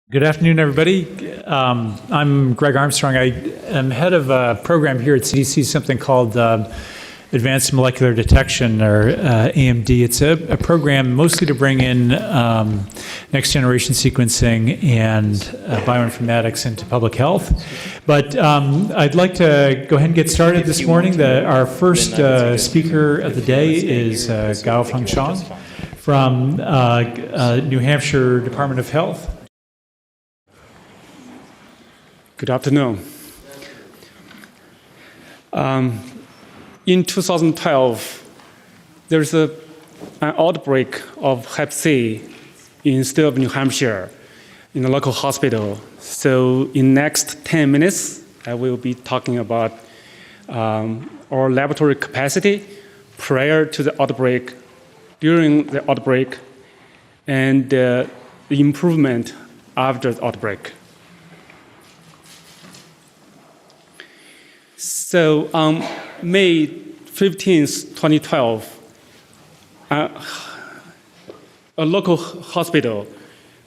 Good afternoon, everybody. I'm Greg Armstrong. I am head of a program here at CDC, something called Advanced Molecular Detection, or AMD. It's a program mostly to bring in next-generation sequencing and bioinformatics into public health. But I'd like to go ahead and get started this morning. Our first speaker of the day is Fengxiang from New Hampshire Department of Health. Good afternoon. In 2012, there's an outbreak of Hep C in the state of New Hampshire in a local hospital. So in next 10 minutes, I will be talking about our laboratory capacity prior to the outbreak, during the outbreak, and the improvement after the outbreak. So on May 15th, 2012, a local hospital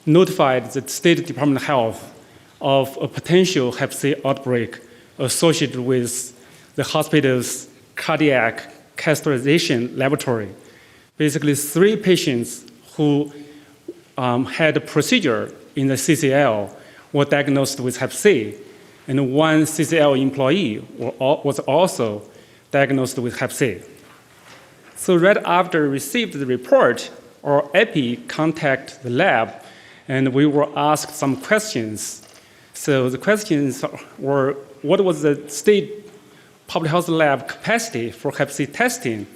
notified the State Department of Health of a potential Hep C outbreak associated with the hospital's cardiac catheterization laboratory. Basically, 3 patients who had a procedure in the CCL were diagnosed with Hep C, and 1 CCL employee was also diagnosed with Hep C. So right after we received the report, our EPI contacted the lab, and we were asked some questions. So the questions were, what was the state public health lab capacity for Hep C testing?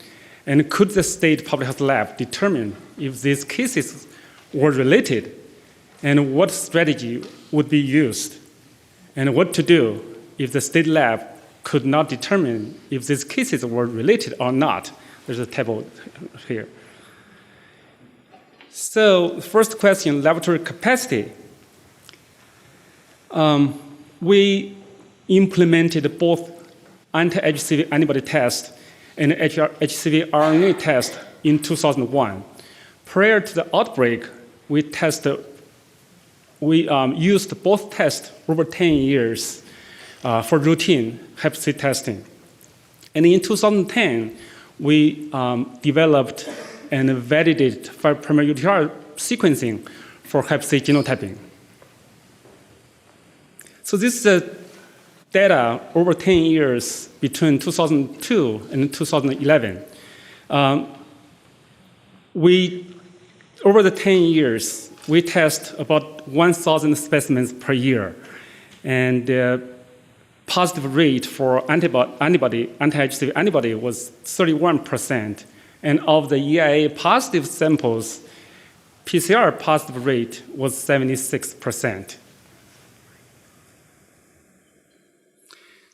And could the state public health lab determine if these cases were related? And what strategy would be used? And what to do if the state lab could not determine if these cases were related or not. There's a table here. So first question, laboratory capacity. We implemented both anti-HCV antibody test and HCV RNA test in 2001. Prior to the outbreak, we used both tests over 10 years for routine Hep C testing. And in 2010, we developed and validated 5' UTR sequencing for Hep C genotyping. So this is data over 10 years between 2002 and 2011. Over the 10 years, we test about 1,000 specimens per year, and the positive rate for anti-HCV antibody was 31%, and of the EIA positive samples, PCR positive rate was 76%.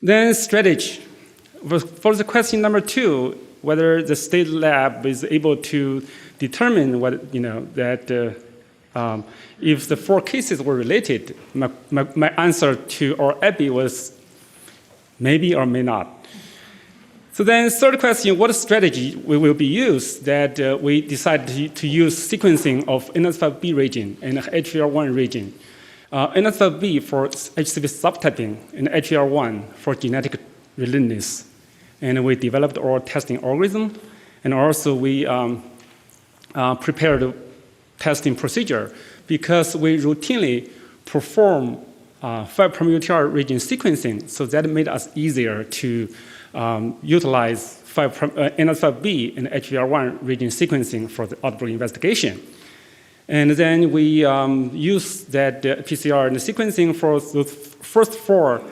Then strategy. For the question number 2, whether the state lab is able to determine if the 4 cases were related, my answer to our EPI was maybe or may not. So then third question, what strategy will be used? That we decided to use sequencing of NS5B region and HVR1 region. NS5B for HCV subtyping and HVR1 for genetic relatedness. And we developed our testing algorithm, and also we prepared a testing procedure because we routinely perform 5' UTR region sequencing, so that made us easier to utilize NS5B and HVR1 region sequencing for the outbreak investigation. And then we use that PCR and the sequencing for the first 4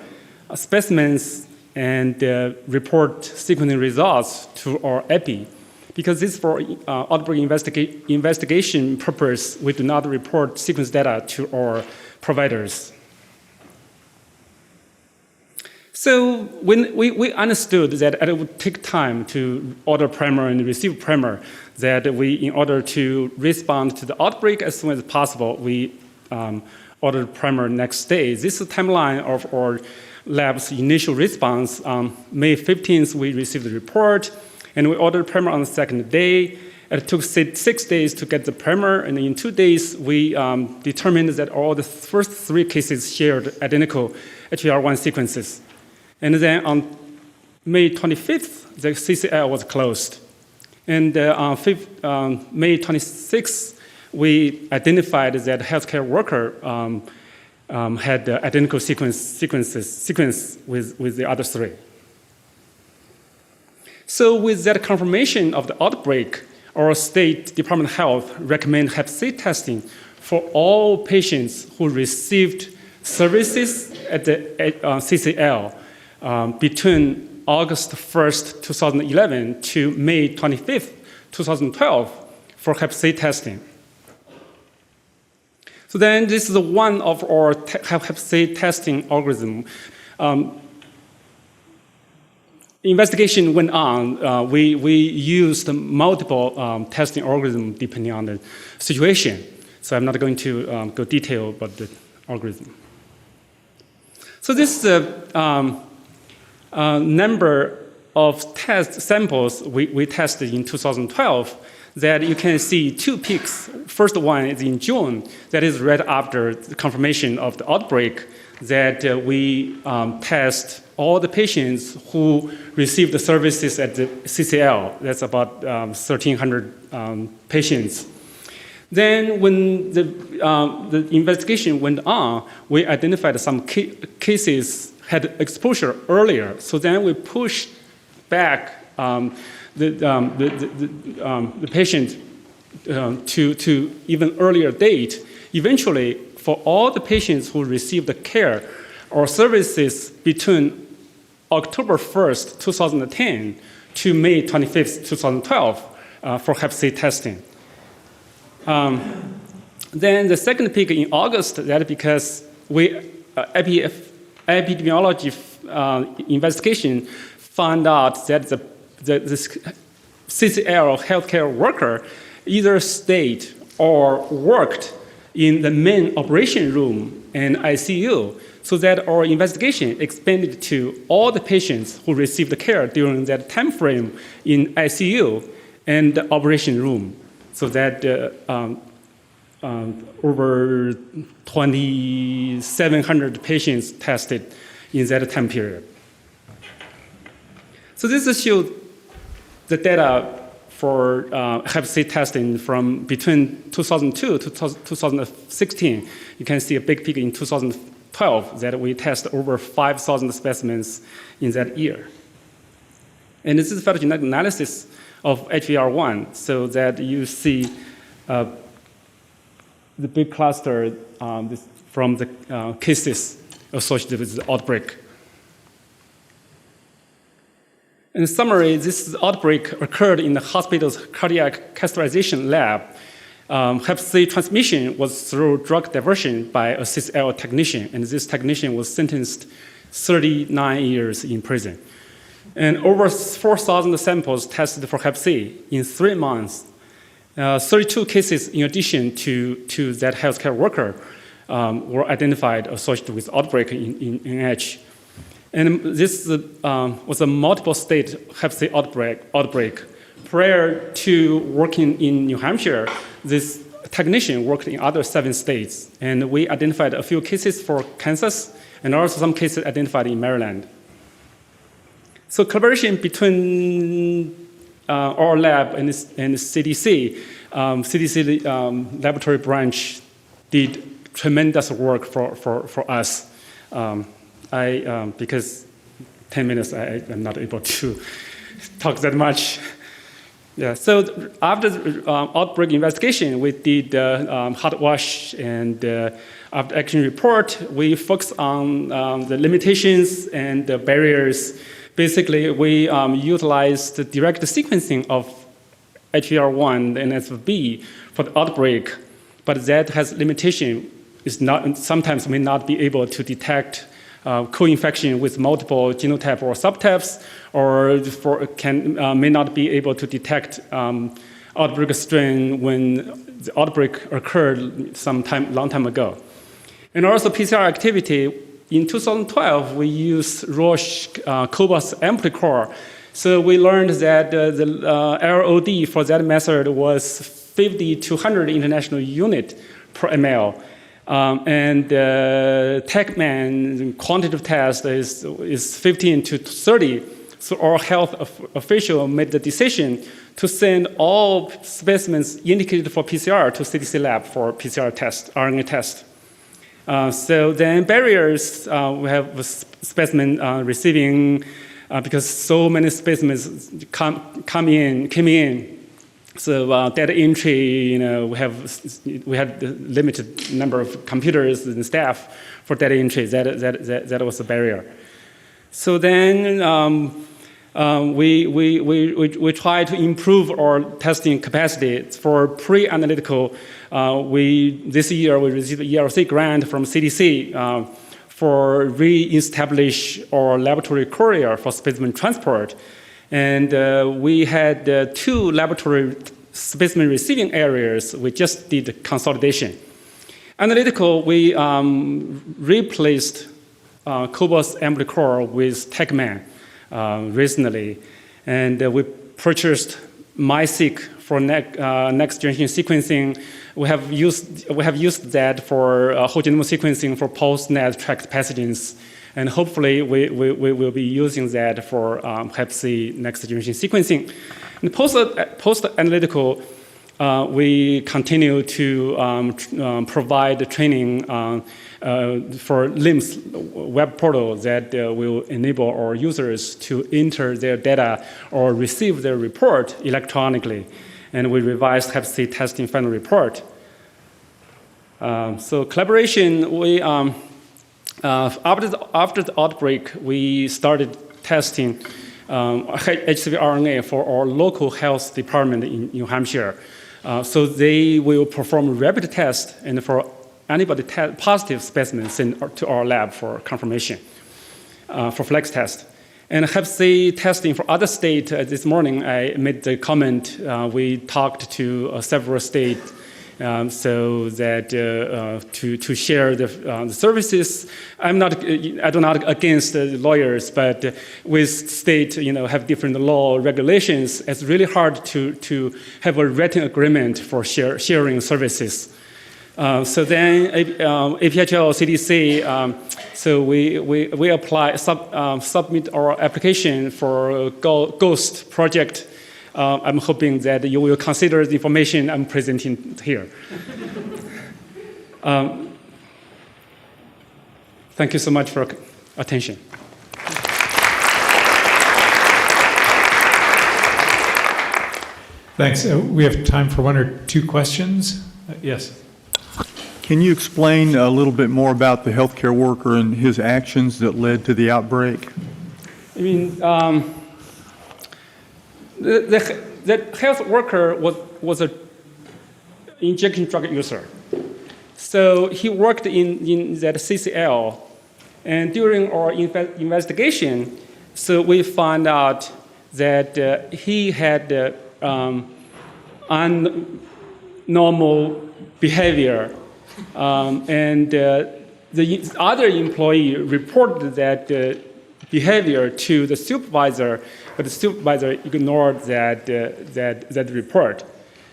specimens and report sequencing results to our EPI. Because this is for outbreak investigation purpose, we do not report sequence data to our providers. So when we understood that it would take time to order primer and receive primer, that in order to respond to the outbreak as soon as possible, we ordered primer next day. This is the timeline of our lab's initial response. May 15th, we received the report, and we ordered primer on the second day. It took 6 days to get the primer, and in 2 days, we determined that all the first 3 cases shared identical HVR1 sequences. And then on May 25th, the CCL was closed. And on May 26th, we identified that healthcare worker had the identical sequence with the other 3. So with that confirmation of the outbreak, our state Department of Health recommend Hep C testing for all patients who received services at the CCL between August 1st, 2011 to May 25th, 2012 for Hep C testing. So then this is one of our Hep C testing algorithm. Investigation went on. We used multiple testing algorithms depending on the situation. So I'm not going to go detail about the algorithm. So this is number of test samples we tested in 2012 that you can see 2 peaks. First one is in June, that is right after the confirmation of the outbreak, that we test all the patients who received the services at the CCL. That's about 1,300 patients. Then when the investigation went on, we identified some cases had exposure earlier. So then we pushed back the patient to even earlier date. Eventually, for all the patients who received the care or services between October 1st, 2010 to May 25th, 2012 for Hep C testing. Then the second peak in August, that because epidemiology investigation found out that this CCL healthcare worker either stayed or worked in the main operation room and ICU, so that our investigation expanded to all the patients who received the care during that time frame in ICU and the operation room, so that over 2,700 patients tested in that time period. So this shows the data for Hep C testing from between 2002 to 2016. You can see a big peak in 2012 that we tested over 5,000 specimens in that year. And this is phylogenetic analysis of HVR1, so that you see the big cluster from the cases associated with the outbreak. In summary, this outbreak occurred in the hospital's cardiac catheterization lab. Hep C transmission was through drug diversion by a CCL technician, and this technician was sentenced 39 years in prison. And over 4,000 samples tested for Hep C in 3 months. 32 cases in addition to that healthcare worker were identified associated with outbreak in NH. And this was a multiple state Hep C outbreak. Prior to working in New Hampshire, this technician worked in other 7 states. And we identified a few cases for Kansas and also some cases identified in Maryland. So collaboration between our lab and CDC, CDC laboratory branch did tremendous work for us. Because 10 minutes, I'm not able to talk that much. Yeah, so after the outbreak investigation, we did hot wash, and after action report, we focused on the limitations and the barriers. Basically, we utilized the direct sequencing of HVR1 and NSFB for the outbreak, but that has limitation. Sometimes may not be able to detect co-infection with multiple genotype or subtypes, or may not be able to detect outbreak strain when the outbreak occurred long time ago. And also PCR activity. In 2012, we used Roche Cobas AmpliCore So we learned that the ROD for that method was 50 to 100 international unit per ml. And TechMan quantitative test is 15 to 30. So our health official made the decision to send all specimens indicated for PCR to CDC lab for PCR test, RNA test. So then barriers, we have specimen receiving, because so many specimens came in. So data entry, we had a limited number of computers and staff for data entry. That was a barrier. So then we try to improve our testing capacity for pre-analytical. This year we received an ERC grant from CDC for re-establish our laboratory courier for specimen transport. And we had 2 laboratory specimen receiving areas. We just did consolidation. Analytical, we replaced Cobas AmpliCore with TechMan recently. And we purchased MySeq for next generation sequencing. We have used that for whole genome sequencing for post-NAT tracked pathogens. And hopefully, we will be using that for Hep C next generation sequencing. And post-analytical, we continue to provide the training for LIMS web portal that will enable our users to enter their data or receive their report electronically. And we revised Hep C testing final report. So collaboration, we after the outbreak, we started testing HCV RNA for our local health department in New Hampshire. So they will perform a rapid test and for antibody positive specimens sent to our lab for confirmation, for flex test. And Hep C testing for other states. This morning I made the comment, we talked to several states so that to share the services. I do not against the lawyers, but with state have different law regulations, it's really hard to have a written agreement for sharing services. So then APHL CDC, so we apply submit our application for GHOST project. I'm hoping that you will consider the information I'm presenting here. Thank you so much for attention. Thanks. We have time for 1 or 2 questions. Yes. Can you explain a little bit more about the healthcare worker and his actions that led to the outbreak? I mean, the health worker was an injection drug user. So he worked in that CCL, and during our investigation, so we found out that he had abnormal behavior, and the other employee reported that behavior to the supervisor, but the supervisor ignored that report.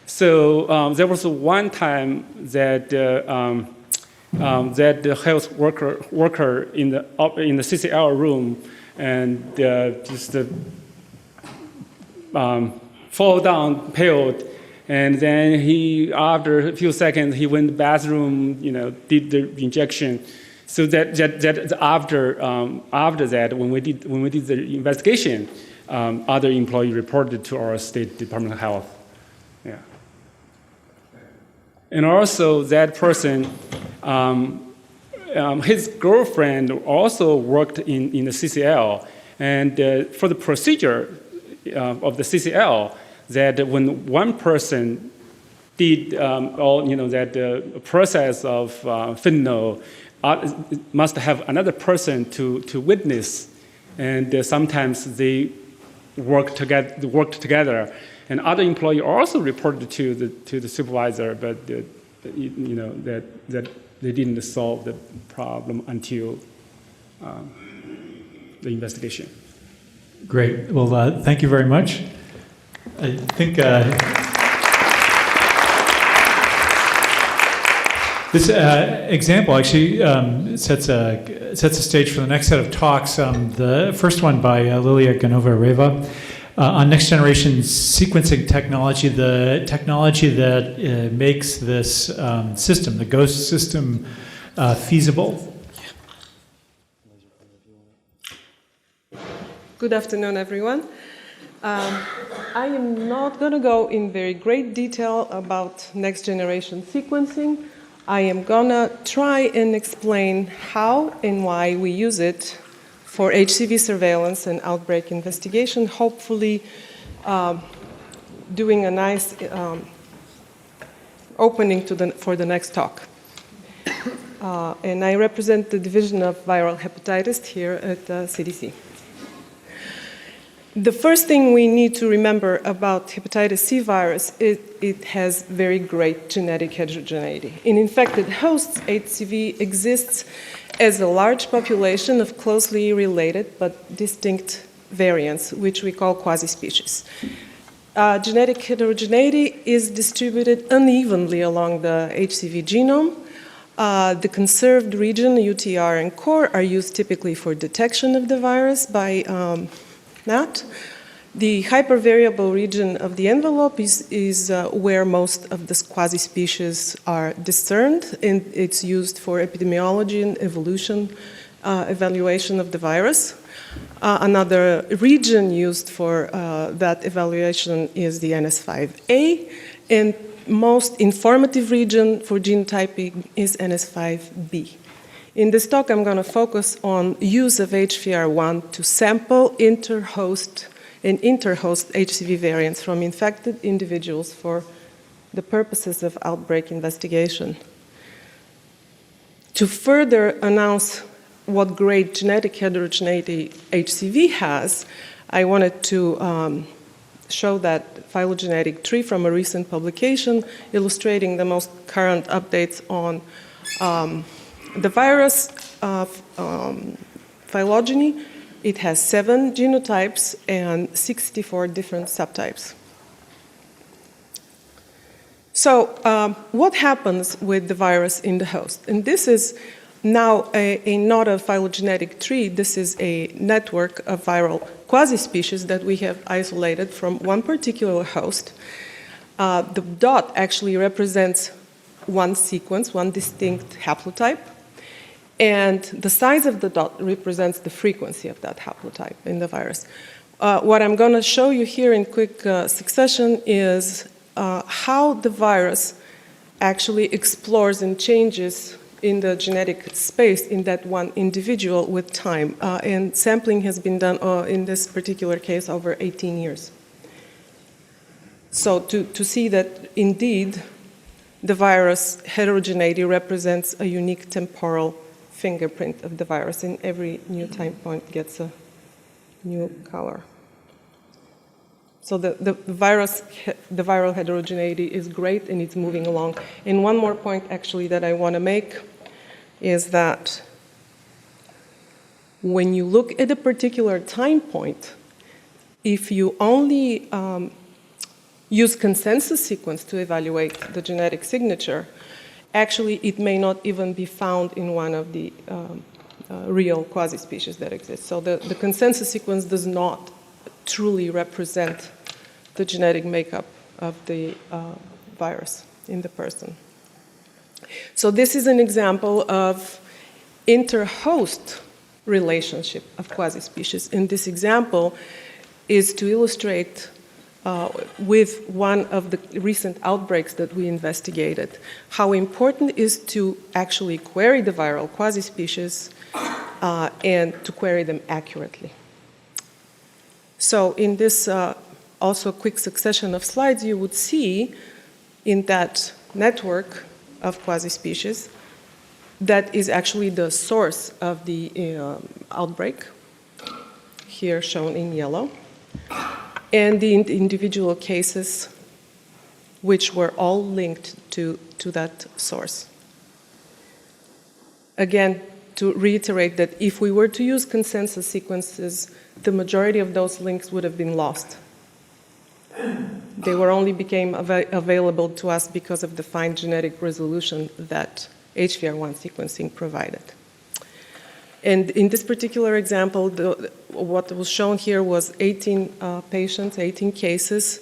So there was one time that that the health worker in the CCL room and just fall down, paled, and then he, after a few seconds, he went to the bathroom, did the injection. So that after that, when we did the investigation, other employee reported to our State Department of Health. Yeah. And also that person, his girlfriend also worked in the CCL, and for the procedure of the CCL, that when one person did that process of fentanyl, must have another person to witness, and sometimes they worked together. And other employee also reported to the supervisor, but that they didn't solve the problem until the investigation. Great. Well, thank you very much. I think this example actually sets a stage for the next set of talks. The first one by Lilia Ganova-Raeva on next generation sequencing technology, the technology that makes this system, the GHOST system, feasible. Good afternoon, everyone. I am not going to go in very great detail about next generation sequencing. I am going to try and explain how and why we use it for HCV surveillance and outbreak investigation, hopefully doing a nice opening for the next talk. And I represent the Division of Viral Hepatitis here at CDC. The first thing we need to remember about hepatitis C virus is it has very great genetic heterogeneity. In infected hosts, HCV exists as a large population of closely related but distinct variants, which we call quasi-species. Genetic heterogeneity is distributed unevenly along the HCV genome. The conserved region, UTR and core, are used typically for detection of the virus by NAT. The hypervariable region of the envelope is where most of the quasi-species are discerned, and it's used for epidemiology and evolution evaluation of the virus. Another region used for that evaluation is the NS5A, and most informative region for genotyping is NS5B. In this talk, I'm going to focus on use of HVR1 to sample interhost and interhost HCV variants from infected individuals for the purposes of outbreak investigation. To further announce what great genetic heterogeneity HCV has, I wanted to show that phylogenetic tree from a recent publication illustrating the most current updates on the virus phylogeny. It has 7 genotypes and 64 different subtypes. So what happens with the virus in the host? And this is now not a phylogenetic tree. This is a network of viral quasi-species that we have isolated from one particular host. The dot actually represents one sequence, one distinct haplotype. And the size of the dot represents the frequency of that haplotype in the virus. What I'm going to show you here in quick succession is how the virus actually explores and changes in the genetic space in that one individual with time. And sampling has been done in this particular case over 18 years. So to see that indeed the virus heterogeneity represents a unique temporal fingerprint of the virus, and every new time point gets a new color. So the viral heterogeneity is great, and it's moving along. And one more point actually that I want to make is that when you look at a particular time point, if you only use consensus sequence to evaluate the genetic signature, actually it may not even be found in one of the real quasi-species that exist. So the consensus sequence does not truly represent the genetic makeup of the virus in the person. So this is an example of inter-host relationship of quasi-species. And this example is to illustrate with one of the recent outbreaks that we investigated, how important it is to actually query the viral quasi-species and to query them accurately. So in this also quick succession of slides, you would see in that network of quasi-species that is actually the source of the outbreak, here shown in yellow, and the individual cases which were all linked to that source. Again, to reiterate that if we were to use consensus sequences, the majority of those links would have been lost. They were only became available to us because of the fine genetic resolution that HVR1 sequencing provided. And in this particular example, what was shown here was 18 patients, 18 cases,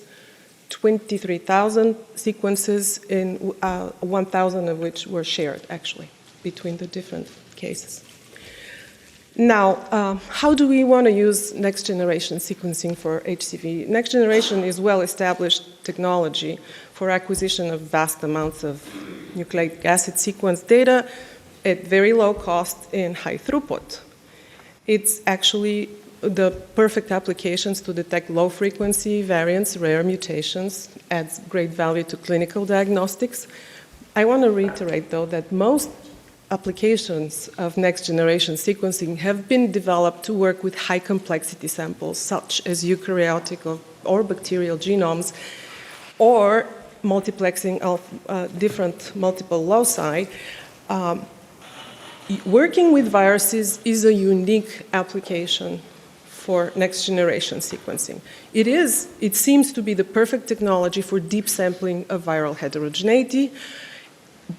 23,000 sequences, and 1,000 of which were shared, actually, between the different cases. Now, how do we want to use next-generation sequencing for HCV? Next-generation is well-established technology for acquisition of vast amounts of nucleic acid sequence data at very low cost and high throughput. It's actually the perfect applications to detect low-frequency variants, rare mutations, adds great value to clinical diagnostics. I want to reiterate, though, that most applications of next-generation sequencing have been developed to work with high-complexity samples, such as eukaryotic or bacterial genomes, or multiplexing of different multiple loci. Working with viruses is a unique application for next-generation sequencing. It seems to be the perfect technology for deep sampling of viral heterogeneity,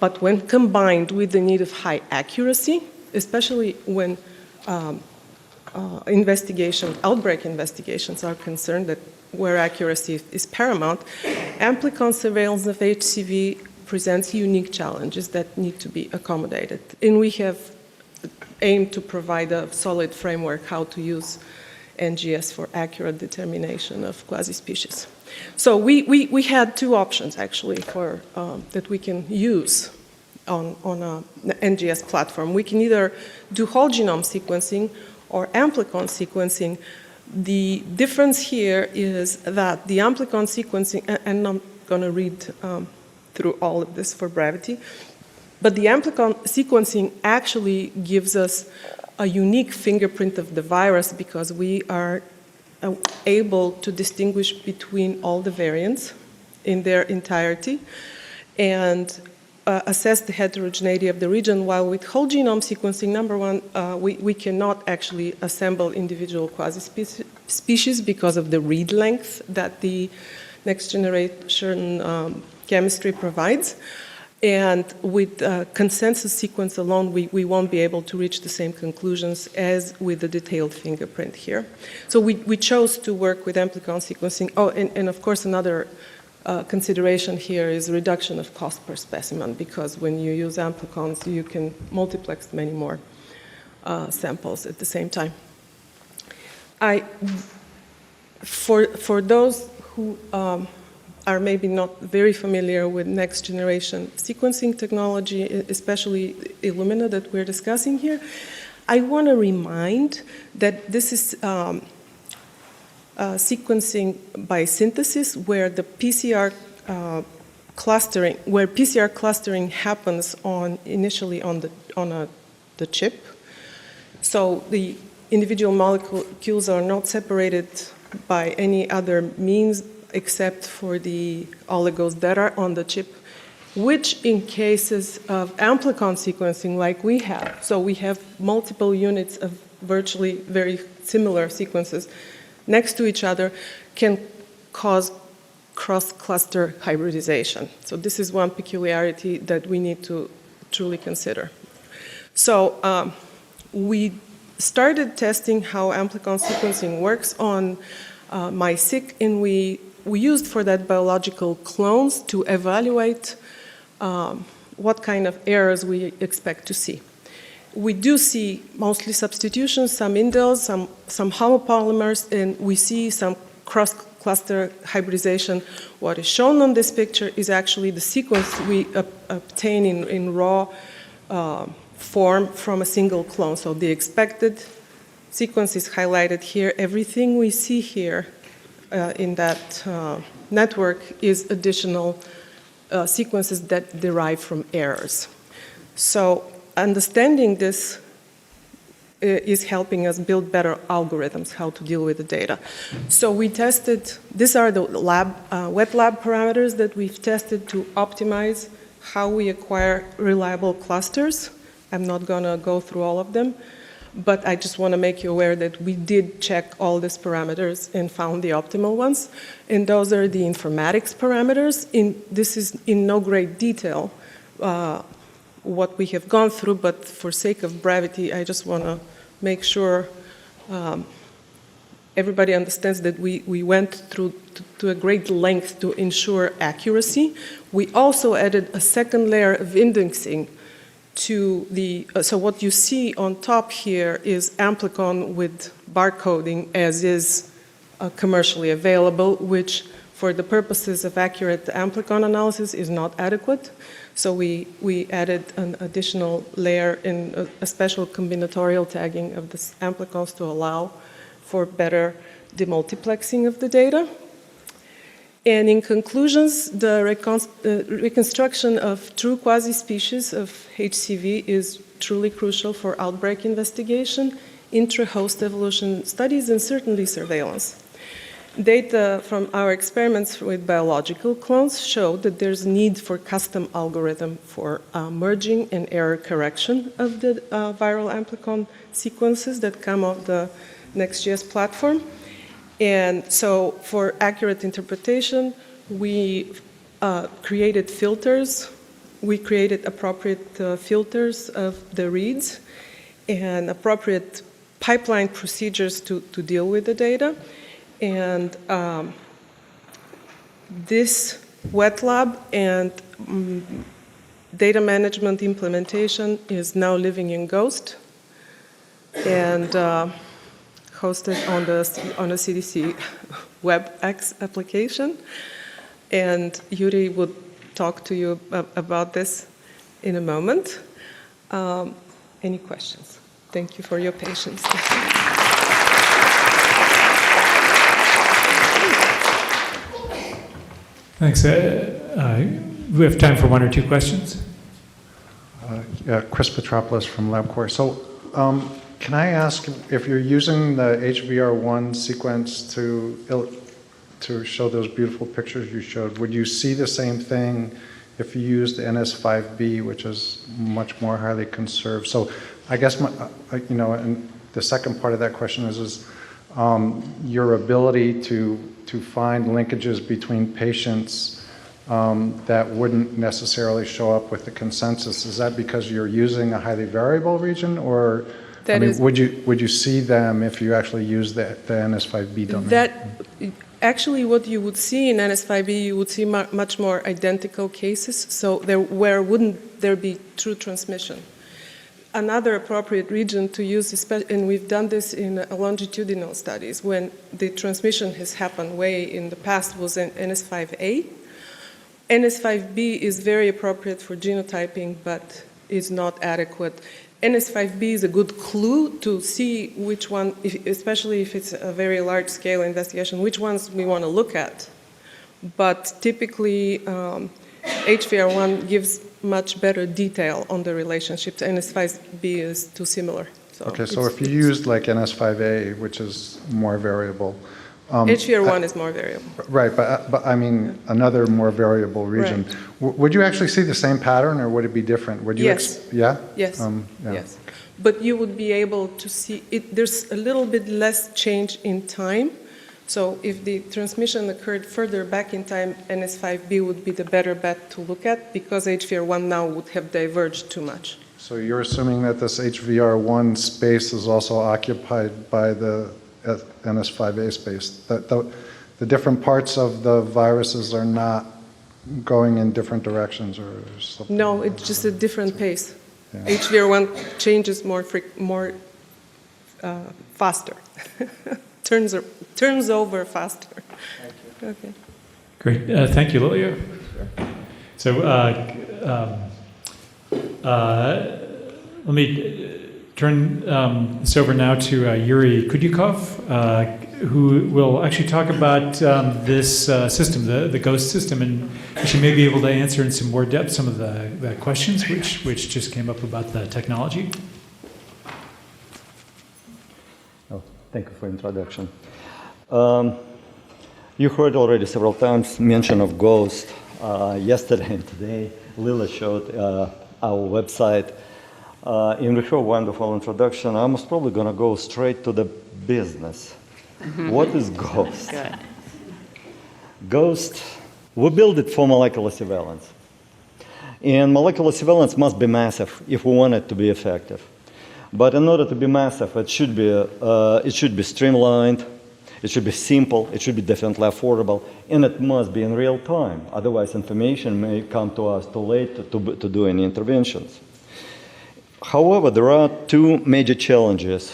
but when combined with the need of high accuracy, especially when outbreak investigations are concerned, that where accuracy is paramount, amplicon surveillance of HCV presents unique challenges that need to be accommodated. And we have aimed to provide a solid framework how to use NGS for accurate determination of quasi-species. So we had two options, actually, for that we can use on an NGS platform. We can either do whole genome sequencing or amplicon sequencing. The difference here is that the amplicon sequencing, and I'm going to read through all of this for brevity, but the amplicon sequencing actually gives us a unique fingerprint of the virus because we are able to distinguish between all the variants in their entirety and assess the heterogeneity of the region, while with whole genome sequencing, number one, we cannot actually assemble individual quasi-species because of the read length that the next generation chemistry provides. And with consensus sequence alone, we won't be able to reach the same conclusions as with the detailed fingerprint here. So we chose to work with amplicon sequencing. Oh, and of course, another consideration here is reduction of cost per specimen, because when you use amplicons, you can multiplex many more samples at the same time. For those who are maybe not very familiar with next generation sequencing technology, especially Illumina that we're discussing here, I want to remind that this is sequencing by synthesis, where the PCR clustering happens initially on the chip. So the individual molecules are not separated by any other means except for the oligos that are on the chip, which in cases of amplicon sequencing like we have, so we have multiple units of virtually very similar sequences next to each other, can cause cross-cluster hybridization. So this is one peculiarity that we need to truly consider. So we started testing how amplicon sequencing works on MySick, and we used for that biological clones to evaluate what kind of errors we expect to see. We do see mostly substitutions, some indels, some homopolymers, and we see some cross-cluster hybridization. What is shown on this picture is actually the sequence we obtain in raw form from a single clone. So the expected sequence is highlighted here. Everything we see here in that network is additional sequences that derive from errors. So understanding this is helping us build better algorithms how to deal with the data. So we tested, these are the wet lab parameters that we've tested to optimize how we acquire reliable clusters I'm not going to go through all of them, but I just want to make you aware that we did check all these parameters and found the optimal ones. And those are the informatics parameters. This is in no great detail what we have gone through, but for sake of brevity, I just want to make sure everybody understands that we went through to a great length to ensure accuracy. We also added a second layer of indexing to the, so what you see on top here is amplicon with barcoding as is commercially available, which for the purposes of accurate amplicon analysis is not adequate. So we added an additional layer in a special combinatorial tagging of the amplicons to allow for better demultiplexing of the data. And in conclusions, the reconstruction of true quasi-species of HCV is truly crucial for outbreak investigation, intra-host evolution studies, and certainly surveillance. Data from our experiments with biological clones show that there's a need for custom algorithm for merging and error correction of the viral amplicon sequences that come off the NextGS platform. And so for accurate interpretation, we created filters. We created appropriate filters of the reads and appropriate pipeline procedures to deal with the data. And this wet lab and data management implementation is now living in Ghost and hosted on a CDC WebEx application. And Yuri would talk to you about this in a moment. Any questions? Thank you for your patience. Thanks. We have time for one or two questions. Chris Petropoulos from LabCorp. So can I ask if you're using the HVR1 sequence to show those beautiful pictures you showed, would you see the same thing if you used NS5B, which is much more highly conserved? So I guess, and the second part of that question is your ability to find linkages between patients that wouldn't necessarily show up with the consensus. Is that because you're using a highly variable region, or would you see them if you actually use the NS5B domain? Actually, what you would see in NS5B, you would see much more identical cases, so where wouldn't there be true transmission. Another appropriate region to use, and we've done this in longitudinal studies, when the transmission has happened way in the past, was in NS5A. NS5B is very appropriate for genotyping, but is not adequate. NS5B is a good clue to see which one, especially if it's a very large-scale investigation, which ones we want to look at. But typically, HVR1 gives much better detail on the relationships. NS5B is too similar. So okay, so if you used like NS5A, which is more variable. HVR1 is more variable. Right, but I mean another more variable region. Right. Would you actually see the same pattern, or would it be different? Would you yes. Yeah? Yes. Yeah. Yes. But you would be able to see it. There's a little bit less change in time. So if the transmission occurred further back in time, NS5B would be the better bet to look at, because HVR1 now would have diverged too much. So you're assuming that this HVR1 space is also occupied by the NS5A space. The different parts of the viruses are not going in different directions or something? No, it's just a different pace. Yeah. HVR1 changes more faster. Turns over faster. Thank you. Okay. Great. Thank you, Lilia. So let me turn this over now to Yuri Kudyakov, who will actually talk about this system, the GHOST system, and she may be able to answer in some more depth some of the questions which just came up about the technology. Oh, thank you for the introduction. You heard already several times mention of GHOST yesterday and today. Lilia showed our website. In your wonderful introduction, I'm most probably going to go straight to the business. What is GHOST? Good. GHOST, we build it for molecular surveillance. And molecular surveillance must be massive if we want it to be effective. But in order to be massive, it should be streamlined, it should be simple, it should be definitely affordable, and it must be in real time. Otherwise, information may come to us too late to do any interventions. However, there are two major challenges.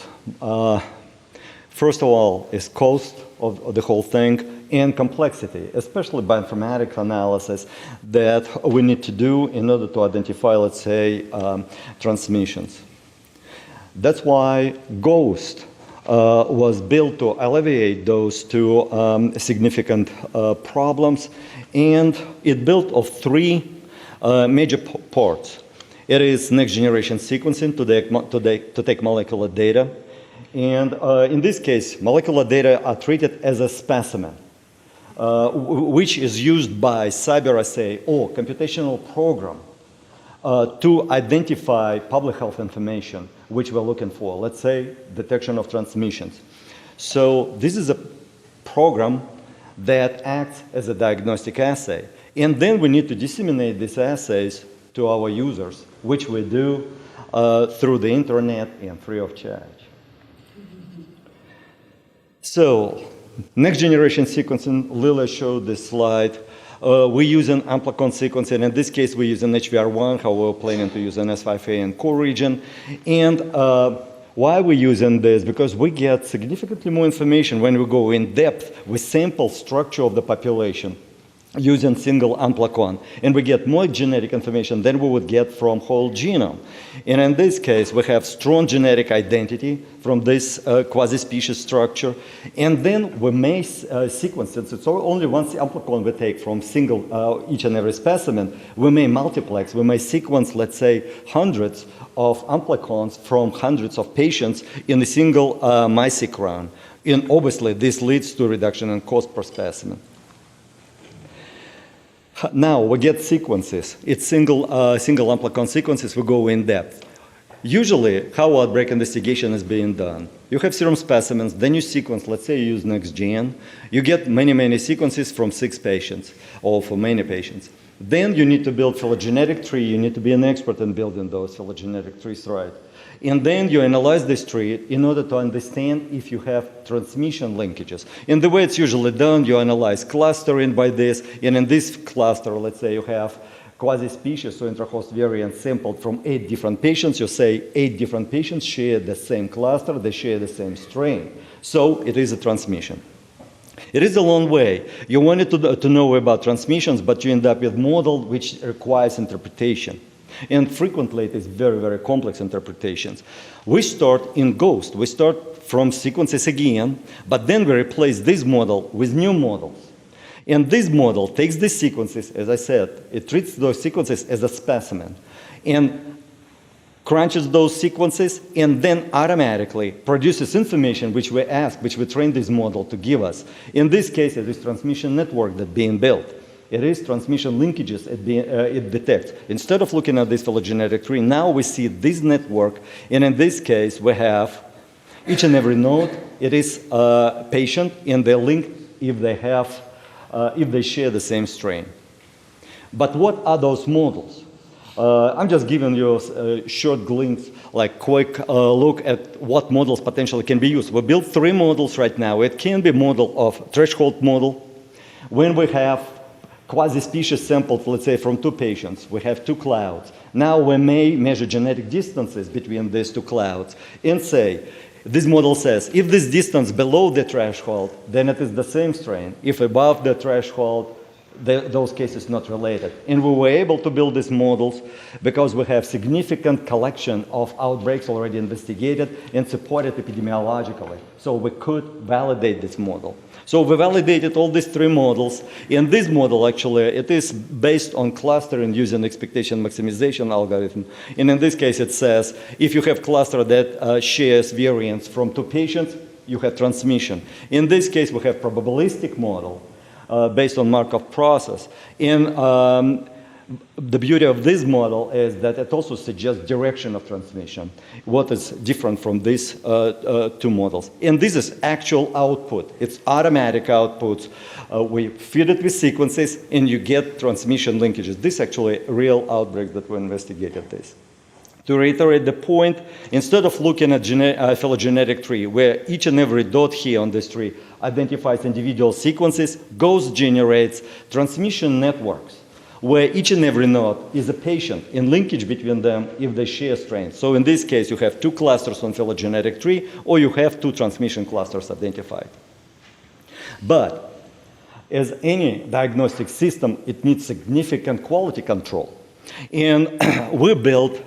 First of all is cost of the whole thing and complexity, especially bioinformatics analysis that we need to do in order to identify, let's say, transmissions. That's why GHOST was built to alleviate those two significant problems, and it built of three major parts. It is next-generation sequencing to take molecular data. And in this case, molecular data are treated as a specimen, which is used by CyberAssay or computational program to identify public health information, which we're looking for, let's say, detection of transmissions. So this is a program that acts as a diagnostic assay. And then we need to disseminate these assays to our users, which we do through the internet and free of charge. So, next generation sequencing, Lilia showed this slide. We use an amplicon sequencing. In this case, we use an HVR1, however, we're planning to use an S5A and core region. And why we're using this? Because we get significantly more information when we go in depth with sample structure of the population using single amplicon, and we get more genetic information than we would get from whole genome. And in this case, we have strong genetic identity from this quasi-species structure, and then we may sequence it. So only one amplicon we take from single each and every specimen. We may multiplex, we may sequence, let's say, hundreds of amplicons from hundreds of patients in a single micron. And obviously, this leads to a reduction in cost per specimen. Now we get sequences. It's single amplicon sequences. We go in depth. Usually, how outbreak investigation is being done. You have serum specimens, then you sequence. Let's say you use NextGen. You get many sequences from 6 patients, or for many patients. Then you need to build phylogenetic tree. You need to be an expert in building those phylogenetic trees, right? And then you analyze this tree in order to understand if you have transmission linkages. And the way it's usually done, you analyze clustering by this, and in this cluster, let's say you have quasi-species, so intrahost variants sampled from 8 different patients. You say 8 different patients share the same cluster, they share the same strain. So it is a transmission. It is a long way. You wanted to know about transmissions, but you end up with a model which requires interpretation. And frequently, it is very complex interpretations. We start in GHOST. We start from sequences again, but then we replace this model with new models. And this model takes these sequences, as I said, it treats those sequences as a specimen, and crunches those sequences, and then automatically produces information which we ask, which we train this model to give us. In this case, it is transmission network that's being built. It is transmission linkages it detects. Instead of looking at this phylogenetic tree, now we see this network, and in this case, we have each and every node. It is a patient, and they're linked if they share the same strain. But what are those models? I'm just giving you a short glimpse, like quick look at what models potentially can be used. We built 3 models right now. It can be model of threshold model. When we have quasi-species sampled, let's say, from 2 patients, we have 2 clouds. Now we may measure genetic distances between these 2 clouds and say, this model says, if this distance below the threshold, then it is the same strain. If above the threshold, those cases not related. And we were able to build these models because we have significant collection of outbreaks already investigated and supported epidemiologically. So we could validate this model. So we validated all these 3 models. And this model, actually, it is based on clustering using expectation maximization algorithm. And in this case, it says, if you have cluster that shares variants from 2 patients, you have transmission. In this case, we have probabilistic model based on Markov process. And the beauty of this model is that it also suggests direction of transmission, what is different from these two models. And this is actual output. It's automatic outputs. We feed it with sequences, and you get transmission linkages. This is actually a real outbreak that we investigated this. To reiterate the point, instead of looking at a phylogenetic tree, where each and every dot here on this tree identifies individual sequences, GHOST generates transmission networks, where each and every node is a patient in linkage between them if they share strains. So in this case, you have two clusters on phylogenetic tree, or you have two transmission clusters identified. But as any diagnostic system, it needs significant quality control. And we built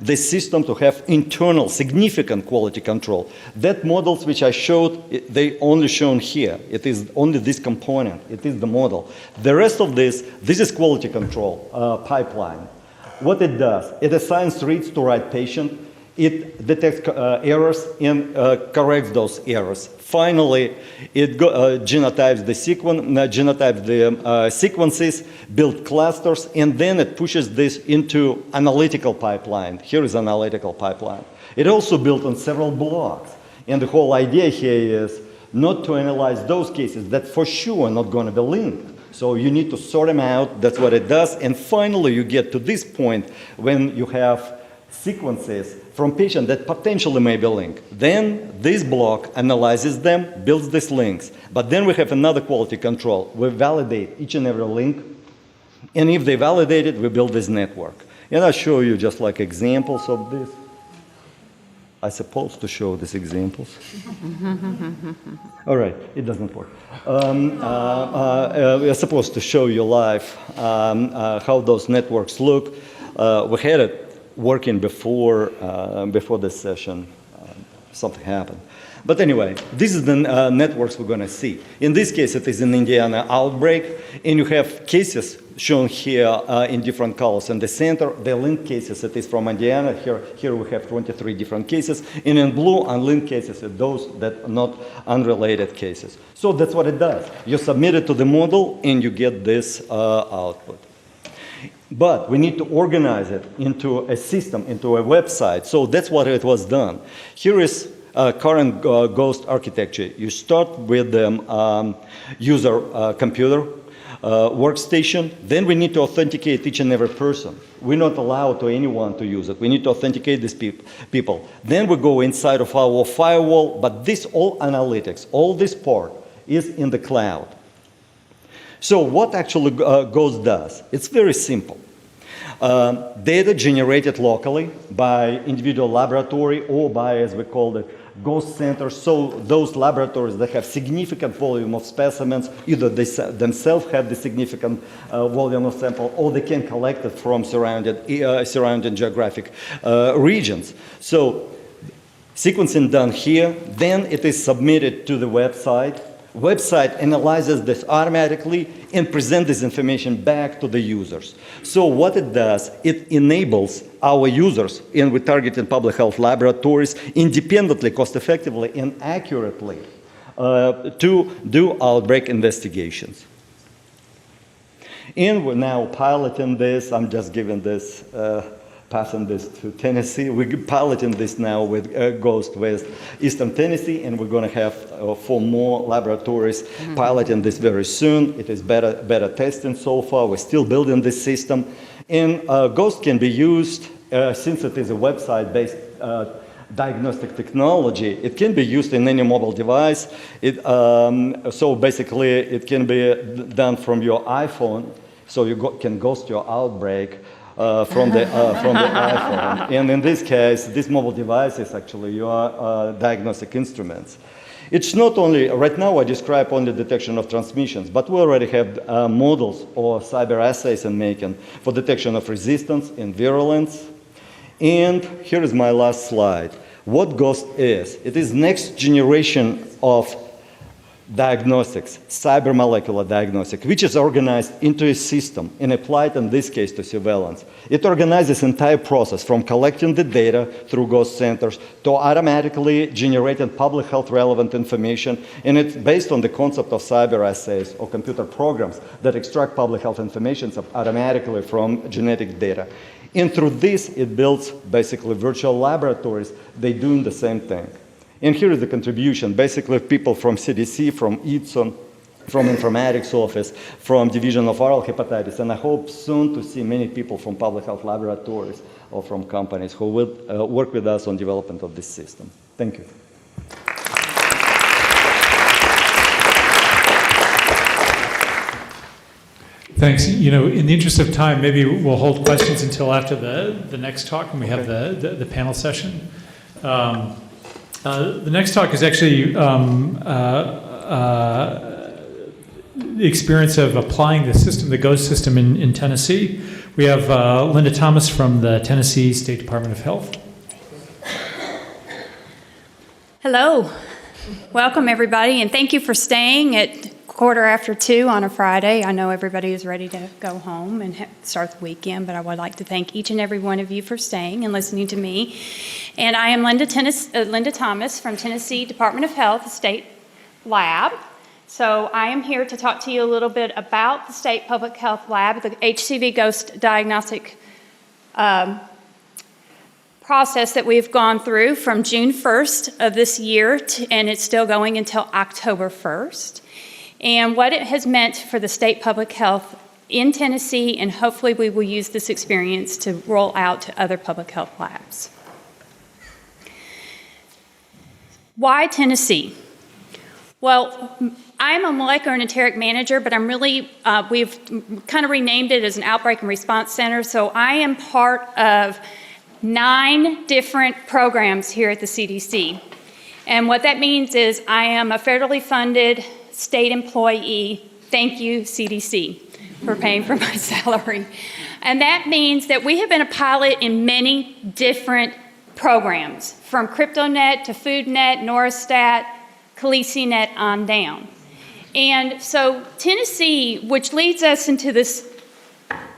this system to have internal significant quality control. That models which I showed, they only shown here. It is only this component. It is the model. The rest of this is quality control pipeline. What it does, it assigns reads to right patient. It detects errors and corrects those errors. Finally, it genotypes the sequences, builds clusters, and then it pushes this into analytical pipeline. Here is analytical pipeline. It also built on several blocks. And the whole idea here is not to analyze those cases that for sure are not going to be linked. So you need to sort them out. That's what it does. And finally, you get to this point when you have sequences from patients that potentially may be linked. Then this block analyzes them, builds these links. But then we have another quality control. We validate each and every link. And if they validate it, we build this network. And I'll show you just like examples of this. I'm supposed to show these examples. All right, it doesn't work. We're supposed to show you live how those networks look. We had it working before this session. Something happened. But anyway, this is the networks we're going to see. In this case, it is an Indiana outbreak, and you have cases shown here in different colors. In the center, the linked cases, it is from Indiana. Here we have 23 different cases. And in blue, unlinked cases are those that are not unrelated cases. So that's what it does. You submit it to the model, and you get this output. But we need to organize it into a system, into a website. So that's what it was done. Here is current GHOST architecture. You start with the user computer workstation. Then we need to authenticate each and every person. We're not allowed to anyone to use it. We need to authenticate these people. Then we go inside of our firewall. But this all analytics, all this part is in the cloud. So what actually GHOST does? It's very simple. Data generated locally by individual laboratory or by, as we call it, GHOST centers. So those laboratories that have significant volume of specimens, either they themselves have the significant volume of sample, or they can collect it from surrounding geographic regions. So sequencing done here, then it is submitted to the website. Website analyzes this automatically and presents this information back to the users. So what it does, it enables our users, and we target in public health laboratories, independently, cost-effectively, and accurately to do outbreak investigations. And we're now piloting this. I'm just giving this passing this to Tennessee. We're piloting this now with GHOST West Eastern Tennessee, and we're going to have 4 more laboratories piloting this very soon. It is beta testing so far. We're still building this system. And GHOST can be used, since it is a website-based diagnostic technology, it can be used in any mobile device. So basically, it can be done from your iPhone, so you can ghost your outbreak from the iPhone. And in this case, this mobile device is actually your diagnostic instruments. It's not only, right now I describe only detection of transmissions, but we already have models or cyber assays in making for detection of resistance and virulence. And here is my last slide. What GHOST is? It is next generation of diagnostics, cyber molecular diagnostic, which is organized into a system and applied in this case to surveillance. It organizes entire process from collecting the data through ghost centers to automatically generating public health relevant information, and it's based on the concept of cyber assays or computer programs that extract public health information automatically from genetic data. And through this, it builds basically virtual laboratories. They're doing the same thing. And here is the contribution, basically people from CDC, from ETSON, from informatics office, from Division of Oral Hepatitis, and I hope soon to see many people from public health laboratories or from companies who will work with us on development of this system. Thank you. Thanks. You know, in the interest of time, maybe we'll hold questions until after the next talk when we have the panel session. The next talk is actually the experience of applying the system, the GHOST system in Tennessee. We have Linda Thomas from the Tennessee State Department of Health. Hello. Welcome, everybody, and thank you for staying at 2:15 on a Friday. I know everybody is ready to go home and start the weekend, but I would like to thank each and every one of you for staying and listening to me. And I am Linda Thomas from Tennessee Department of Health State Lab. So I am here to talk to you a little bit about the State Public Health Lab, the HCV Ghost Diagnostic process that we've gone through from June 1st of this year, and it's still going until October 1st. And what it has meant for the state public health in Tennessee, and hopefully we will use this experience to roll out to other public health labs. Why Tennessee? Well, I'm a molecular and enteric manager, but I'm really, we've kind of renamed it as an outbreak and response center, so I am part of 9 different programs here at the CDC. And what that means is I am a federally funded state employee. Thank you, CDC, for paying for my salary. And that means that we have been a pilot in many different programs, from CryptoNet to FoodNet, Noristat, CaliciNet on down. And so Tennessee, which leads us into this,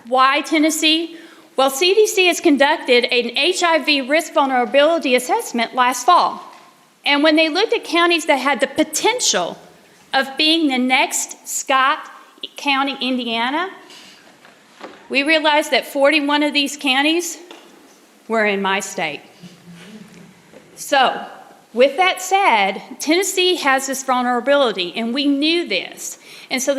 why Tennessee? Well, CDC has conducted an HIV risk vulnerability assessment last fall. And when they looked at counties that had the potential of being the next Scott County, Indiana, we realized that 41 of these counties were in my state. So, with that said, Tennessee has this vulnerability, and we knew this. And so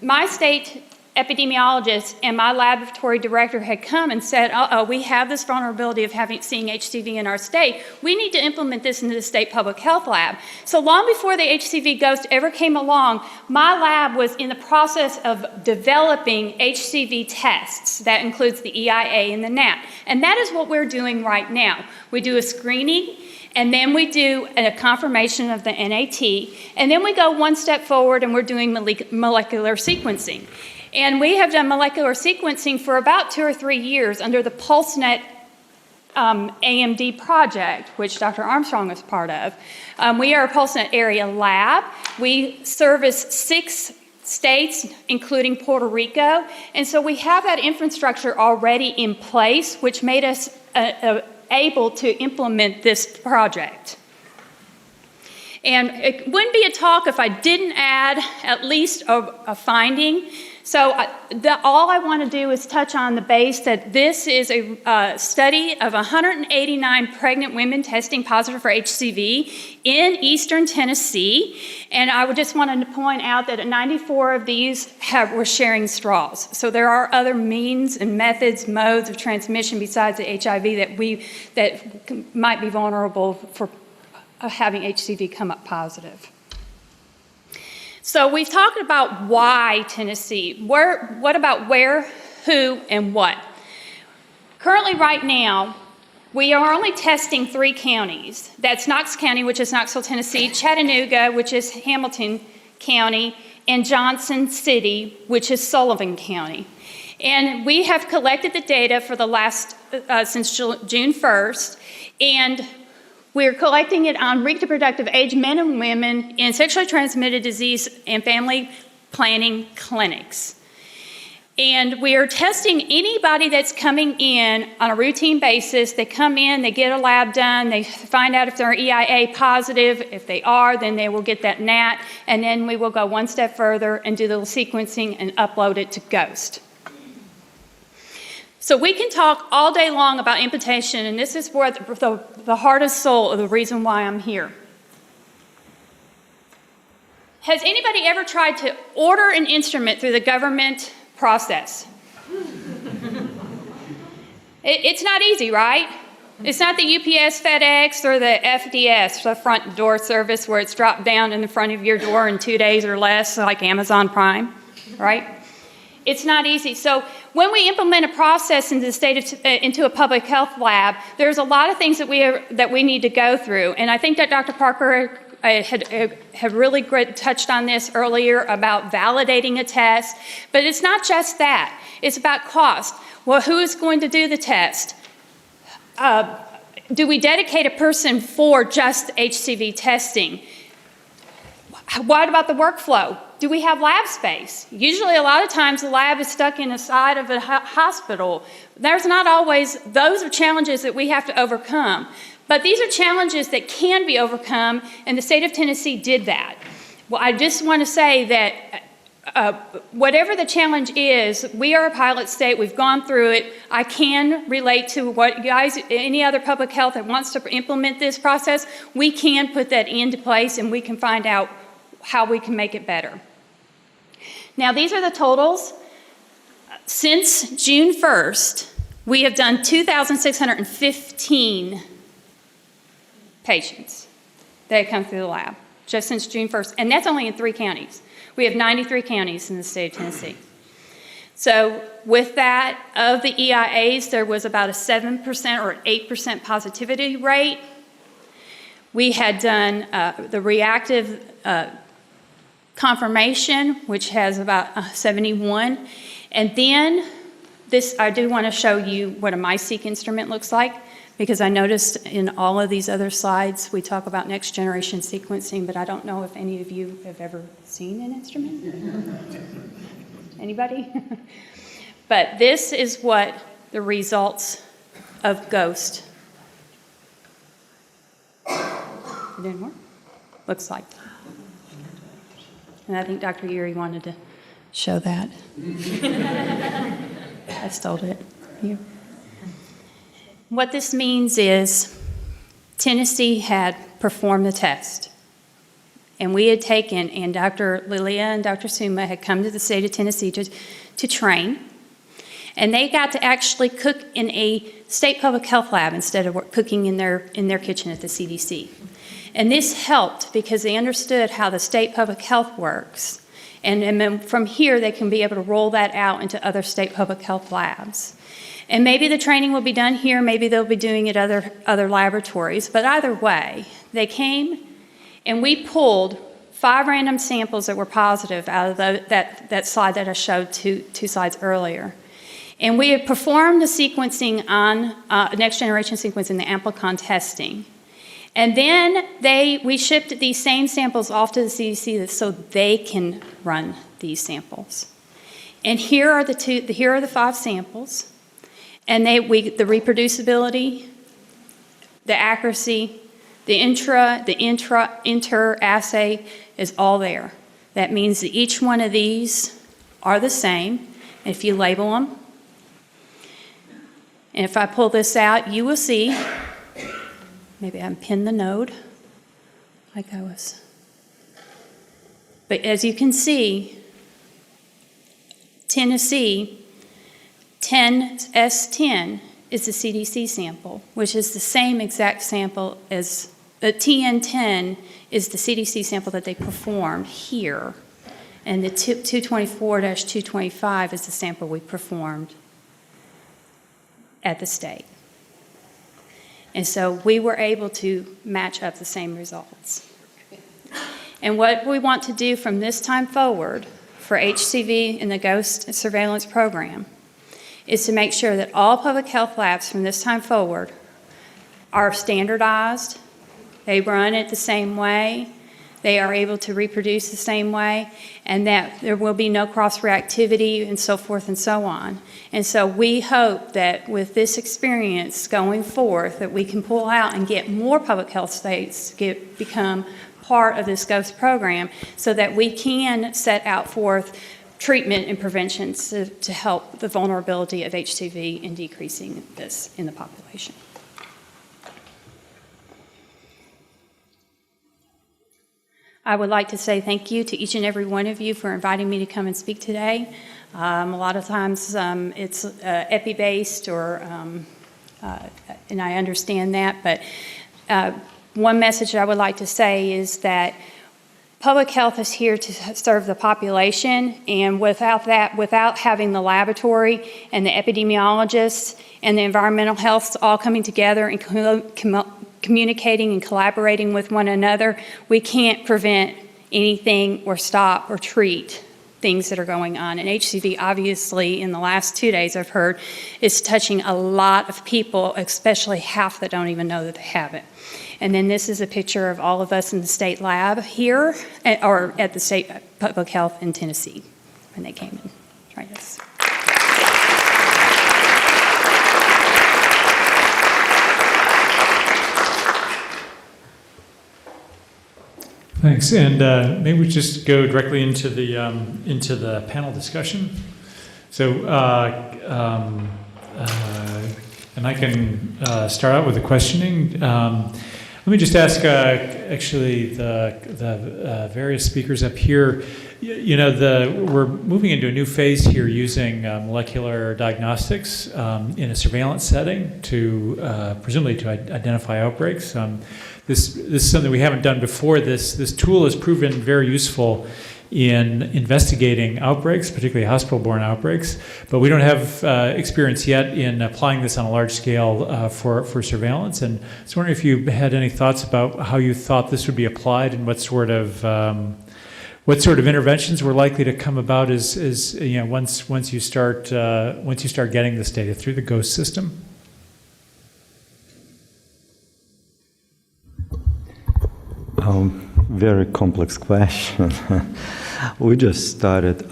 my state epidemiologist and my laboratory director had come and said, we have this vulnerability of seeing HCV in our state. We need to implement this into the state public health lab. So long before the HCV Ghost ever came along, my lab was in the process of developing HCV tests. That includes the EIA and the NAT. And that is what we're doing right now. We do a screening, and then we do a confirmation of the NAT, and then we go one step forward and we're doing molecular sequencing. And we have done molecular sequencing for about 2 or 3 years under the PulseNet AMD project, which Dr. Armstrong is part of. We are a PulseNet area lab. We service 6 states, including Puerto Rico. And so we have that infrastructure already in place, which made us able to implement this project. And it wouldn't be a talk if I didn't add at least a finding. So all I want to do is touch on the base that this is a study of 189 pregnant women testing positive for HCV in eastern Tennessee. And I would just want to point out that 94 of these were sharing straws. So there are other means and methods, modes of transmission besides the HIV that might be vulnerable for having HCV come up positive. So we've talked about why Tennessee. What about where, who, and what? Currently, right now, we are only testing 3 counties. That's Knox County, which is Knoxville, Tennessee, Chattanooga, which is Hamilton County, and Johnson City, which is Sullivan County. And we have collected the data for the last, since June 1st, and We're collecting it on reproductive age men and women in sexually transmitted disease and family planning clinics. And we are testing anybody that's coming in on a routine basis. They come in, they get a lab done, they find out if they're EIA positive. If they are, then they will get that NAT, and then we will go one step further and do the sequencing and upload it to GHOST. So we can talk all day long about imputation, and this is where the heart and soul of the reason why I'm here. Has anybody ever tried to order an instrument through the government process? It's not easy, right? It's not the UPS, FedEx, or the FDS, the front door service, where it's dropped down in the front of your door in 2 days or less, like Amazon Prime, right? It's not easy. So when we implement a process into a public health lab, there's a lot of things that we need to go through. And I think that Dr. Parker had really touched on this earlier about validating a test. But it's not just that. It's about cost. Well, who is going to do the test? Do we dedicate a person for just HCV testing? What about the workflow? Do we have lab space? Usually, a lot of times, the lab is stuck in the side of a hospital. There's not always, those are challenges that we have to overcome. But these are challenges that can be overcome, and the state of Tennessee did that. Well, I just want to say that whatever the challenge is, we are a pilot state. We've gone through it. I can relate to what you guys, any other public health that wants to implement this process, we can put that into place, and we can find out how we can make it better. Now, these are the totals. Since June 1st, we have done 2,615 patients that have come through the lab, just since June 1st, and that's only in 3 counties. We have 93 counties in the state of Tennessee. So with that, of the EIAs, there was about a 7% or 8% positivity rate. We had done the reactive confirmation, which has about 71. And then this, I do want to show you what a MySeq instrument looks like, because I noticed in all of these other slides, we talk about next generation sequencing, but I don't know if any of you have ever seen an instrument. Anybody? But this is what the results of GHOST, it didn't work, looks like. And I think Dr. Erie wanted to show that. I stole it. Here. What this means is Tennessee had performed the test. And we had taken, and Dr. Lilia and Dr. Suma had come to the state of Tennessee to train. And they got to actually cook in a state public health lab instead of cooking in their kitchen at the CDC. And this helped because they understood how the state public health works. And then from here, they can be able to roll that out into other state public health labs. And maybe the training will be done here, maybe they'll be doing it at other laboratories. But either way, they came and we pulled 5 random samples that were positive out of that slide that I showed two slides earlier. And we had performed the sequencing on next generation sequencing, the amplicon testing. And then we shipped these same samples off to the CDC so they can run these samples. And here are the 5 samples. And the reproducibility, the accuracy, the inter assay is all there. That means that each one of these are the same if you label them. And if I pull this out, you will see. Maybe I can pin the node like I was. But as you can see, Tennessee 10S10 is the CDC sample, which is the same exact sample as TN10 is the CDC sample that they performed here. And the 224-225 is the sample we performed at the state. And so we were able to match up the same results. And what we want to do from this time forward for HCV in the GHOST surveillance program is to make sure that all public health labs from this time forward are standardized, They run it the same way. They are able to reproduce the same way, and that there will be no cross-reactivity and so forth and so on. And so we hope that with this experience going forth, that we can pull out and get more public health states to become part of this GHOST program so that we can set out forth treatment and preventions to help the vulnerability of HCV in decreasing this in the population. I would like to say thank you to each and every one of you for inviting me to come and speak today. A lot of times it's epi-based, and I understand that, but one message I would like to say is that public health is here to serve the population, and without having the laboratory and the epidemiologists and the environmental health all coming together and communicating and collaborating with one another, we can't prevent anything or stop or treat things that are going on. And HCV, obviously, in the last 2 days I've heard, is touching a lot of people, especially half that don't even know that they have it. And then this is a picture of all of us in the state lab here, or at the state public health in Tennessee when they came and tried this. Thanks, and maybe we just go directly into the panel discussion. So, and I can start out with the questioning. Let me just ask, actually, the various speakers up here. We're moving into a new phase here using molecular diagnostics in a surveillance setting to presumably to identify outbreaks. This is something we haven't done before. This tool has proven very useful in investigating outbreaks, particularly hospital-borne outbreaks, but we don't have experience yet in applying this on a large scale for surveillance. And I was wondering if you had any thoughts about how you thought this would be applied and what sort of interventions were likely to come about as once you start getting this data through the GHOST system. Very complex question. We just started.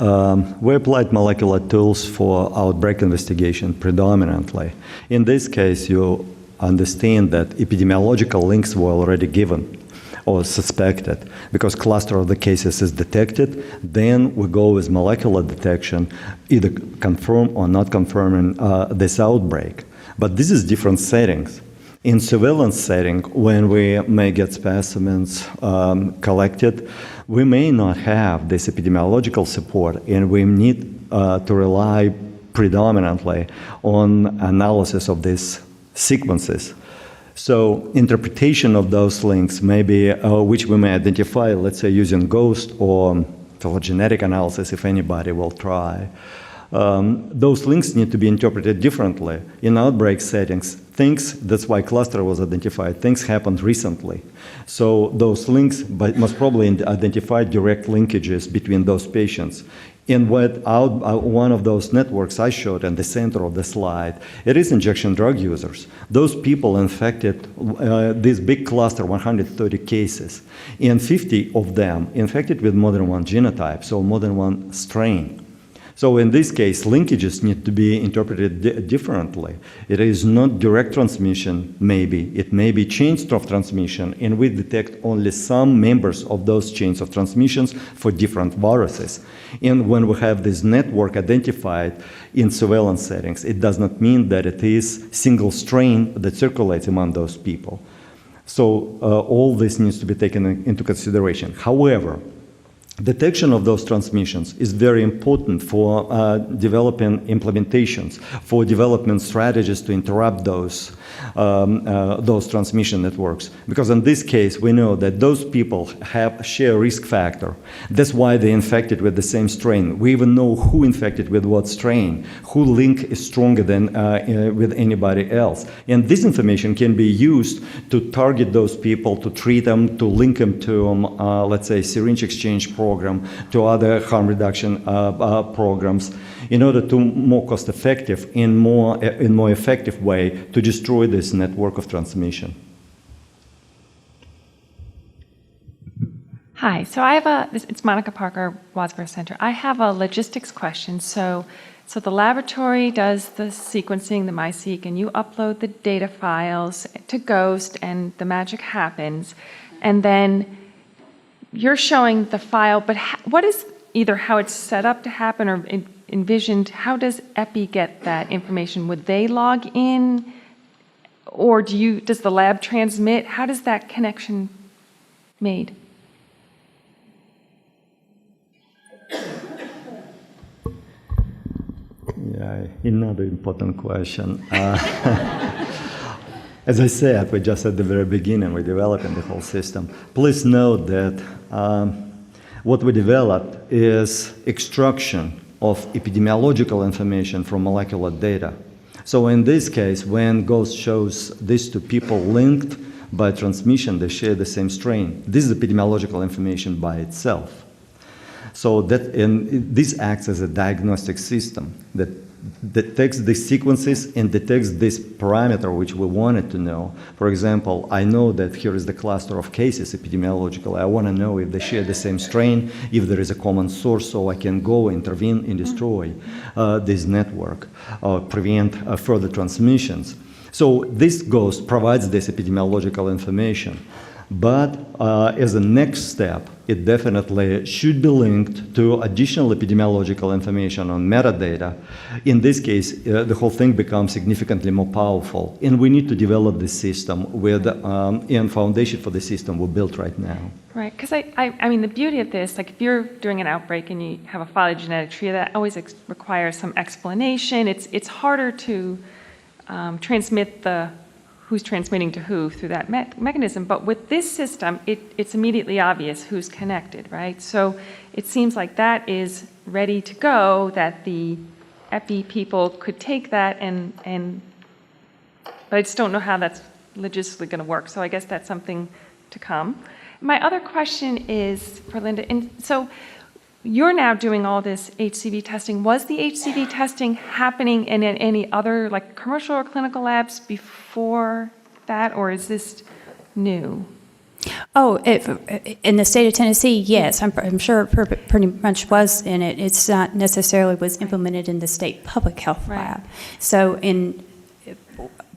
We applied molecular tools for outbreak investigation predominantly. In this case, you understand that epidemiological links were already given or suspected because cluster of the cases is detected. Then we go with molecular detection, either confirm or not confirming this outbreak. But this is different settings. In surveillance setting, when we may get specimens collected, we may not have this epidemiological support, and we need to rely predominantly on analysis of these sequences. So interpretation of those links may be, which we may identify, let's say, using GHOST or phylogenetic analysis, if anybody will try. Those links need to be interpreted differently. In outbreak settings, that's why cluster was identified, things happened recently. So those links must probably identify direct linkages between those patients. In one of those networks I showed in the center of the slide, it is injection drug users. Those people infected, this big cluster, 130 cases, and 50 of them infected with more than one genotype, so more than one strain. So in this case, linkages need to be interpreted differently. It is not direct transmission, maybe. It may be chains of transmission, and we detect only some members of those chains of transmissions for different viruses. And when we have this network identified in surveillance settings, it does not mean that it is single strain that circulates among those people. So all this needs to be taken into consideration. However, detection of those transmissions is very important for developing implementations, for development strategies to interrupt those transmission networks. Because in this case, we know that those people share risk factor. That's why they're infected with the same strain. We even know who infected with what strain, who link is stronger than with anybody else. And this information can be used to target those people, to treat them, to link them to, let's say, syringe exchange program, to other harm reduction programs, in order to more cost-effective and more effective way to destroy this network of transmission. Hi. So it's Monica Parker, Wadsworth Center. I have a logistics question. So the laboratory does the sequencing, the MySeq, and you upload the data files to Ghost, and the magic happens. And then you're showing the file, but what is either how it's set up to happen or envisioned? How does EPI get that information? Would they log in, or does the lab transmit? How does that connection made? Yeah, another important question. As I said, we just at the very beginning, we're developing the whole system. Please note that what we developed is extraction of epidemiological information from molecular data. So in this case, when Ghost shows this to people linked by transmission, they share the same strain. This is epidemiological information by itself. So this acts as a diagnostic system that detects the sequences and detects this parameter which we wanted to know. For example, I know that here is the cluster of cases epidemiologically. I want to know if they share the same strain, if there is a common source, so I can go intervene and destroy this network, prevent further transmissions. So this Ghost provides this epidemiological information. But as a next step, it definitely should be linked to additional epidemiological information on metadata. In this case, the whole thing becomes significantly more powerful. And we need to develop this system with, and foundation for the system we built right now. Right, because I mean, the beauty of this, like if you're doing an outbreak and you have a phylogenetic tree, that always requires some explanation. It's harder to transmit who's transmitting to who through that mechanism. But with this system, it's immediately obvious who's connected, right? So it seems like that is ready to go, that the EPI people could take that but I just don't know how that's logistically going to work. So I guess that's something to come. My other question is for Linda. And so you're now doing all this HCV testing. Was the HCV testing happening in any other like commercial or clinical labs before that, or is this new? Oh, in the state of Tennessee, yes. I'm sure it pretty much was in it. It's not necessarily was implemented in the state public health lab. So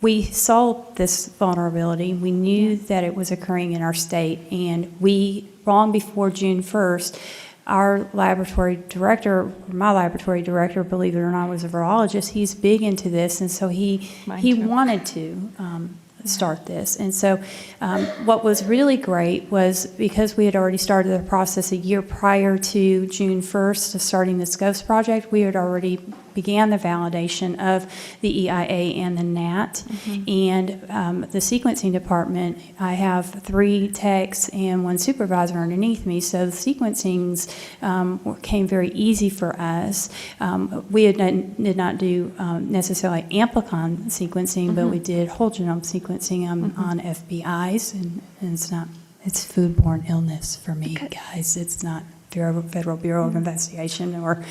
we saw this vulnerability. We knew that it was occurring in our state, and we, long before June 1st, our laboratory director, my laboratory director, believe it or not, was a virologist. He's big into this, and so he wanted to start this. And so what was really great was because we had already started the process a year prior to June 1st of starting this Ghost project, we had already began the validation of the EIA and the NAT. And the sequencing department, I have 3 techs and 1 supervisor underneath me, so the sequencings came very easy for us. We did not do necessarily amplicon sequencing, but we did whole genome sequencing on FBIs, and it's foodborne illness for me, guys. It's not Federal Bureau of Investigation or,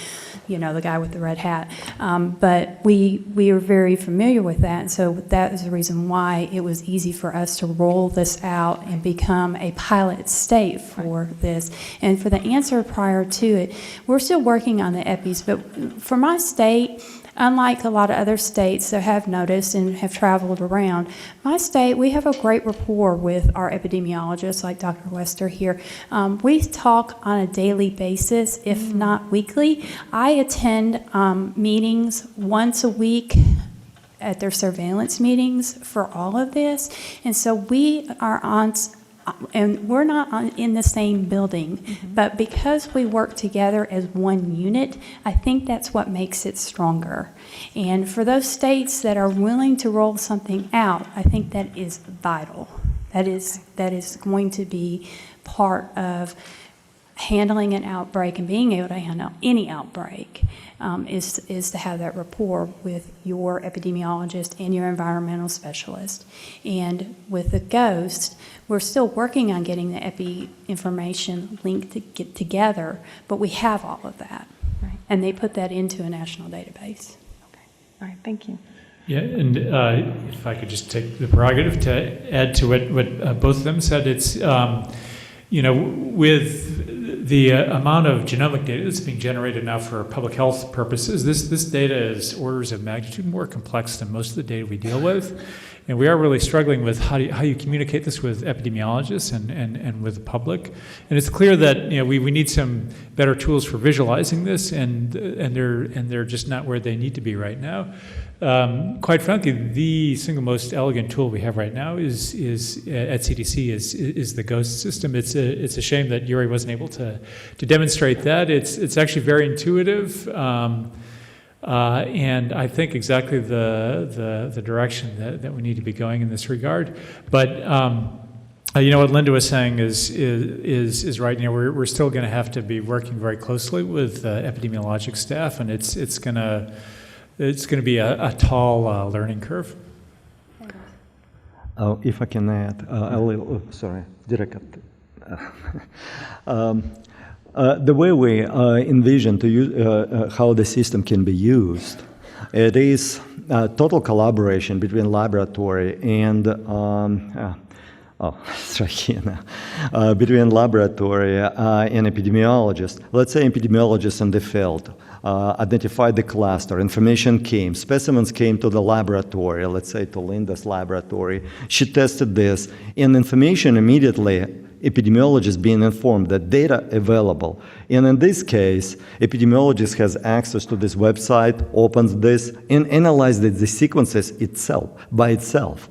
the guy with the red hat. But we are very familiar with that, and so that is the reason why it was easy for us to roll this out and become a pilot state for this. And for the answer prior to it, we're still working on the EPIs, but for my state, unlike a lot of other states that have noticed and have traveled around, my state, we have a great rapport with our epidemiologists, like Dr. Wester here. We talk on a daily basis, if not weekly. I attend meetings once a week at their surveillance meetings for all of this. And so we are on, and we're not in the same building, but because we work together as one unit, I think that's what makes it stronger. And for those states that are willing to roll something out, I think that is vital. That is going to be part of handling an outbreak and being able to handle any outbreak, is to have that rapport with your epidemiologist and your environmental specialist. And with the Ghost, we're still working on getting the epi information linked to get together, but we have all of that. Right. And they put that into a national database. Okay. All right. Thank you. Yeah, and if I could just take the prerogative to add to what both of them said, it's with the amount of genomic data that's being generated now for public health purposes, this data is orders of magnitude more complex than most of the data we deal with. And we are really struggling with how you communicate this with epidemiologists and with the public. And it's clear that we need some better tools for visualizing this, and they're just not where they need to be right now. Quite frankly, the single most elegant tool we have right now is at CDC is the GHOST system. It's a shame that Yuri wasn't able to demonstrate that. It's actually very intuitive. And I think exactly the direction that we need to be going in this regard. But what Linda was saying is right. We're still going to have to be working very closely with epidemiologic staff, and it's going to be a tall learning curve. If I can add a little, sorry, direct. The way we envision to use how the system can be used, it is total collaboration between laboratory and it's right here now. Between laboratory and epidemiologists. Let's say epidemiologists in the field identified the cluster, information came, specimens came to the laboratory, let's say to Linda's laboratory. She tested this, and information immediately, epidemiologist being informed that data available. And in this case, epidemiologist has access to this website, opens this, and analyzes the sequences by itself,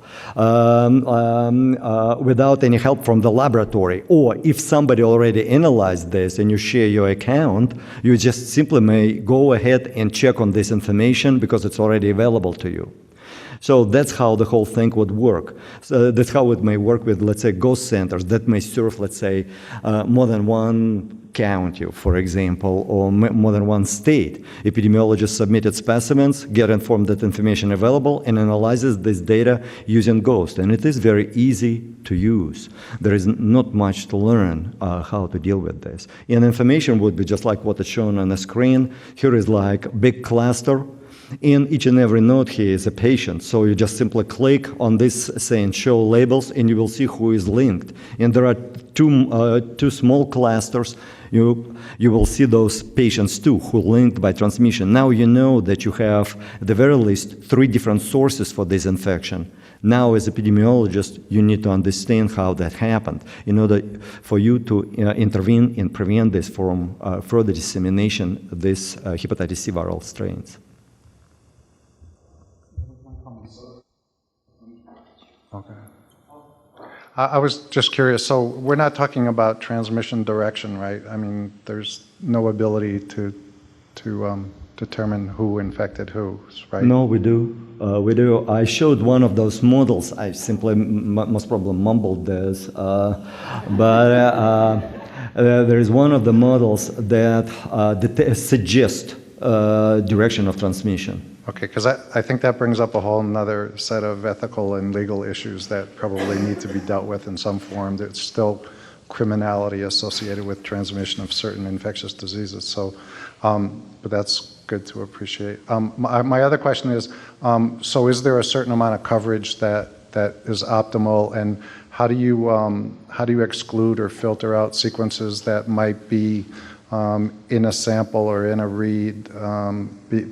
without any help from the laboratory. Or if somebody already analyzed this and you share your account, you just simply may go ahead and check on this information because it's already available to you. So that's how the whole thing would work. So that's how it may work with, let's say, ghost centers that may serve, let's say, more than one county, for example, or more than one state. Epidemiologists submitted specimens, get informed that information available, and analyzes this data using ghost. And it is very easy to use. There is not much to learn how to deal with this. And information would be just like what is shown on the screen. Here is like a big cluster. In each and every node here is a patient, so you just simply click on this saying show labels and you will see who is linked. And there are two small clusters. You will see those patients too who linked by transmission. Now you know that you have at the very least 3 different sources for this infection. Now as epidemiologist, you need to understand how that happened in order for you to intervene and prevent this from further dissemination of this hepatitis C viral strains. Okay. I was just curious, so we're not talking about transmission direction, right? I mean, there's no ability to determine who infected who, right? No, we do. We do. I showed one of those models. I simply most probably mumbled this. But there is one of the models that suggests direction of transmission. Okay, because I think that brings up a whole another set of ethical and legal issues that probably need to be dealt with in some form. There's still criminality associated with transmission of certain infectious diseases. So, but that's good to appreciate. My other question is, so is there a certain amount of coverage that is optimal, and how do you exclude or filter out sequences that might be in a sample or in a read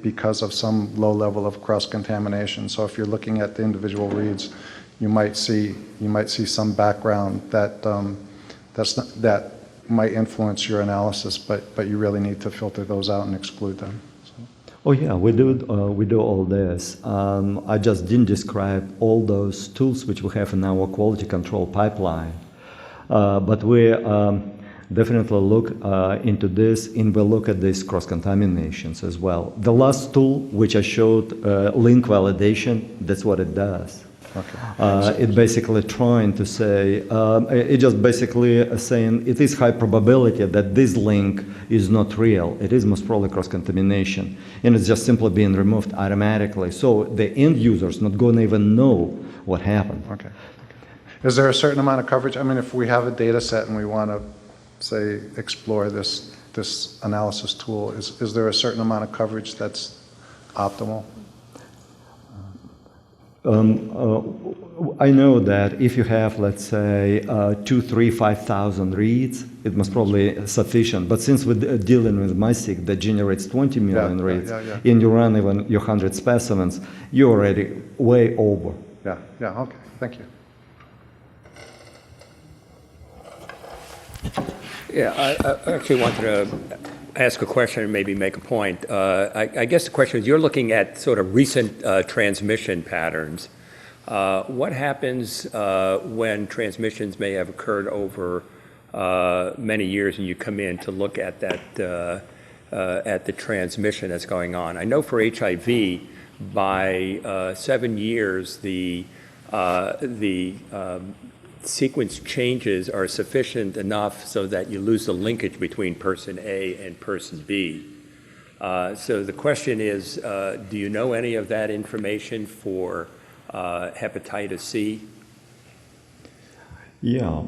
because of some low level of cross-contamination? So if you're looking at the individual reads, you might see some background that might influence your analysis, but you really need to filter those out and exclude them. So. Oh yeah, we do all this. I just didn't describe all those tools which we have in our quality control pipeline, but we definitely look into this, and we'll look at these cross-contaminations as well. The last tool, which I showed, link validation, that's what it does. Okay. It basically trying to say, it just basically saying it is high probability that this link is not real. It is most probably cross-contamination, and it's just simply being removed automatically. So the end user's not going to even know what happened. Okay. Is there a certain amount of coverage? I mean, if we have a data set and we want to say explore this analysis tool, is there a certain amount of coverage that's optimal? I know that if you have, let's say, 2, 3, 5,000 reads, it must probably sufficient. But since we're dealing with MySeq that generates 20 million reads, and you run even your 100 specimens, you're already way over. Yeah, okay, thank you. Yeah, I actually wanted to ask a question and maybe make a point. I guess the question is, you're looking at sort of recent transmission patterns. What happens when transmissions may have occurred over many years and you come in to look at that, at the transmission that's going on? I know for HIV, by 7 years, the sequence changes are sufficient enough so that you lose the linkage between person A and person B. So the question is, do you know any of that information for hepatitis C? Yeah,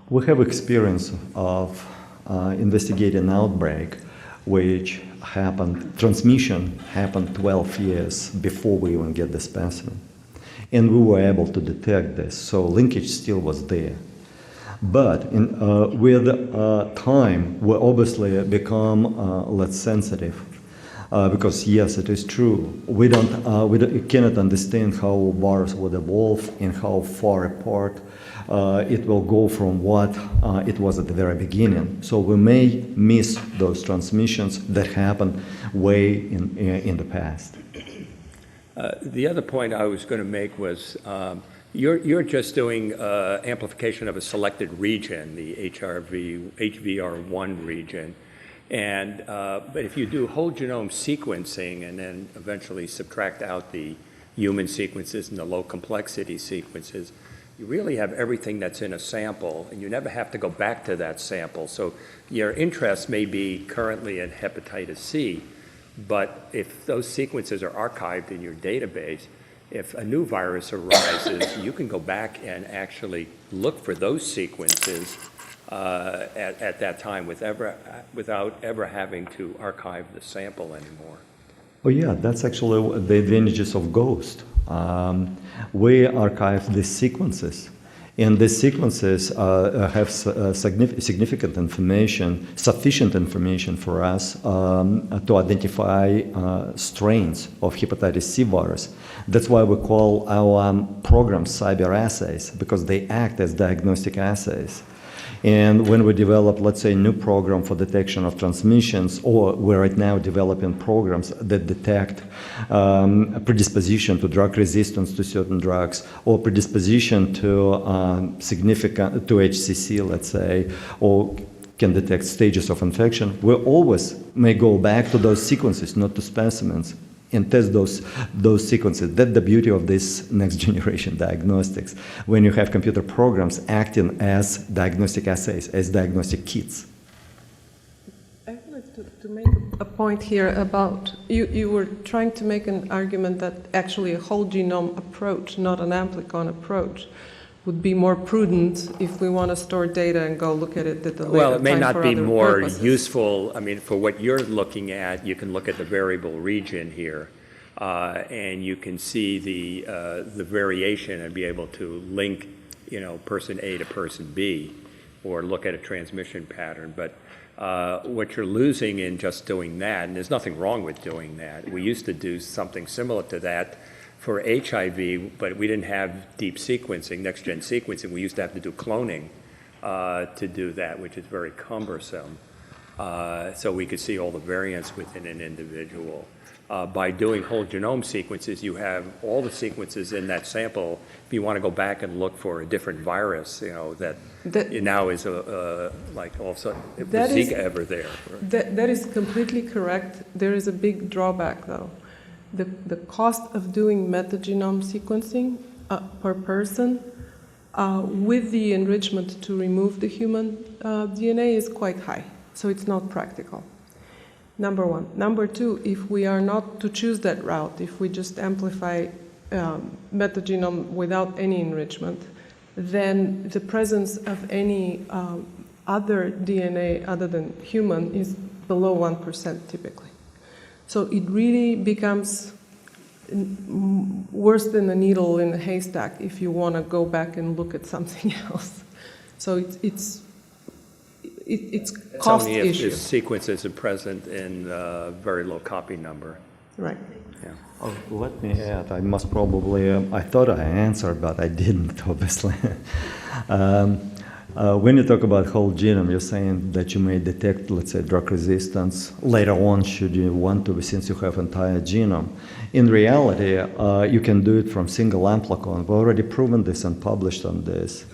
we have experience of investigating outbreak, which happened, transmission happened 12 years before we even get the specimen. And we were able to detect this, so linkage still was there. But with time, we obviously become less sensitive. Because yes, it is true. We cannot understand how virus would evolve and how far apart it will go from what it was at the very beginning. So we may miss those transmissions that happened way in the past. The other point I was going to make was you're just doing amplification of a selected region, the HVR1 region. And, but if you do whole genome sequencing and then eventually subtract out the human sequences and the low complexity sequences, you really have everything that's in a sample, and you never have to go back to that sample. So your interest may be currently in hepatitis C, but if those sequences are archived in your database, if a new virus arises, you can go back and actually look for those sequences at that time without ever having to archive the sample anymore. Oh yeah, that's actually the advantages of GHOST. We archive these sequences, and these sequences have significant information, sufficient information for us to identify strains of hepatitis C virus. That's why we call our programs cyber assays, because they act as diagnostic assays. And when we develop, let's say, a new program for detection of transmissions, or we're right now developing programs that detect predisposition to drug resistance to certain drugs, or predisposition to significant, to HCC, let's say, or can detect stages of infection, we always may go back to those sequences, not to specimens, and test those sequences. That's the beauty of this next generation diagnostics, when you have computer programs acting as diagnostic assays, as diagnostic kits. I would like to make a point here about, you were trying to make an argument that actually a whole genome approach, not an amplicon approach, would be more prudent if we want to store data and go look at it at the later time. Well, it may not be more purposes. useful. I mean, for what you're looking at, you can look at the variable region here, and you can see the variation and be able to link, you know, person A to person B, or look at a transmission pattern. But what you're losing in just doing that, and there's nothing wrong with doing that. We used to do something similar to that for HIV, but we didn't have deep sequencing, next-gen sequencing. We used to have to do cloning to do that, which is very cumbersome. So we could see all the variants within an individual. By doing whole genome sequences, you have all the sequences in that sample. If you want to go back and look for a different virus, you know, that now is like all of a sudden, was Zika ever there? That is completely correct. There is a big drawback, though. The cost of doing metagenome sequencing per person with the enrichment to remove the human DNA is quite high, so it's not practical. Number one. Number two, if we are not to choose that route, if we just amplify metagenome without any enrichment, then the presence of any other DNA other than human is below 1% typically. So it really becomes worse than a needle in a haystack if you want to go back and look at something else. So it's cost only if issue. the sequences are present in very low copy number. Right. Yeah. Oh, let me add, I must probably, I thought I answered, but I didn't, obviously. When you talk about whole genome, you're saying that you may detect, let's say, drug resistance later on, should you want to, since you have entire genome. In reality, you can do it from single amplicon. We've already proven this and published on this.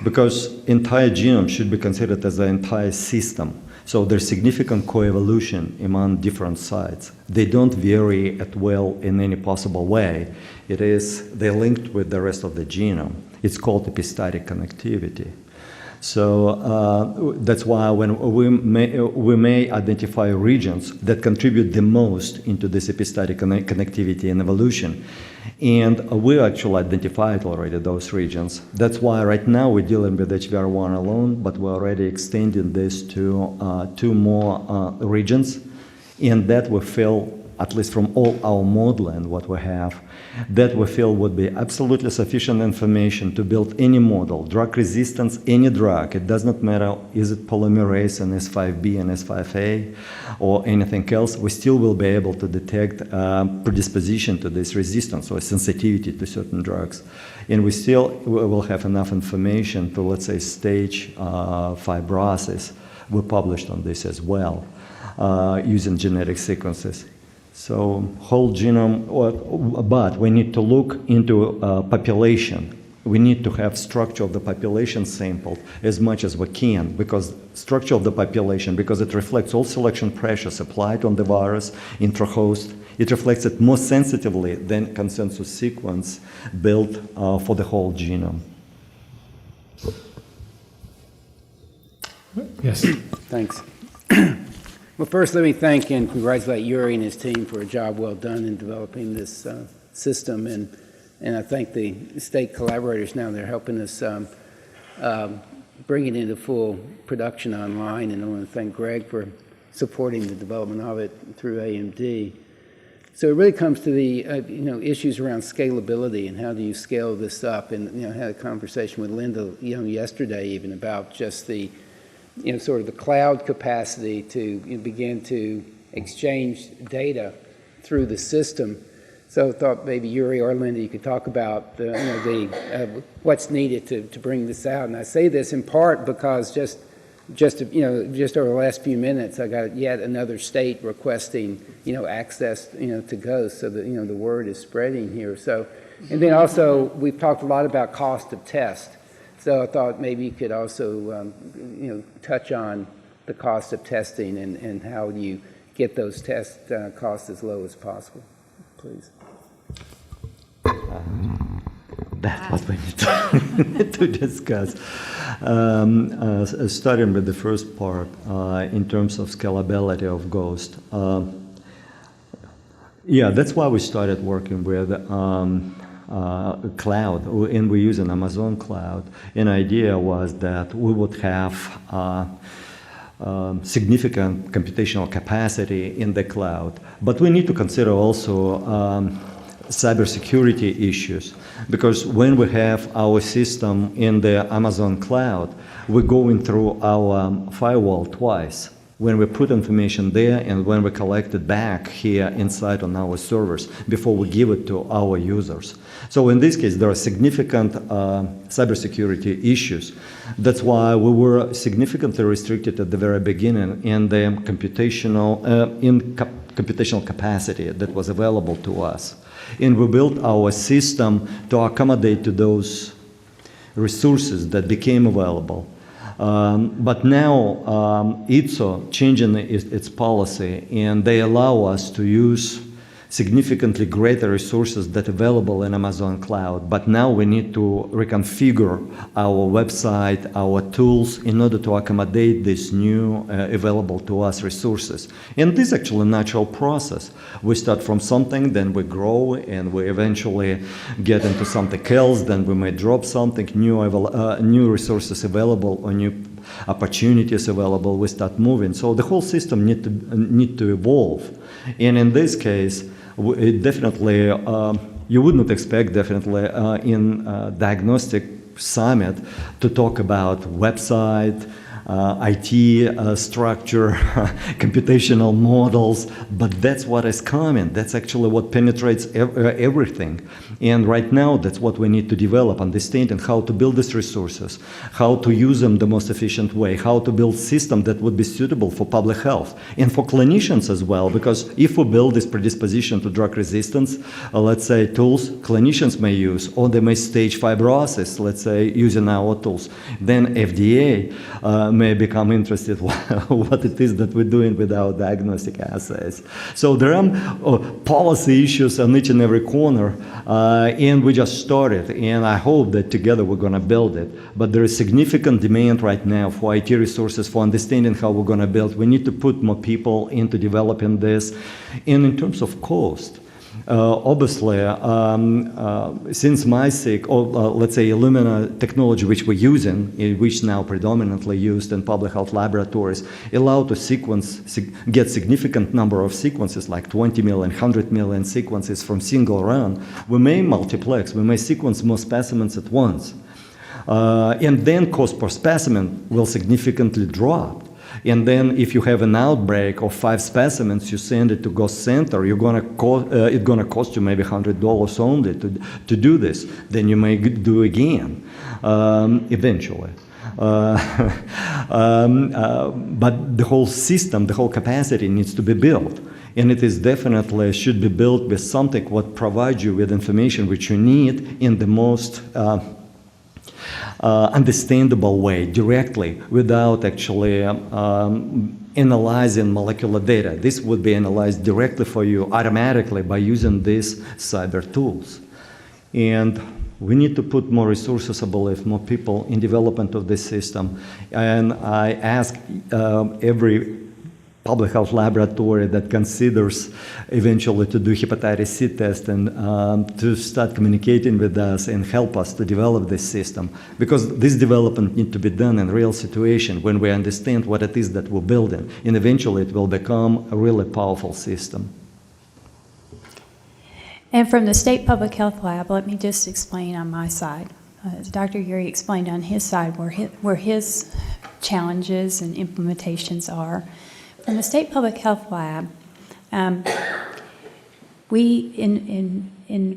Because entire genome should be considered as an entire system. So there's significant coevolution among different sites. They don't vary at will in any possible way. They're linked with the rest of the genome. It's called epistatic connectivity. So that's why when we may identify regions that contribute the most into this epistatic connectivity and evolution. And we actually identified already those regions. That's why right now we're dealing with HVR1 alone, but we're already extending this to 2 more regions. And that we feel, at least from all our modeling, what we have, that we feel would be absolutely sufficient information to build any model, drug resistance, any drug. It does not matter, is it polymerase and S5B and S5A or anything else, we still will be able to detect predisposition to this resistance or sensitivity to certain drugs. And we still will have enough information to, let's say, stage fibrosis. We published on this as well, using genetic sequences. So whole genome, but we need to look into population. We need to have structure of the population sampled as much as we can, because structure of the population, because it reflects all selection pressures applied on the virus, intrahost. It reflects it more sensitively than consensus sequence built for the whole genome. Yes. Thanks. Well, first, let me thank and congratulate Yuri and his team for a job well done in developing this system, and I thank the state collaborators now. They're helping us bring it into full production online, and I want to thank Greg for supporting the development of it through AMD. So it really comes to the issues around scalability and how do you scale this up. And I had a conversation with Linda yesterday even about just the sort of the cloud capacity to begin to exchange data through the system. So I thought maybe Yuri or Linda, you could talk about what's needed to bring this out. And I say this in part because just over the last few minutes, I got yet another state requesting access to go, so that the word is spreading here. So, and then also we've talked a lot about cost of test. So I thought maybe you could also, touch on the cost of testing and how you get those test costs as low as possible, please. That's what we need to discuss. Starting with the first part, in terms of scalability of GHOST. That's why we started working with cloud, and we use an Amazon cloud. An idea was that we would have significant computational capacity in the cloud, but we need to consider also cybersecurity issues, because when we have our system in the Amazon cloud, we're going through our firewall twice. When we put information there and when we collect it back here inside on our servers before we give it to our users. So in this case, there are significant cybersecurity issues. That's why we were significantly restricted at the very beginning in the computational capacity that was available to us. And we built our system to accommodate to those resources that became available. But now ITSO changing its policy, and they allow us to use significantly greater resources that are available in Amazon cloud. But now we need to reconfigure our website, our tools, in order to accommodate these new available to us resources. And this is actually a natural process. We start from something, then we grow, and we eventually get into something else, then we may drop something, new resources available or new opportunities available, we start moving. So the whole system need to evolve. And in this case, It definitely, you would not expect definitely in Diagnostic Summit to talk about website, IT structure, computational models, but that's what is common. That's actually what penetrates everything. And right now, that's what we need to develop, understanding how to build these resources, how to use them the most efficient way, how to build systems that would be suitable for public health and for clinicians as well, because if we build this predisposition to drug resistance, let's say tools clinicians may use, or they may stage fibrosis, let's say, using our tools, then FDA may become interested what it is that we're doing with our diagnostic assays. So there are policy issues on each and every corner, and we just started, and I hope that together we're going to build it. But there is significant demand right now for IT resources, for understanding how we're going to build. We need to put more people into developing this. And in terms of cost, obviously, since MySeq, or let's say Illumina technology, which we're using, which now predominantly used in public health laboratories, allow to get significant number of sequences, like 20 million, 100 million sequences from single run. We may multiplex, we may sequence more specimens at once. And then cost per specimen will significantly drop. And then if you have an outbreak of 5 specimens, you send it to Ghost Center, it's gonna cost you maybe $100 only to do this. Then you may do again, eventually. But the whole system, the whole capacity needs to be built. And it is definitely should be built with something what provides you with information which you need in the most understandable way, directly, without actually analyzing molecular data. This would be analyzed directly for you automatically by using these cyber tools. And we need to put more resources, I believe, more people in development of this system. And I ask every public health laboratory that considers eventually to do hepatitis C test and to start communicating with us and help us to develop this system. Because this development needs to be done in real situation when we understand what it is that we're building. And eventually it will become a really powerful system. And from the State Public Health Lab, let me just explain on my side. As Dr. Yuri explained on his side where his challenges and implementations are. From the State Public Health Lab, we, in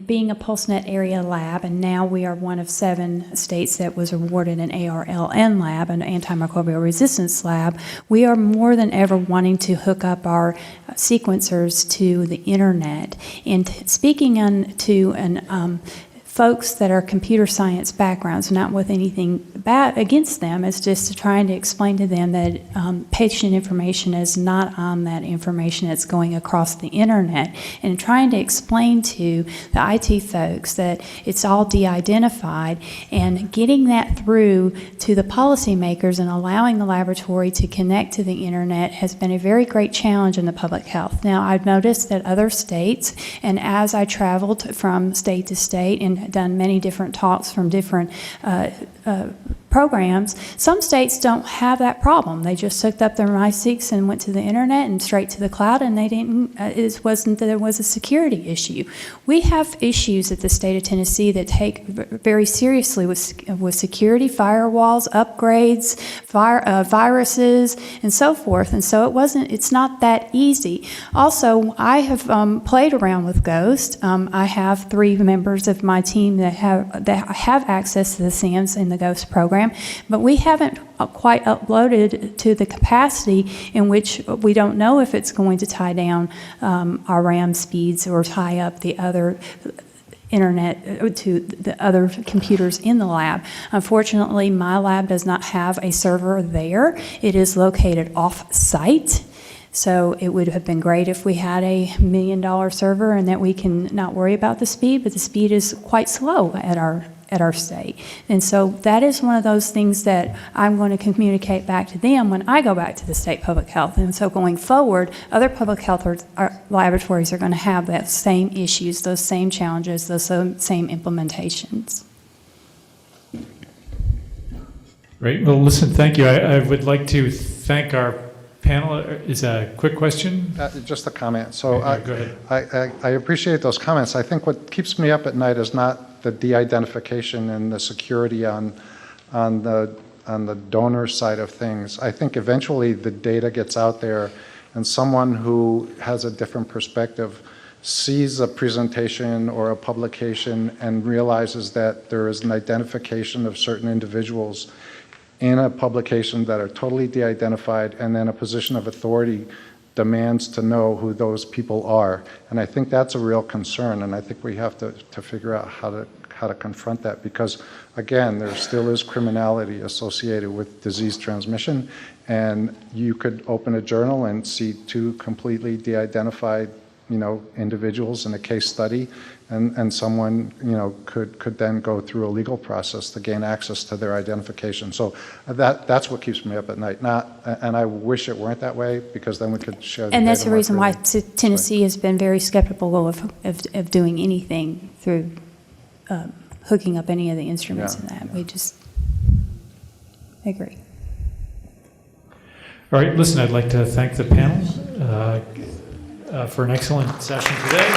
being a PulseNet area lab, and now we are one of 7 states that was awarded an ARLN lab, an antimicrobial resistance lab, we are more than ever wanting to hook up our sequencers to the internet. And speaking to folks that are computer science backgrounds, not with anything bad against them, it's just trying to explain to them that patient information is not on that information that's going across the internet, and trying to explain to the IT folks that it's all de-identified, and getting that through to the policymakers and allowing the laboratory to connect to the internet has been a very great challenge in the public health. Now, I've noticed that other states, and as I traveled from state to state and done many different talks from different programs, some states don't have that problem. They just hooked up their MySeqs and went to the internet and straight to the cloud, and they didn't. It wasn't that there was a security issue. We have issues at the state of Tennessee that take very seriously with security, firewalls, upgrades, viruses, and so forth. And so it's not that easy. Also, I have played around with Ghost. I have 3 members of my team that have access to the SAMs in the Ghost program. But we haven't quite uploaded to the capacity in which we don't know if it's going to tie down our RAM speeds or tie up the other internet to the other computers in the lab. Unfortunately, my lab does not have a server there. It is located off-site. So it would have been great if we had a $1 million server and that we can not worry about the speed, but the speed is quite slow at our state. And so that is one of those things that I'm going to communicate back to them when I go back to the state public health. And so going forward, other public health laboratories are going to have that same issues, those same challenges, those same implementations. Great. Well, listen, thank you. I would like to thank our Panel, is a quick question? Just a comment. So Okay, go ahead. I appreciate those comments. I think what keeps me up at night is not the de-identification and the security on the donor side of things. I think eventually the data gets out there and someone who has a different perspective sees a presentation or a publication and realizes that there is an identification of certain individuals in a publication that are totally de-identified, and then a position of authority demands to know who those people are. And I think that's a real concern, and I think we have to figure out how to confront that, because again, there still is criminality associated with disease transmission, and you could open a journal and see 2 completely de-identified individuals in a case study, and someone, could then go through a legal process to gain access to their identification. So that's what keeps me up at night. And I wish it weren't that way, because then we could share the And that's data the reason more why freely. Tennessee has been very skeptical of doing anything through hooking up any of the instruments in that. We just agree. All right, listen, I'd like to thank the panel for an excellent session today.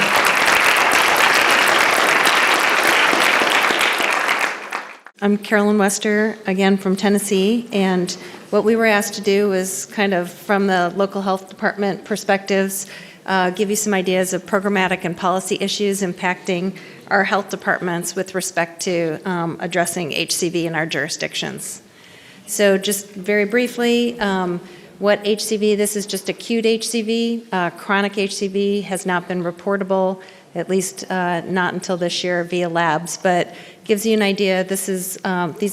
I'm Carolyn Wester, again from Tennessee, and what we were asked to do was kind of from the local health department perspectives, give you some ideas of programmatic and policy issues impacting our health departments with respect to addressing HCV in our jurisdictions. So just very briefly, what HCV, this is just acute HCV. Chronic HCV has not been reportable, at least not until this year via labs, but gives you an idea. These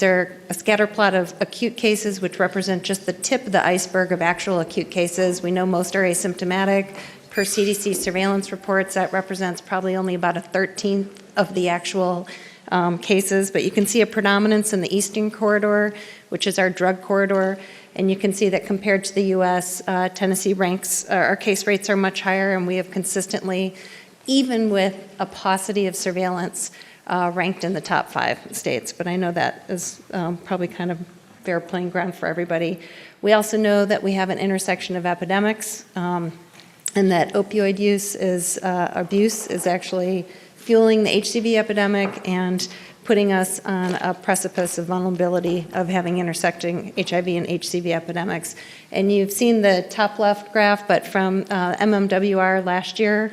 are a scatter plot of acute cases, which represent just the tip of the iceberg of actual acute cases. We know most are asymptomatic. Per CDC surveillance reports, that represents probably only about 1/13 of the actual cases, but you can see a predominance in the eastern corridor, which is our drug corridor, and you can see that compared to the U.S., Tennessee ranks, our case rates are much higher, and we have consistently, even with a paucity of surveillance, ranked in the top 5 states, but I know that is probably kind of fair playing ground for everybody. We also know that we have an intersection of epidemics, and that opioid abuse is actually fueling the HCV epidemic and putting us on a precipice of vulnerability of having intersecting HIV and HCV epidemics. And you've seen the top left graph, but from MMWR last year,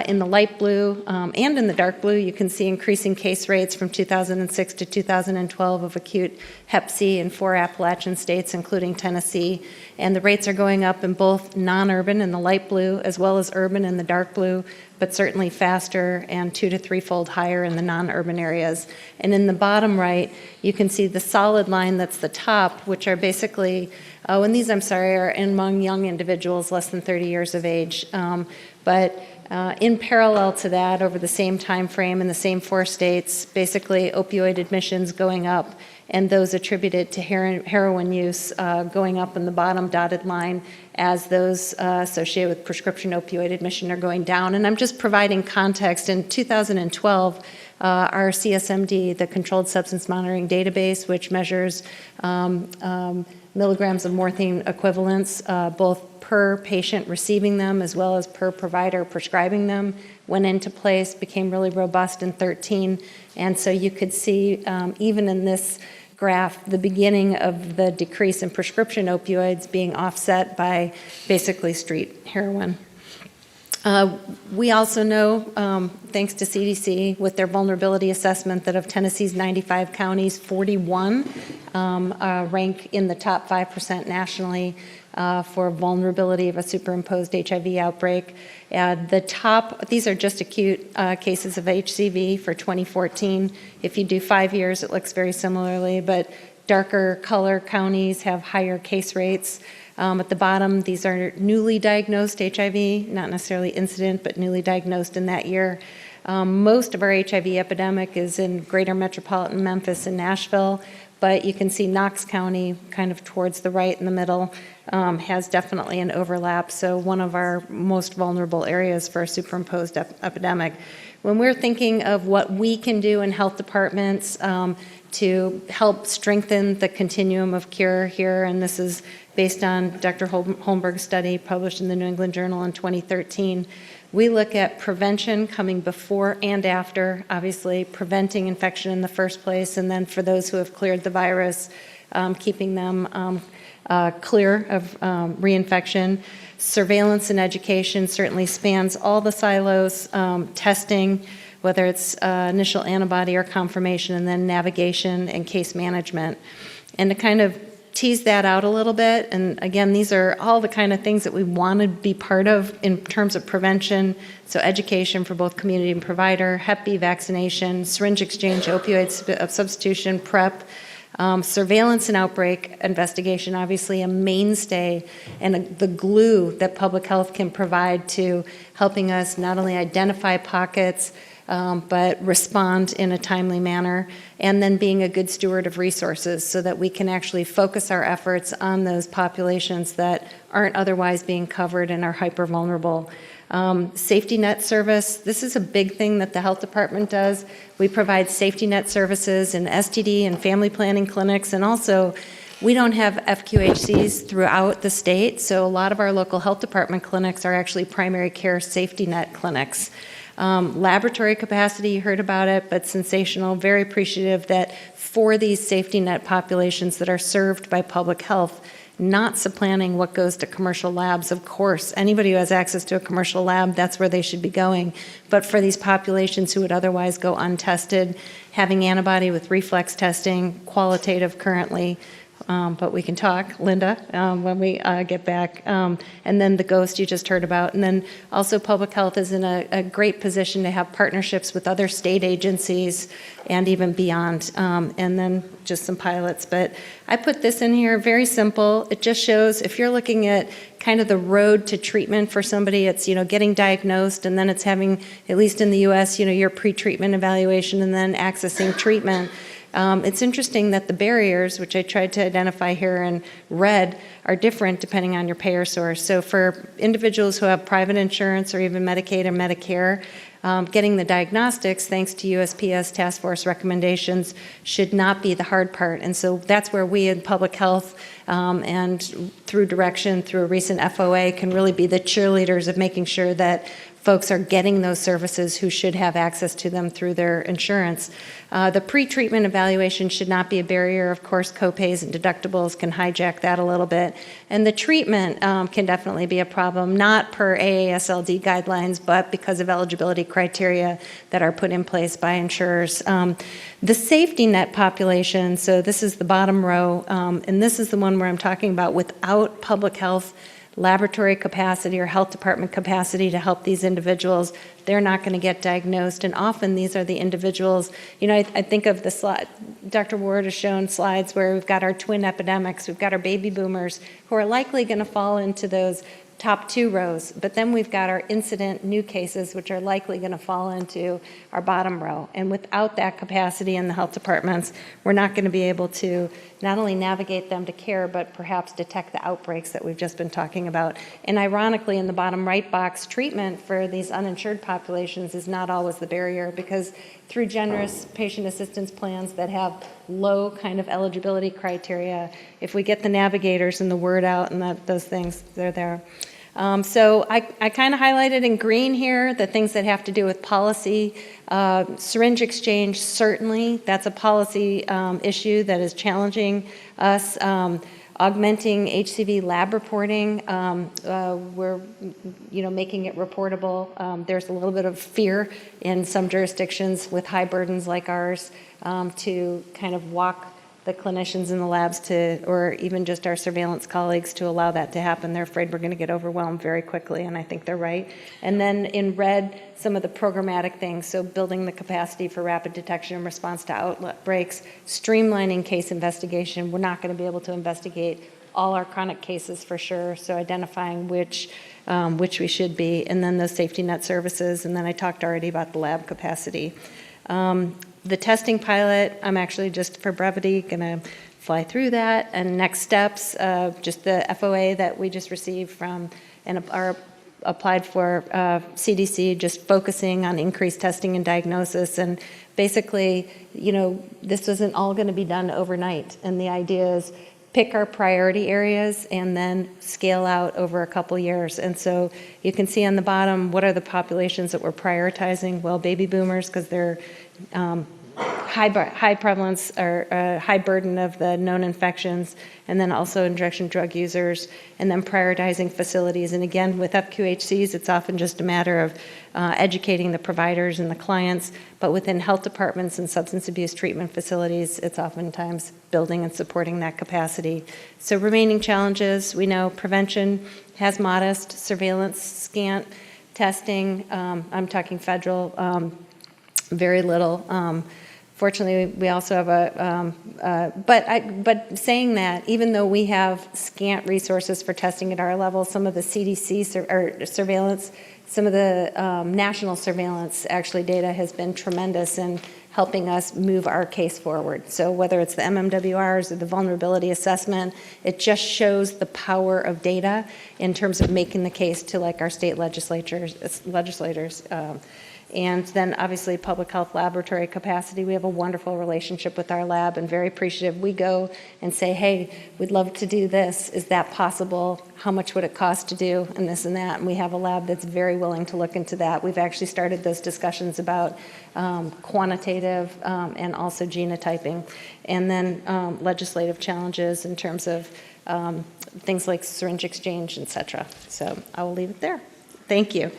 in the light blue and in the dark blue, you can see increasing case rates from 2006 to 2012 of acute Hep C in 4 Appalachian states, including Tennessee. And the rates are going up in both non-urban in the light blue as well as urban in the dark blue, but certainly faster and 2 to 3-fold higher in the non-urban areas. And in the bottom right, you can see the solid line that's the top, which are basically, and these, I'm sorry, are among young individuals less than 30 years of age. In parallel to that, over the same time frame in the same 4 states, basically opioid admissions going up and those attributed to heroin use going up in the bottom dotted line as those associated with prescription opioid admission are going down. And I'm just providing context. In 2012, our CSMD, the Controlled Substance Monitoring Database, which measures milligrams of morphine equivalents, both per patient receiving them as well as per provider prescribing them, went into place, became really robust in 2013. And so you could see, even in this graph, the beginning of the decrease in prescription opioids being offset by basically street heroin. We also know, thanks to CDC, with their vulnerability assessment, that of Tennessee's 95 counties, 41 rank in the top 5% nationally for vulnerability of a superimposed HIV outbreak. These are just acute cases of HCV for 2014. If you do 5 years, it looks very similarly, but darker color counties have higher case rates. At the bottom, these are newly diagnosed HIV, not necessarily incident, but newly diagnosed in that year. Most of our HIV epidemic is in greater metropolitan Memphis and Nashville, but you can see Knox County, kind of towards the right in the middle, has definitely an overlap, so one of our most vulnerable areas for a superimposed epidemic. when we're thinking of what we can do in health departments to help strengthen the continuum of cure here, and this is based on Dr. Holmberg's study published in the New England Journal in 2013, we look at prevention coming before and after, obviously preventing infection in the first place, and then for those who have cleared the virus, keeping them clear of reinfection. Surveillance and education certainly spans all the silos, testing, whether it's initial antibody or confirmation, and then navigation and case management. And to kind of tease that out a little bit, and again, these are all the kind of things that we want to be part of in terms of prevention, so education for both community and provider, Hep B vaccination, syringe exchange, opioid substitution, PrEP, surveillance and outbreak investigation, obviously a mainstay and the glue that public health can provide to helping us not only identify pockets, but respond in a timely manner, and then being a good steward of resources so that we can actually focus our efforts on those populations that aren't otherwise being covered and are hyper-vulnerable. Safety net service, this is a big thing that the health department does. We provide safety net services in STD and family planning clinics, and also we don't have FQHCs throughout the state, so a lot of our local health department clinics are actually primary care safety net clinics. Laboratory capacity, you heard about it, but sensational, very appreciative that for these safety net populations that are served by public health, not supplanting what goes to commercial labs. Of course, anybody who has access to a commercial lab, that's where they should be going. But for these populations who would otherwise go untested, having antibody with reflex testing, qualitative currently, but we can talk, Linda, when we get back. And then the ghost you just heard about. And then also public health is in a great position to have partnerships with other state agencies and even beyond. And then just some pilots. But I put this in here, very simple. It just shows if you're looking at kind of the road to treatment for somebody, it's, getting diagnosed, and then it's having, at least in the US, your pre-treatment evaluation and then accessing treatment. It's interesting that the barriers, which I tried to identify here in red, are different depending on your payer source. So for individuals who have private insurance or even Medicaid or Medicare, getting the diagnostics, thanks to USPS task force recommendations, should not be the hard part. And so that's where we in public health and through direction, through a recent FOA, can really be the cheerleaders of making sure that folks are getting those services who should have access to them through their insurance. The pre-treatment evaluation should not be a barrier. Of course, copays and deductibles can hijack that a little bit. And the treatment can definitely be a problem, not per AASLD guidelines, but because of eligibility criteria that are put in place by insurers. The safety net population, so this is the bottom row, and this is the one where I'm talking about without public health laboratory capacity or health department capacity to help these individuals, they're not going to get diagnosed. And often these are the individuals, I think of the slide, Dr. Ward has shown slides where we've got our twin epidemics, we've got our baby boomers who are likely going to fall into those top two rows, but then we've got our incident new cases, which are likely going to fall into our bottom row. And without that capacity in the health departments, we're not going to be able to not only navigate them to care, but perhaps detect the outbreaks that we've just been talking about. And ironically, in the bottom right box, treatment for these uninsured populations is not always the barrier, because through generous patient assistance plans that have low kind of eligibility criteria, if we get the navigators and the word out and those things, they're there. So I kind of highlighted in green here the things that have to do with policy. Syringe exchange, certainly, that's a policy issue that is challenging us. Augmenting HCV lab reporting, we're making it reportable. There's a little bit of fear in some jurisdictions with high burdens like ours to kind of walk the clinicians in the labs to, or even just our surveillance colleagues, to allow that to happen. They're afraid we're going to get overwhelmed very quickly, and I think they're right. And then in red, some of the programmatic things, so building the capacity for rapid detection and response to outbreaks, streamlining case investigation. We're not going to be able to investigate all our chronic cases for sure, so identifying which we should be, and then those safety net services, and then I talked already about the lab capacity. The testing pilot, I'm actually, just for brevity, going to fly through that. And next steps, just the FOA that we just received from our applied for CDC, just focusing on increased testing and diagnosis. And basically, this isn't all going to be done overnight. And the idea is pick our priority areas and then scale out over a couple years. And so you can see on the bottom, what are the populations that we're prioritizing? Well, baby boomers, because they're high prevalence or high burden of the known infections, and then also injection drug users, and then prioritizing facilities. And again, with FQHCs, it's often just a matter of educating the providers and the clients, but within health departments and substance abuse treatment facilities, it's oftentimes building and supporting that capacity. So remaining challenges, we know prevention has modest, surveillance scant, testing, I'm talking federal, very little. Fortunately, we also have but saying that, even though we have scant resources for testing at our level, some of the CDC surveillance, some of the national surveillance actually data has been tremendous in helping us move our case forward. So whether it's the MMWRs or the vulnerability assessment, it just shows the power of data in terms of making the case to like our state legislators. And then obviously public health laboratory capacity. We have a wonderful relationship with our lab and very appreciative. We go and say, hey, we'd love to do this. Is that possible? How much would it cost to do? And this and that. And we have a lab that's very willing to look into that. We've actually started those discussions about quantitative and also genotyping. And then legislative challenges in terms of things like syringe exchange, et cetera. So I will leave it there. Thank you.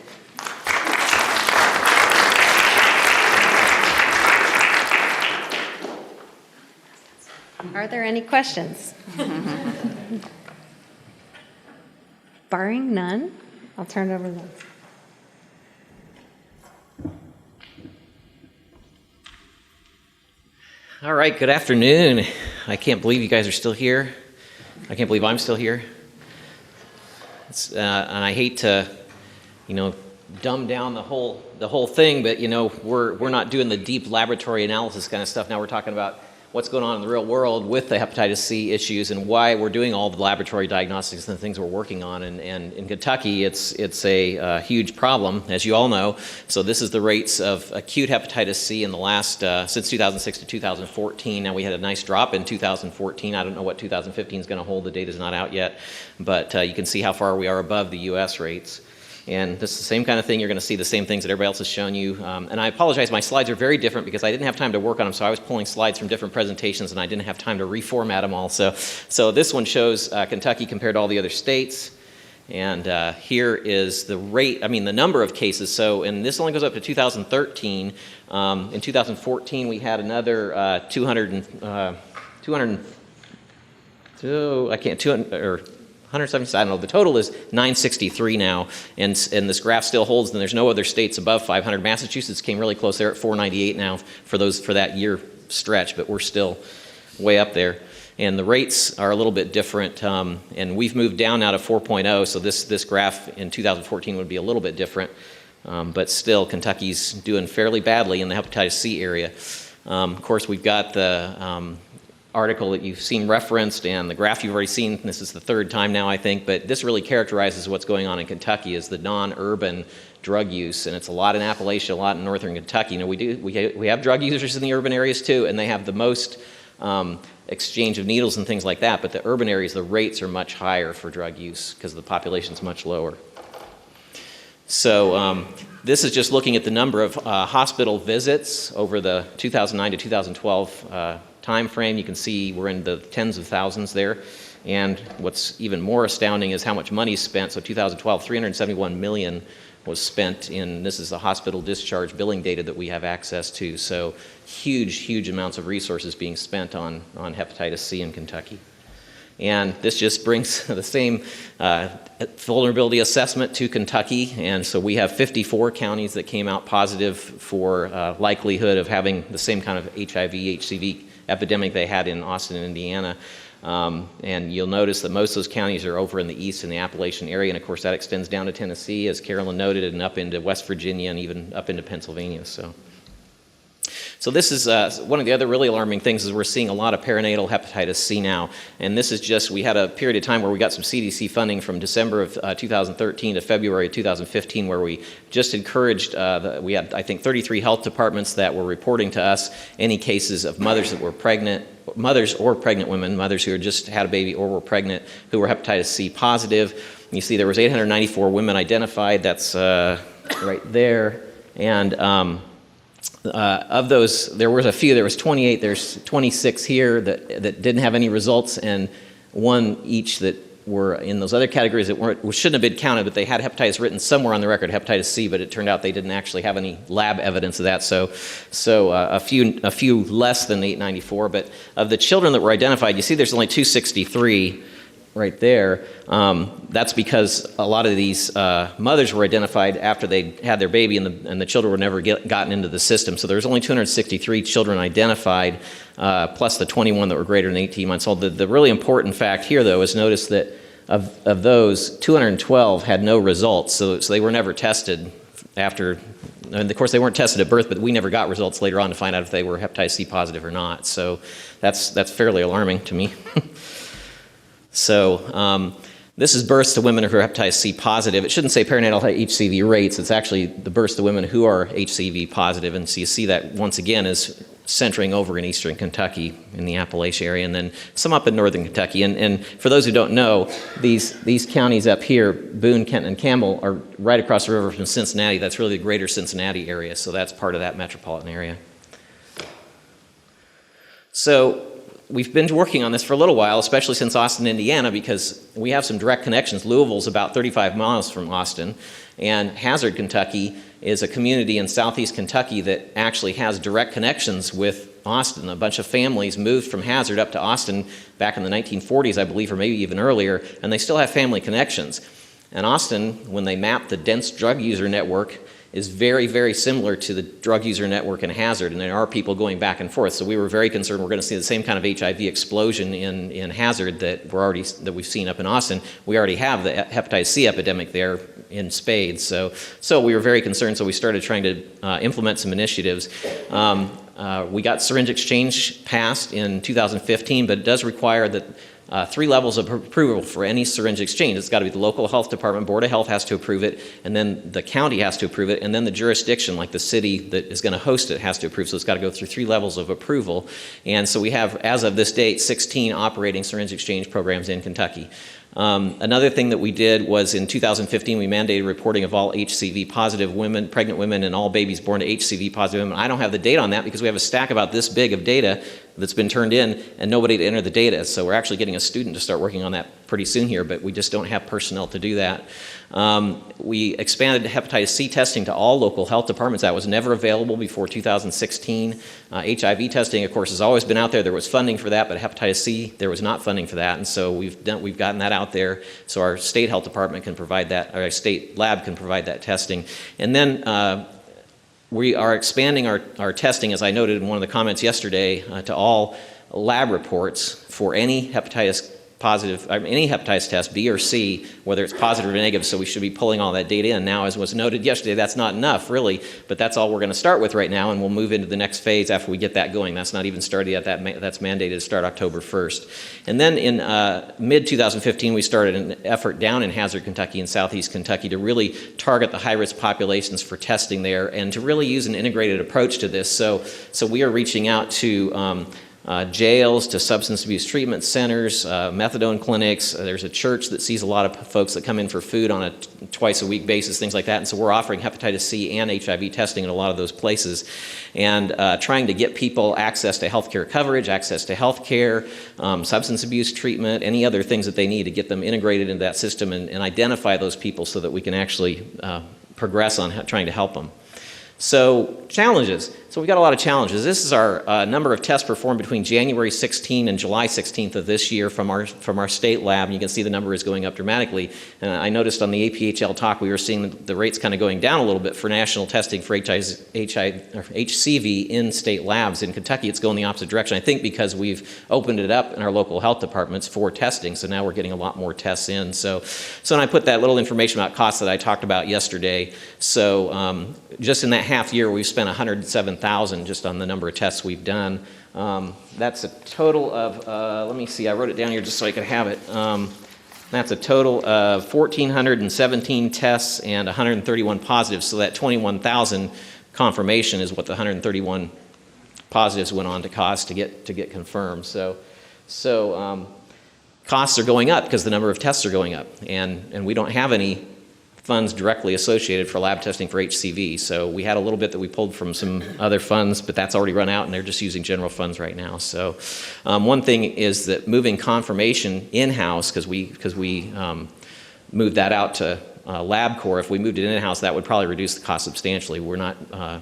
Are there any questions? Barring none, I'll turn it over to them. All right, good afternoon. I can't believe you guys are still here. I can't believe I'm still here. And I hate to, dumb down the whole thing, but we're not doing the deep laboratory analysis kind of stuff. Now we're talking about what's going on in the real world with the hepatitis C issues and why we're doing all the laboratory diagnostics and the things we're working on. And in Kentucky, it's a huge problem, as you all know. So this is the rates of acute hepatitis C in the last, since 2006 to 2014. Now we had a nice drop in 2014. I don't know what 2015 is going to hold. The data's not out yet. But you can see how far we are above the U.S. rates. And this is the same kind of thing. You're going to see the same things that everybody else has shown you. And I apologize, my slides are very different because I didn't have time to work on them, so I was pulling slides from different presentations and I didn't have time to reformat them all. So this one shows Kentucky compared to all the other states. And here is the rate, the number of cases. So, and this only goes up to 2013. In 2014, we had another 170, I don't know, the total is 963 now, and this graph still holds, and there's no other states above 500. Massachusetts came really close there at 498 now for that year stretch, but we're still way up there. And the rates are a little bit different, and we've moved down now to 4.0, so this graph in 2014 would be a little bit different, but still Kentucky's doing fairly badly in the hepatitis C area. Of course, we've got the article that you've seen referenced and the graph you've already seen. This is the third time now, I think, but this really characterizes what's going on in Kentucky is the non-urban drug use, and it's a lot in Appalachia, a lot in northern Kentucky. We have drug users in the urban areas too, and they have the most exchange of needles and things like that, but the urban areas, the rates are much higher for drug use because the population's much lower. So this is just looking at the number of hospital visits over the 2009 to 2012 time frame. You can see we're in the tens of thousands there. And what's even more astounding is how much money is spent. So 2012, $371 million was spent in, this is the hospital discharge billing data that we have access to. So huge amounts of resources being spent on hepatitis C in Kentucky. And this just brings the same vulnerability assessment to Kentucky. And so we have 54 counties that came out positive for likelihood of having the same kind of HIV, HCV epidemic they had in Austin, Indiana. And you'll notice that most of those counties are over in the east in the Appalachian area. And of course, that extends down to Tennessee, as Carolyn noted, and up into West Virginia and even up into Pennsylvania. So So this is one of the other really alarming things is we're seeing a lot of perinatal hepatitis C now. And this is just, we had a period of time where we got some CDC funding from December of 2013 to February of 2015 where we just encouraged, we had I think 33 health departments that were reporting to us any cases of mothers that were pregnant, mothers or pregnant women, mothers who had just had a baby or were pregnant who were hepatitis C positive. You see there was 894 women identified, that's right there. And of those, there was a few, there was 28, there's 26 here that didn't have any results, and one each that were in those other categories that shouldn't have been counted, but they had hepatitis written somewhere on the record, hepatitis C, but it turned out they didn't actually have any lab evidence of that, so a few less than 894. But of the children that were identified, you see there's only 263 right there. That's because a lot of these mothers were identified after they had their baby and the children were never gotten into the system. So there's only 263 children identified, plus the 21 that were greater than 18 months old. The really important fact here, though, is notice that of those, 212 had no results. So they were never tested after, and of course they weren't tested at birth, but we never got results later on to find out if they were hepatitis C positive or not. So that's fairly alarming to me. So this is births to women who are hepatitis C positive. It shouldn't say perinatal HCV rates. It's actually the births to women who are HCV positive. And so you see that once again is centering over in eastern Kentucky in the Appalachia area, and then some up in northern Kentucky. And for those who don't know, these counties up here, Boone, Kenton, and Campbell, are right across the river from Cincinnati. That's really the greater Cincinnati area. So that's part of that metropolitan area. So we've been working on this for a little while, especially since Austin, Indiana, because we have some direct connections. Louisville's about 35 miles from Austin, and Hazard, Kentucky is a community in southeast Kentucky that actually has direct connections with Austin. A bunch of families moved from Hazard up to Austin back in the 1940s, I believe, or maybe even earlier, and they still have family connections. And Austin, when they mapped the dense drug user network, is very, very similar to the drug user network in Hazard, and there are people going back and forth. So we were very concerned we're going to see the same kind of HIV explosion in Hazard that we've seen up in Austin. We already have the hepatitis C epidemic there in spades. So we were very concerned, so we started trying to implement some initiatives. We got syringe exchange passed in 2015, but it does require that 3 levels of approval for any syringe exchange. It's got to be the local health department, Board of Health has to approve it, and then the county has to approve it, and then the jurisdiction, like the city that is going to host it, has to approve. So it's got to go through 3 levels of approval. And so we have, as of this date, 16 operating syringe exchange programs in Kentucky. Another thing that we did was in 2015, we mandated reporting of all HCV positive women, pregnant women, and all babies born to HCV positive women. I don't have the data on that because we have a stack about this big of data that's been turned in and nobody to enter the data. So we're actually getting a student to start working on that pretty soon here, but we just don't have personnel to do that. We expanded hepatitis C testing to all local health departments. That was never available before 2016. HIV testing, of course, has always been out there. There was funding for that, but hepatitis C, there was not funding for that. And so we've gotten that out there so our state health department can provide that, or our state lab can provide that testing. And then we are expanding our testing, as I noted in one of the comments yesterday, to all lab reports for any hepatitis positive, any hepatitis test, B or C, whether it's positive or negative, so we should be pulling all that data in. Now, as was noted yesterday, that's not enough, really, but that's all we're going to start with right now, and we'll move into the next phase after we get that going. That's not even started yet. That's mandated to start October 1st. And then in mid-2015, we started an effort down in Hazard, Kentucky and southeast Kentucky to really target the high-risk populations for testing there and to really use an integrated approach to this. So we are reaching out to jails, to substance abuse treatment centers, methadone clinics. There's a church that sees a lot of folks that come in for food on a twice-a-week basis, things like that. And so we're offering hepatitis C and HIV testing in a lot of those places and trying to get people access to healthcare coverage, access to healthcare, substance abuse treatment, any other things that they need to get them integrated into that system and identify those people so that we can actually progress on trying to help them. So challenges. So we've got a lot of challenges. This is our number of tests performed between January 16 and July 16th of this year from our state lab. And you can see the number is going up dramatically. And I noticed on the APHL talk we were seeing the rates kind of going down a little bit for national testing for HCV in state labs. In Kentucky, it's going the opposite direction, I think because we've opened it up in our local health departments for testing. So now we're getting a lot more tests in. So and I put that little information about costs that I talked about yesterday. So just in that half year, we've spent $107,000 21,000 just on the number of tests we've done. That's a total of, let me see, I wrote it down here just so I could have it. That's a total of 1,417 tests and 131 positives, so that 21,000 confirmation is what the 131 positives went on to cost to get confirmed. So costs are going up because the number of tests are going up, and we don't have any funds directly associated for lab testing for HCV. So we had a little bit that we pulled from some other funds, but that's already run out, and they're just using general funds right now. So one thing is that moving confirmation in-house, because we moved that out to LabCorp. If we moved it in-house, that would probably reduce the cost substantially. We're not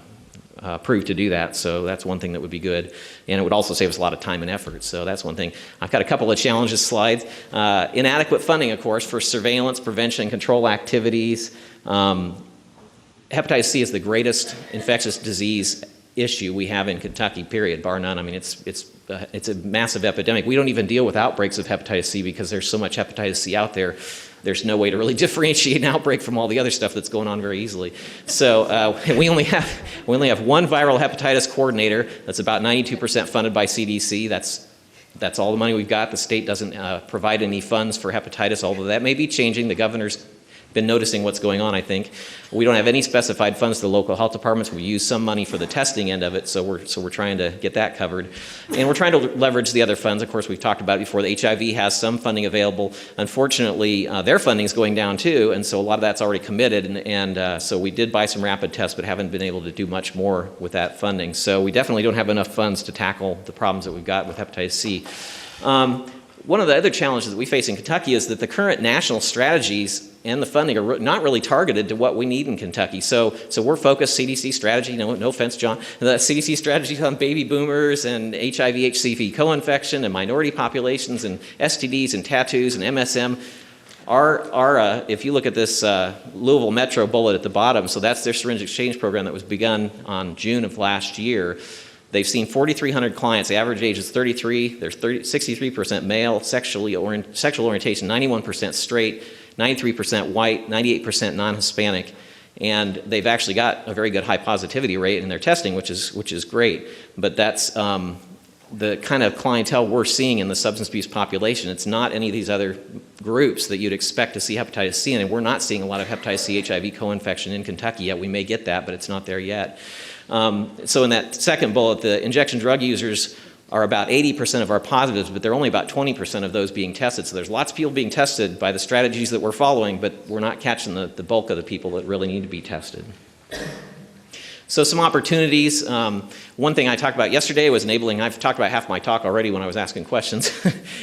approved to do that, so that's one thing that would be good. And it would also save us a lot of time and effort, so that's one thing. I've got a couple of challenges slides. Inadequate funding, of course, for surveillance, prevention, and control activities. Hepatitis C is the greatest infectious disease issue we have in Kentucky, period, bar none. I mean, it's a massive epidemic. We don't even deal with outbreaks of hepatitis C because there's so much hepatitis C out there. There's no way to really differentiate an outbreak from all the other stuff that's going on very easily. So we only have one viral hepatitis coordinator that's about 92% funded by CDC. That's all the money we've got. The state doesn't provide any funds for hepatitis, although that may be changing. The governor's been noticing what's going on, I think. We don't have any specified funds to the local health departments. We use some money for the testing end of it, so we're trying to get that covered. And we're trying to leverage the other funds. Of course, we've talked about it before. The HIV has some funding available. Unfortunately, their funding is going down too, and so a lot of that's already committed. And so we did buy some rapid tests, but haven't been able to do much more with that funding. So we definitely don't have enough funds to tackle the problems that we've got with hepatitis C. One of the other challenges that we face in Kentucky is that the current national strategies and the funding are not really targeted to what we need in Kentucky. So we're focused CDC strategy, no offense, John, the CDC strategy on baby boomers and HIV, HCV co-infection and minority populations and STDs and tattoos and MSM. If you look at this Louisville Metro bullet at the bottom, so that's their syringe exchange program that was begun on June of last year. They've seen 4,300 clients. The average age is 33. There's 63% male, sexual orientation, 91% straight, 93% white, 98% non-Hispanic. And they've actually got a very good high positivity rate in their testing, which is great. But that's the kind of clientele we're seeing in the substance abuse population. It's not any of these other groups that you'd expect to see hepatitis C in. And we're not seeing a lot of hepatitis C HIV co-infection in Kentucky yet. We may get that, but it's not there yet. So in that second bullet, the injection drug users are about 80% of our positives, but they're only about 20% of those being tested. So there's lots of people being tested by the strategies that we're following, but we're not catching the bulk of the people that really need to be tested. So some opportunities. One thing I talked about yesterday was enabling, I've talked about half my talk already when I was asking questions,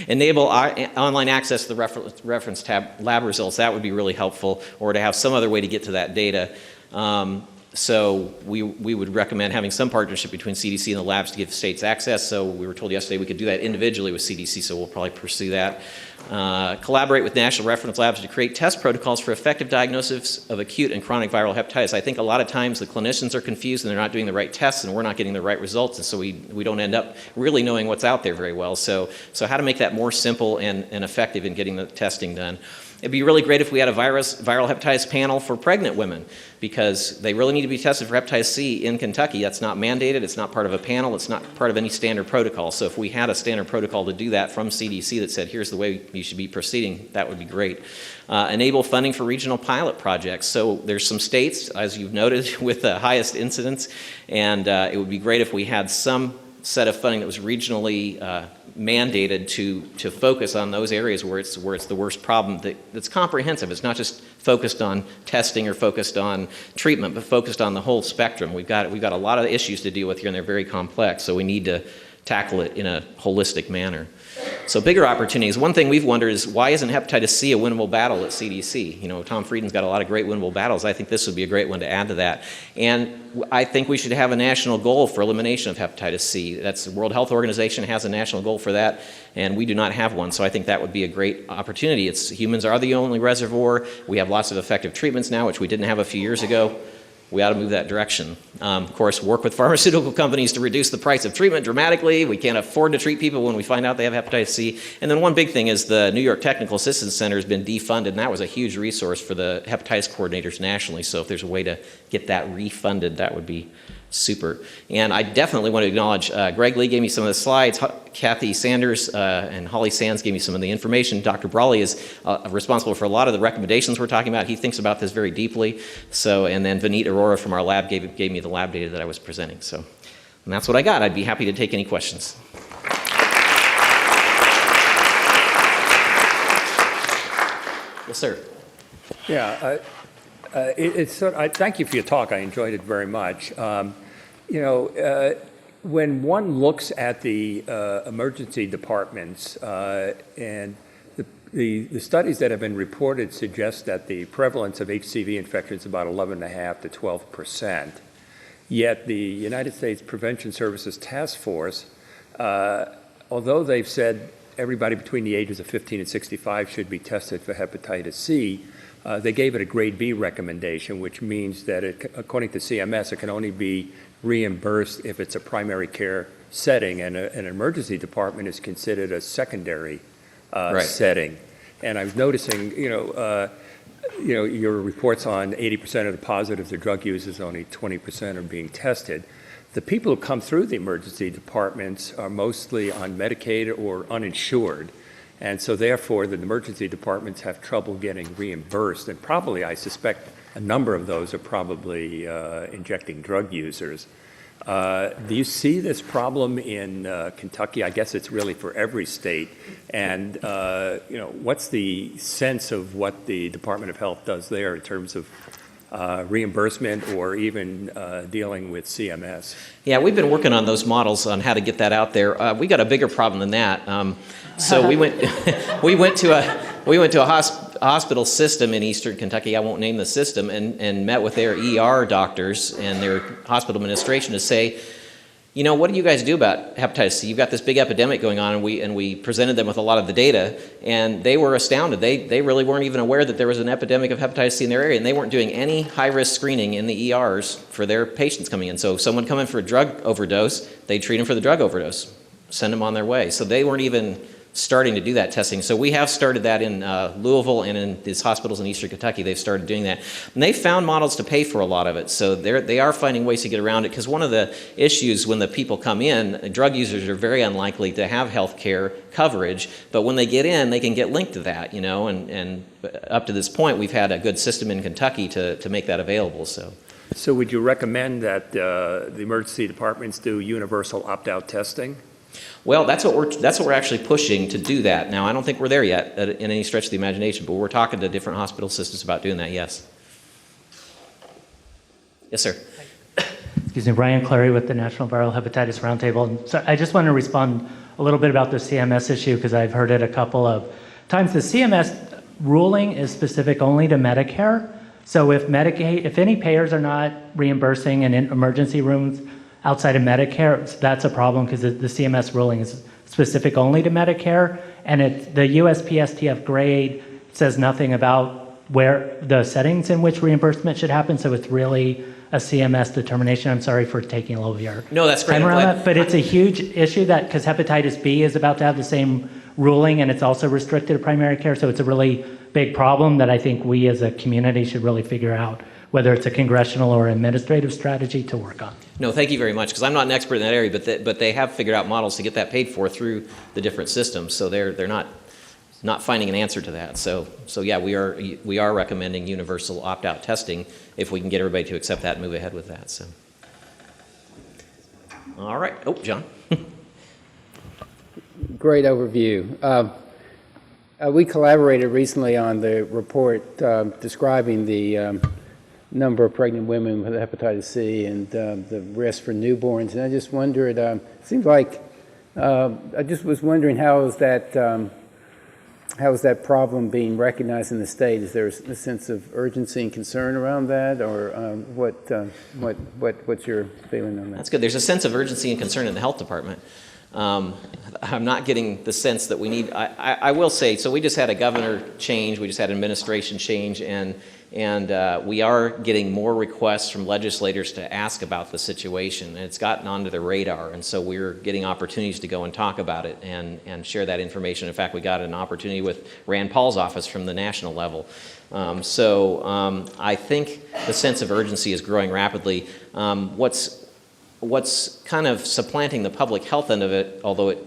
enable online access to the reference tab lab results. That would be really helpful, or to have some other way to get to that data. So we would recommend having some partnership between CDC and the labs to give states access. So we were told yesterday we could do that individually with CDC, so we'll probably pursue that. Collaborate with national reference labs to create test protocols for effective diagnosis of acute and chronic viral hepatitis. I think a lot of times the clinicians are confused and they're not doing the right tests and we're not getting the right results, and so we don't end up really knowing what's out there very well. So how to make that more simple and effective in getting the testing done. It'd be really great if we had a viral hepatitis panel for pregnant women, because they really need to be tested for hepatitis C in Kentucky. That's not mandated. It's not part of a panel. It's not part of any standard protocol. So if we had a standard protocol to do that from CDC that said, here's the way you should be proceeding, that would be great. Enable funding for regional pilot projects. So there's some states, as you've noted, with the highest incidence, and it would be great if we had some set of funding that was regionally mandated to focus on those areas where it's the worst problem, that's comprehensive. It's not just focused on testing or focused on treatment, but focused on the whole spectrum. We've got a lot of issues to deal with here, and they're very complex, so we need to tackle it in a holistic manner. So bigger opportunities. One thing we've wondered is, why isn't hepatitis C a winnable battle at CDC? You know, Tom Friedman's got a lot of great winnable battles. I think this would be a great one to add to that. And I think we should have a national goal for elimination of hepatitis C. That's the World Health Organization has a national goal for that, and we do not have one. So I think that would be a great opportunity. Humans are the only reservoir. We have lots of effective treatments now, which we didn't have a few years ago. We ought to move that direction. Of course, work with pharmaceutical companies to reduce the price of treatment dramatically. We can't afford to treat people when we find out they have hepatitis C. And then one big thing is the New York Technical Assistance Center has been defunded, and that was a huge resource for the hepatitis coordinators nationally. So if there's a way to get that refunded, that would be Super. And I definitely want to acknowledge Greg Lee gave me some of the slides, Kathy Sanders and Holly Sands gave me some of the information. Dr. Brawley is responsible for a lot of the recommendations we're talking about. He thinks about this very deeply. So, and then Vineet Arora from our lab gave me the lab data that I was presenting. So, and that's what I got. I'd be happy to take any questions. Yes, sir. Yeah, thank you for your talk. I enjoyed it very much. When one looks at the emergency departments and the studies that have been reported suggest that the prevalence of HCV infection is about 11.5 to 12%. Yet the United States Prevention Services Task Force, although they've said everybody between the ages of 15 and 65 should be tested for hepatitis C, they gave it a grade B recommendation, which means that according to CMS, it can only be reimbursed if it's a primary care setting, and an emergency department is considered a secondary setting. And I was noticing, your reports on 80% of the positives are drug users, only 20% are being tested. The people who come through the emergency departments are mostly on Medicaid or uninsured. And so therefore, the emergency departments have trouble getting reimbursed. And probably, I suspect, a number of those are probably injecting drug users. Do you see this problem in Kentucky? I guess it's really for every state. And what's the sense of what the Department of Health does there in terms of reimbursement or even dealing with CMS? Yeah, we've been working on those models on how to get that out there. We got a bigger problem than that. So we went to a hospital system in Eastern Kentucky. I won't name the system, and met with their ER doctors and their hospital administration to say, what do you guys do about hepatitis C? You've got this big epidemic going on, and we presented them with a lot of the data, and they were astounded. They really weren't even aware that there was an epidemic of hepatitis C in their area, and they weren't doing any high-risk screening in the ERs for their patients coming in. So if someone come in for a drug overdose, they'd treat them for the drug overdose, send them on their way. So they weren't even starting to do that testing. So we have started that in Louisville and in these hospitals in Eastern Kentucky. They've started doing that. And they found models to pay for a lot of it. So they are finding ways to get around it, because one of the issues when the people come in, drug users are very unlikely to have health care coverage, but when they get in, they can get linked to that, and up to this point, we've had a good system in Kentucky to make that available. So would you recommend that the emergency departments do universal opt-out testing? Well, that's what we're actually pushing to do that. Now, I don't think we're there yet in any stretch of the imagination, but we're talking to different hospital systems about doing that, yes. Yes, sir. Excuse me, Brian Clary with the National Viral Hepatitis Roundtable. So I just want to respond a little bit about the CMS issue, because I've heard it a couple of times. The CMS ruling is specific only to Medicare. So if any payers are not reimbursing in emergency rooms outside of Medicare, that's a problem, because the CMS ruling is specific only to Medicare, and the USPSTF grade says nothing about where the settings in which reimbursement should happen, so it's really a CMS determination. I'm sorry for taking a little of your that's great. time around that, but it's a huge issue because hepatitis B is about to have the same ruling, and it's also restricted to primary care, so it's a really big problem that I think we as a community should really figure out whether it's a congressional or administrative strategy to work on. No, thank you very much, because I'm not an expert in that area, but they have figured out models to get that paid for through the different systems, so they're not finding an answer to that. So yeah, we are recommending universal opt-out testing if we can get everybody to accept that and move ahead with that. So, all right. Oh, John. Great overview. We collaborated recently on the report describing the number of pregnant women with hepatitis C and the risk for newborns. And I just wondered, it seems like, I just was wondering how is that problem being recognized in the state? Is there a sense of urgency and concern around that, or what's your feeling on that? That's good. There's a sense of urgency and concern in the health department. I'm not getting the sense that we need. I will say, so we just had a governor change, we just had an administration change, and we are getting more requests from legislators to ask about the situation, and it's gotten onto the radar, and so we're getting opportunities to go and talk about it and share that information. In fact, we got an opportunity with Rand Paul's office from the national level. So I think the sense of urgency is growing rapidly. what's kind of supplanting the public health end of it, although it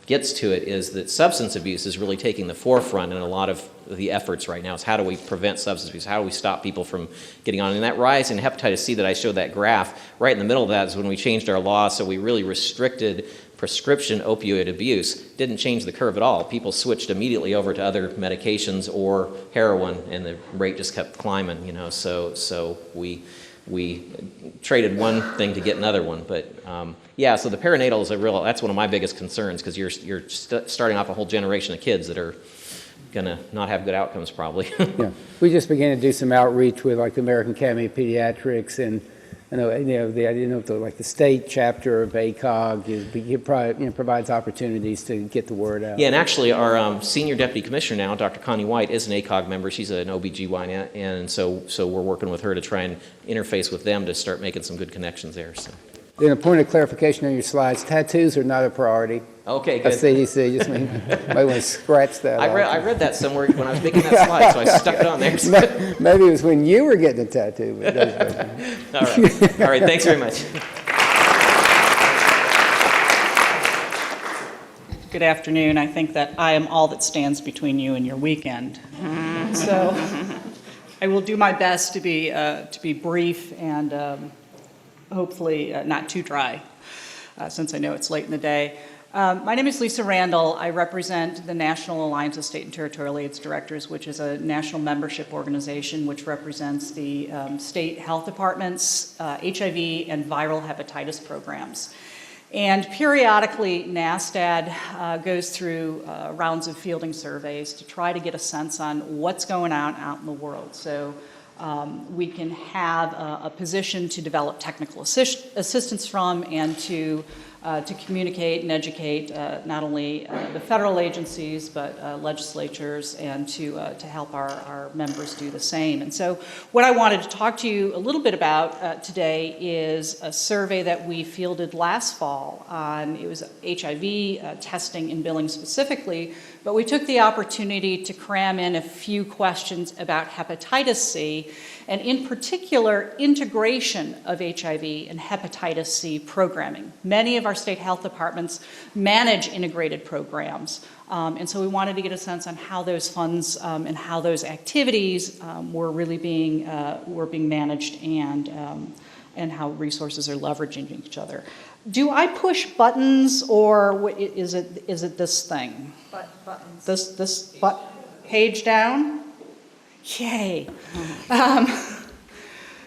gets to it, is that substance abuse is really taking the forefront in a lot of the efforts right now. Is how do we prevent substance abuse? How do we stop people from getting on? And that rise in hepatitis C that I showed that graph, right in the middle of that is when we changed our law, so we really restricted prescription opioid abuse. Didn't change the curve at all. People switched immediately over to other medications or heroin, and the rate just kept climbing, you know, so we traded one thing to get another one. But yeah, so the perinatal is that's one of my biggest concerns, because you're starting off a whole generation of kids that are going to not have good outcomes probably. Yeah, we just began to do some outreach with like the American Academy of Pediatrics, and the state chapter of ACOG provides opportunities to get the word out. Yeah, and actually our senior deputy commissioner now, Dr. Connie White, is an ACOG member. She's an OBGYN, and so we're working with her to try and interface with them to start making some good connections there. So. Then a point of clarification on your slides, tattoos are not a priority. Okay, good. A CDC, just might want to scratch that I read that somewhere when I was making that slide, so I stuck it on there. Maybe it was when you were getting a tattoo. But All right. All right, thanks very much. Good afternoon. I think that I am all that stands between you and your weekend. So I will do my best to be brief and hopefully not too dry, since I know it's late in the day. My name is Lisa Randall. I represent the National Alliance of State and Territorial AIDS Directors, which is a national membership organization which represents the state health departments, HIV and viral hepatitis programs. And periodically, NASTAD goes through rounds of fielding surveys to try to get a sense on what's going on out in the world. So we can have a position to develop technical assistance from, and to communicate and educate not only the federal agencies but legislatures, and to help our members do the same. And so what I wanted to talk to you a little bit about today is a survey that we fielded last fall on, it was HIV testing and billing specifically, but we took the opportunity to cram in a few questions about hepatitis C, and in particular, integration of HIV and hepatitis C programming. Many of our state health departments manage integrated programs, and so we wanted to get a sense on how those funds and how those activities were really being managed, and how resources are leveraging each other. Do I push buttons, or is it this thing? Buttons. This page down? Yay.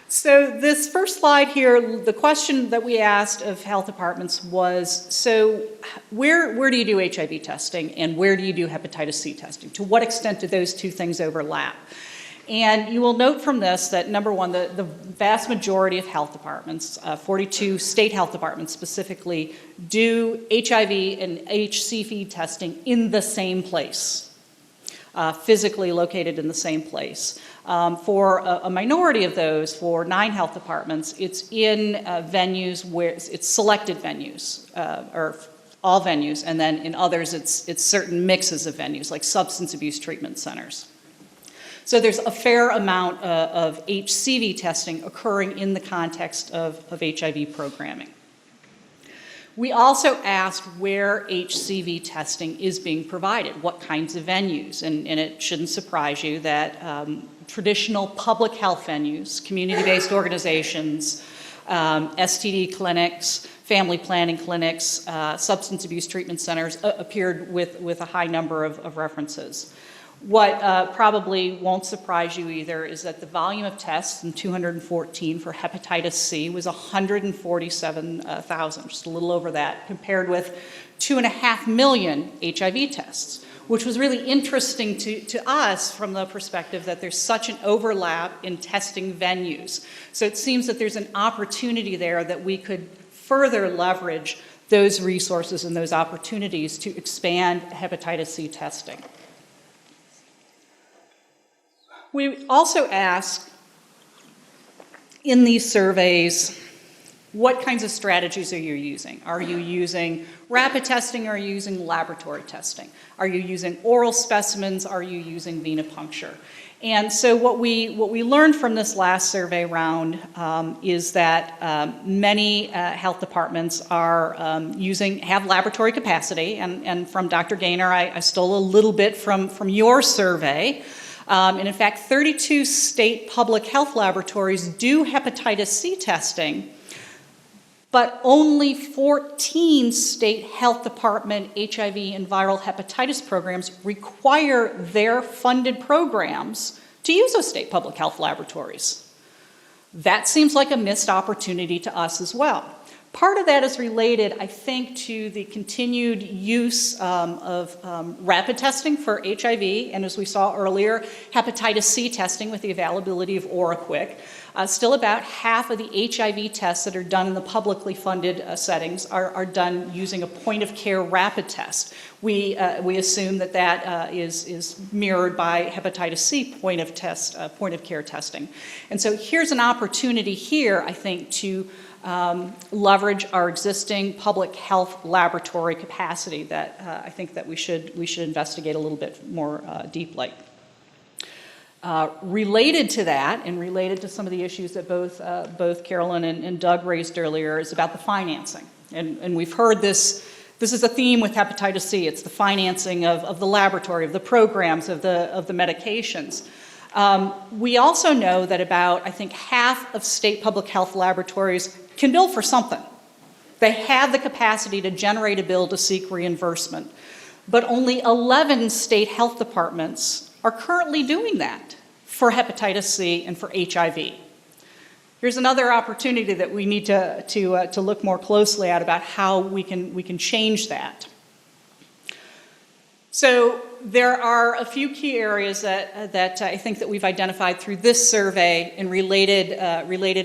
So this first slide here, the question that we asked of health departments was, so where do you do HIV testing, and where do you do hepatitis C testing? To what extent do those two things overlap? And you will note from this that, number one, the vast majority of health departments, 42 state health departments specifically, do HIV and HCV testing in the same place. Physically located in the same place. For a minority of those, for 9 health departments, it's in venues where it's selected venues, or all venues, and then in others it's certain mixes of venues, like substance abuse treatment centers. So there's a fair amount of HCV testing occurring in the context of HIV programming. We also asked where HCV testing is being provided, what kinds of venues, and it shouldn't surprise you that traditional public health venues, community-based organizations, STD clinics, family planning clinics, substance abuse treatment centers appeared with a high number of references. What probably won't surprise you either is that the volume of tests in 214 for hepatitis C was 147,000, just a little over that, compared with 2.5 million HIV tests, which was really interesting to us from the perspective that there's such an overlap in testing venues. So it seems that there's an opportunity there that we could further leverage those resources and those opportunities to expand hepatitis C testing. We also ask in these surveys What kinds of strategies are you using? Are you using rapid testing? Or are you using laboratory testing? Are you using oral specimens? Are you using venipuncture? And so what we learned from this last survey round is that many health departments are have laboratory capacity. And from Dr. Gaynor, I stole a little bit from your survey. And in fact, 32 state public health laboratories do hepatitis C testing, but only 14 state health department HIV and viral hepatitis programs require their funded programs to use those state public health laboratories. That seems like a missed opportunity to us as well. Part of that is related, I think, to the continued use of rapid testing for HIV, and as we saw earlier, hepatitis C testing with the availability of OraQuick. Still about half of the HIV tests that are done in the publicly funded settings are done using a point-of-care rapid test. We assume that is mirrored by hepatitis C point-of-care testing. And so here's an opportunity here, I think, to leverage our existing public health laboratory capacity that I think that we should investigate a little bit more deeply. Related to that, and related to some of the issues that both Carolyn and Doug raised earlier, is about the financing. And we've heard this is a theme with hepatitis C. It's the financing of the laboratory, of the programs, of the medications. We also know that about, I think, half of state public health laboratories can bill for something. They have the capacity to generate a bill to seek reimbursement, but only 11 state health departments are currently doing that for hepatitis C and for HIV. Here's another opportunity that we need to look more closely at about how we can change that. So there are a few key areas that I think that we've identified through this survey and related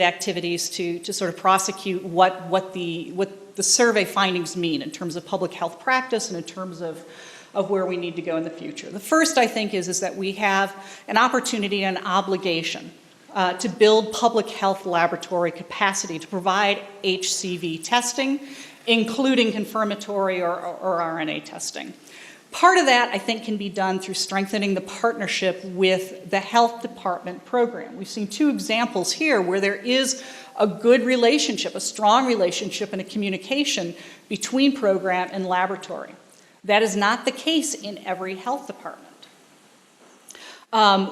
activities to sort of prosecute what the survey findings mean in terms of public health practice and in terms of where we need to go in the future. The first, I think, is that we have an opportunity and an obligation to build public health laboratory capacity to provide HCV testing, including confirmatory or RNA testing. Part of that, I think, can be done through strengthening the partnership with the health department program. We've seen two examples here where there is a good relationship, a strong relationship and a communication between program and laboratory. That is not the case in every health department.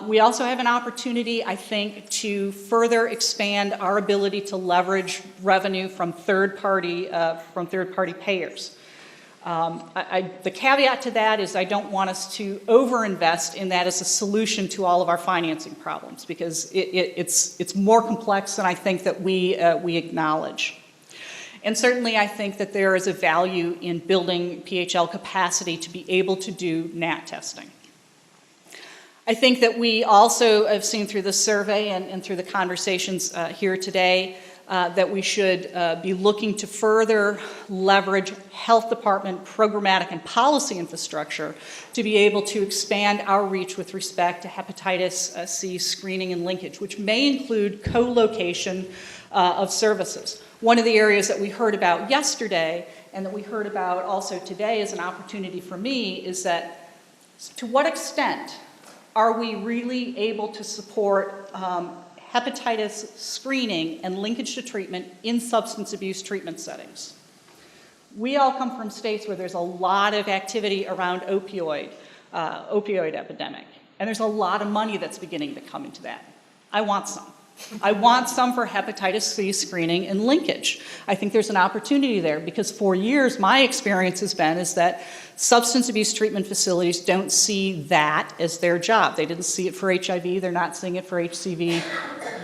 We also have an opportunity, I think, to further expand our ability to leverage revenue from third-party payers. The caveat to that is I don't want us to overinvest in that as a solution to all of our financing problems, because it's more complex than I think that we acknowledge. And certainly I think that there is a value in building PHL capacity to be able to do NAT testing. I think that we also have seen through this survey and through the conversations here today that we should be looking to further leverage health department programmatic and policy infrastructure to be able to expand our reach with respect to hepatitis C screening and linkage, which may include co-location of services. One of the areas that we heard about yesterday and that we heard about also today as an opportunity for me is that to what extent are we really able to support hepatitis screening and linkage to treatment in substance abuse treatment settings? We all come from states where there's a lot of activity around opioid epidemic, and there's a lot of money that's beginning to come into that. I want some. I want some for hepatitis C screening and linkage. I think there's an opportunity there because for years my experience has been is that substance abuse treatment facilities don't see that as their job. They didn't see it for HIV, they're not seeing it for HCV.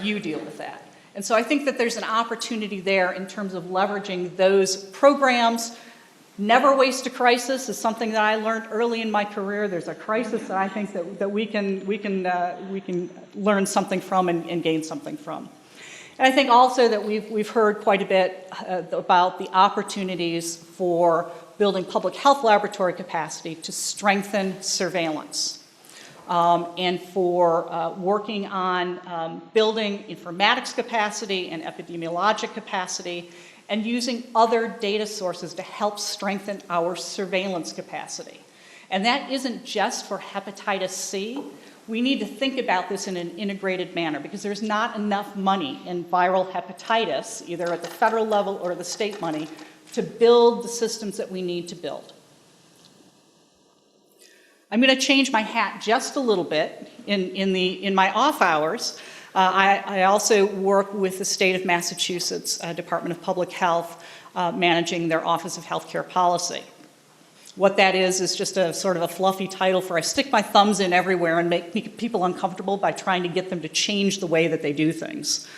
You deal with that. And so I think that there's an opportunity there in terms of leveraging those programs. Never waste a crisis is something that I learned early in my career. There's a crisis that I think that we can learn something from and gain something from. And I think also that we've heard quite a bit about the opportunities for building public health laboratory capacity to strengthen surveillance. and for working on building informatics capacity and epidemiologic capacity, and using other data sources to help strengthen our surveillance capacity. And that isn't just for hepatitis C. We need to think about this in an integrated manner because there's not enough money in viral hepatitis, either at the federal level or the state money, to build the systems that we need to build. I'm going to change my hat just a little bit in my off hours. I also work with the state of Massachusetts Department of Public Health, managing their Office of Healthcare Policy. What that is just a sort of a fluffy title for I stick my thumbs in everywhere and make people uncomfortable by trying to get them to change the way that they do things.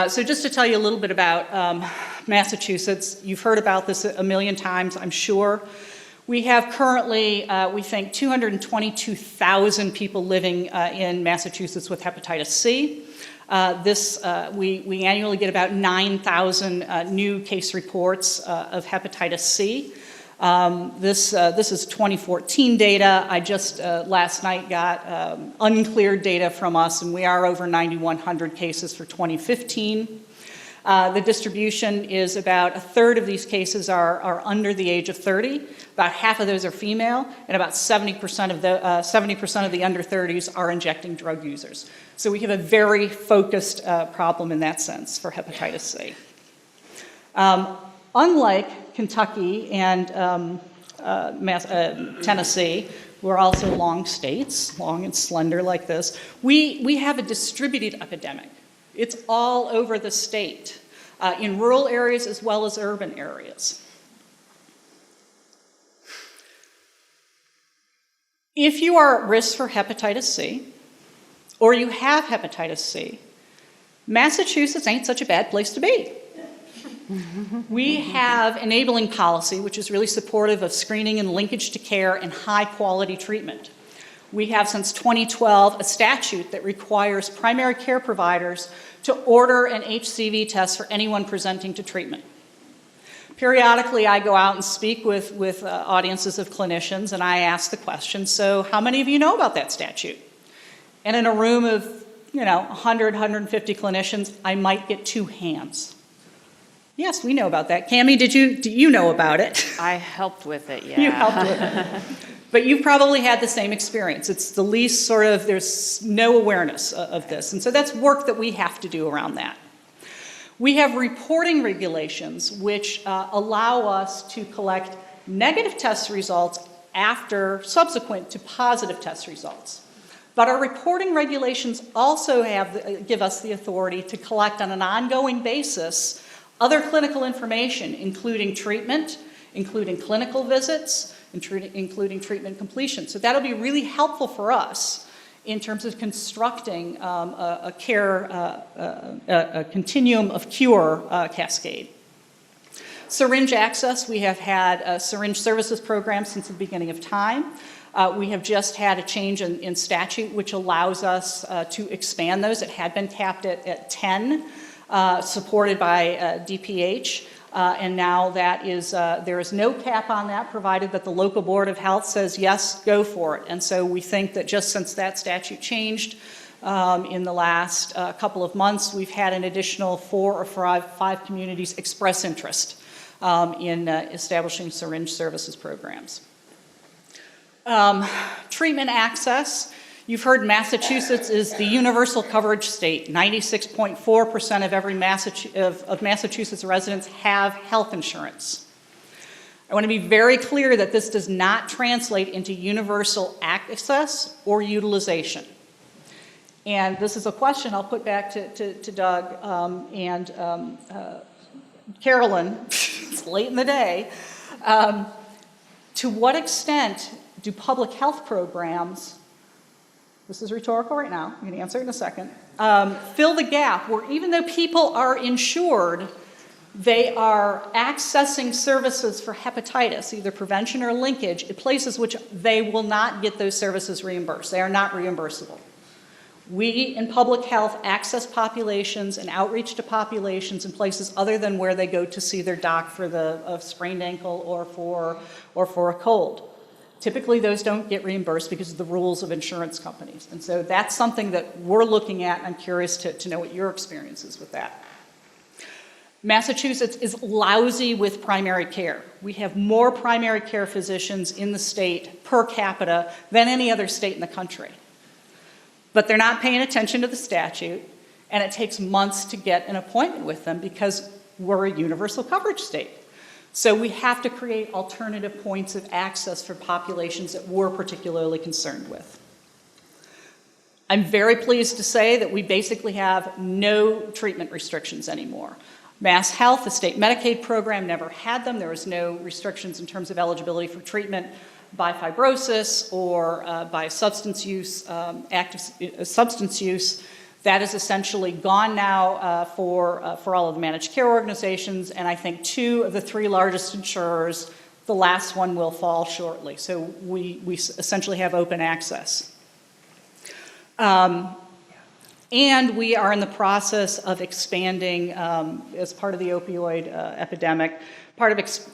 So just to tell you a little bit about Massachusetts, you've heard about this a million times, I'm sure. We have currently, we think, 222,000 people living in Massachusetts with hepatitis C. We annually get about 9,000 new case reports of hepatitis C. This is 2014 data. I just last night got uncleared data from us, and we are over 9,100 cases for 2015. The distribution is about a third of these cases are under the age of 30. About half of those are female, and about 70% of the under 30s are injecting drug users. So we have a very focused problem in that sense for hepatitis C. Unlike Kentucky and Tennessee, we're also long states, long and slender like this. We have a distributed epidemic. It's all over the state, in rural areas as well as urban areas. If you are at risk for hepatitis C, or you have hepatitis C, Massachusetts ain't such a bad place to be. We have enabling policy, which is really supportive of screening and linkage to care and high-quality treatment. We have, since 2012, a statute that requires primary care providers to order an HCV test for anyone presenting to treatment. Periodically, I go out and speak with audiences of clinicians, and I ask the question, so how many of you know about that statute? And in a room of 100, 150 clinicians, I might get 2 hands. Yes, we know about that. Cammie, do you know about it? I helped with it, yeah. You helped with it. But you've probably had the same experience. It's the least there's no awareness of this. And so that's work that we have to do around that. We have reporting regulations which allow us to collect negative test results subsequent to positive test results. But our reporting regulations also give us the authority to collect on an ongoing basis other clinical information, including treatment, including clinical visits, including treatment completion. So that'll be really helpful for us in terms of constructing a continuum of cure cascade. Syringe access, we have had a syringe services program since the beginning of time. We have just had a change in statute which allows us to expand those. It had been capped at 10, supported by DPH. And now there is no cap on that, provided that the local board of health says, yes, go for it. And so we think that just since that statute changed in the last couple of months, we've had an additional 4 or 5 communities express interest in establishing syringe services programs. Treatment access. You've heard Massachusetts is the universal coverage state. 96.4% of Massachusetts residents have health insurance. I want to be very clear that this does not translate into universal access or utilization. And this is a question I'll put back to Doug and Carolyn. It's late in the day. To what extent do public health programs, this is rhetorical right now, you can answer it in a second, fill the gap where even though people are insured, they are accessing services for hepatitis, either prevention or linkage, at places which they will not get those services reimbursed. They are not reimbursable. We in public health access populations and outreach to populations in places other than where they go to see their doc for a sprained ankle or for a cold. Typically, those don't get reimbursed because of the rules of insurance companies. And so that's something that we're looking at, and I'm curious to know what your experience is with that. Massachusetts is lousy with primary care. We have more primary care physicians in the state per capita than any other state in the country. But they're not paying attention to the statute, and it takes months to get an appointment with them because we're a universal coverage state. So we have to create alternative points of access for populations that we're particularly concerned with. I'm very pleased to say that we basically have no treatment restrictions anymore. Mass Health, the state Medicaid program, never had them. There was no restrictions in terms of eligibility for treatment by fibrosis or by substance use, active substance use. That is essentially gone now for all of the managed care organizations, and I think 2 of the 3 largest insurers, the last one will fall shortly. So we essentially have open access. And we are in the process of expanding, as part of the opioid epidemic,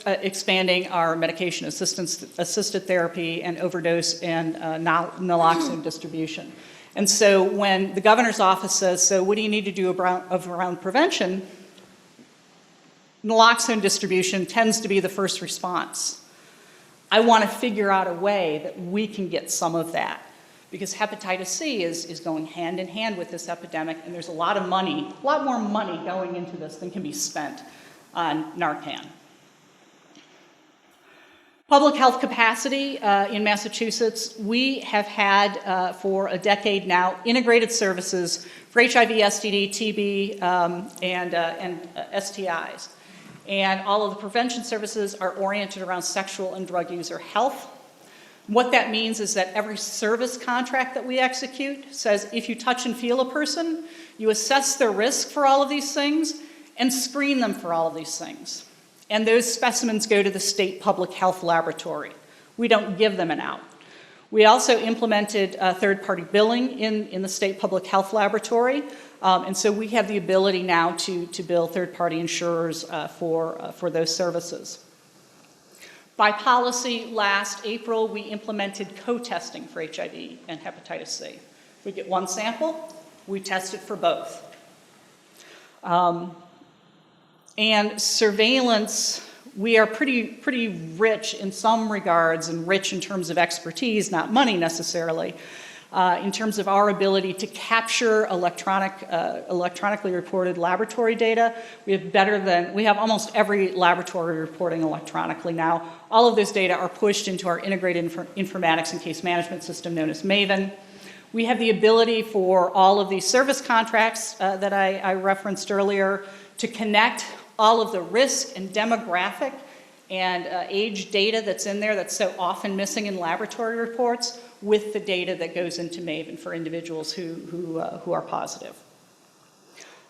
expanding our medication assisted therapy and overdose and naloxone distribution. And so when the governor's office says, so what do you need to do around prevention? Naloxone distribution tends to be the first response. I want to figure out a way that we can get some of that, because hepatitis C is going hand in hand with this epidemic, and there's a lot more money going into this than can be spent on Narcan. Public health capacity in Massachusetts, we have had for a decade now integrated services for HIV, STD, TB, and STIs. And all of the prevention services are oriented around sexual and drug user health. What that means is that every service contract that we execute says if you touch and feel a person, you assess their risk for all of these things and screen them for all of these things. And those specimens go to the state public health laboratory. We don't give them an out. We also implemented third-party billing in the state public health laboratory, and so we have the ability now to bill third-party insurers for those services. By policy, last April, we implemented co-testing for HIV and hepatitis C. We get one sample, we test it for both. And surveillance, we are pretty rich in some regards and rich in terms of expertise, not money necessarily, in terms of our ability to capture electronically reported laboratory data. We have almost every laboratory reporting electronically now. All of those data are pushed into our integrated informatics and case management system known as MAVEN. We have the ability for all of these service contracts that I referenced earlier to connect all of the risk and demographic and age data that's in there that's so often missing in laboratory reports with the data that goes into MAVEN for individuals who are positive.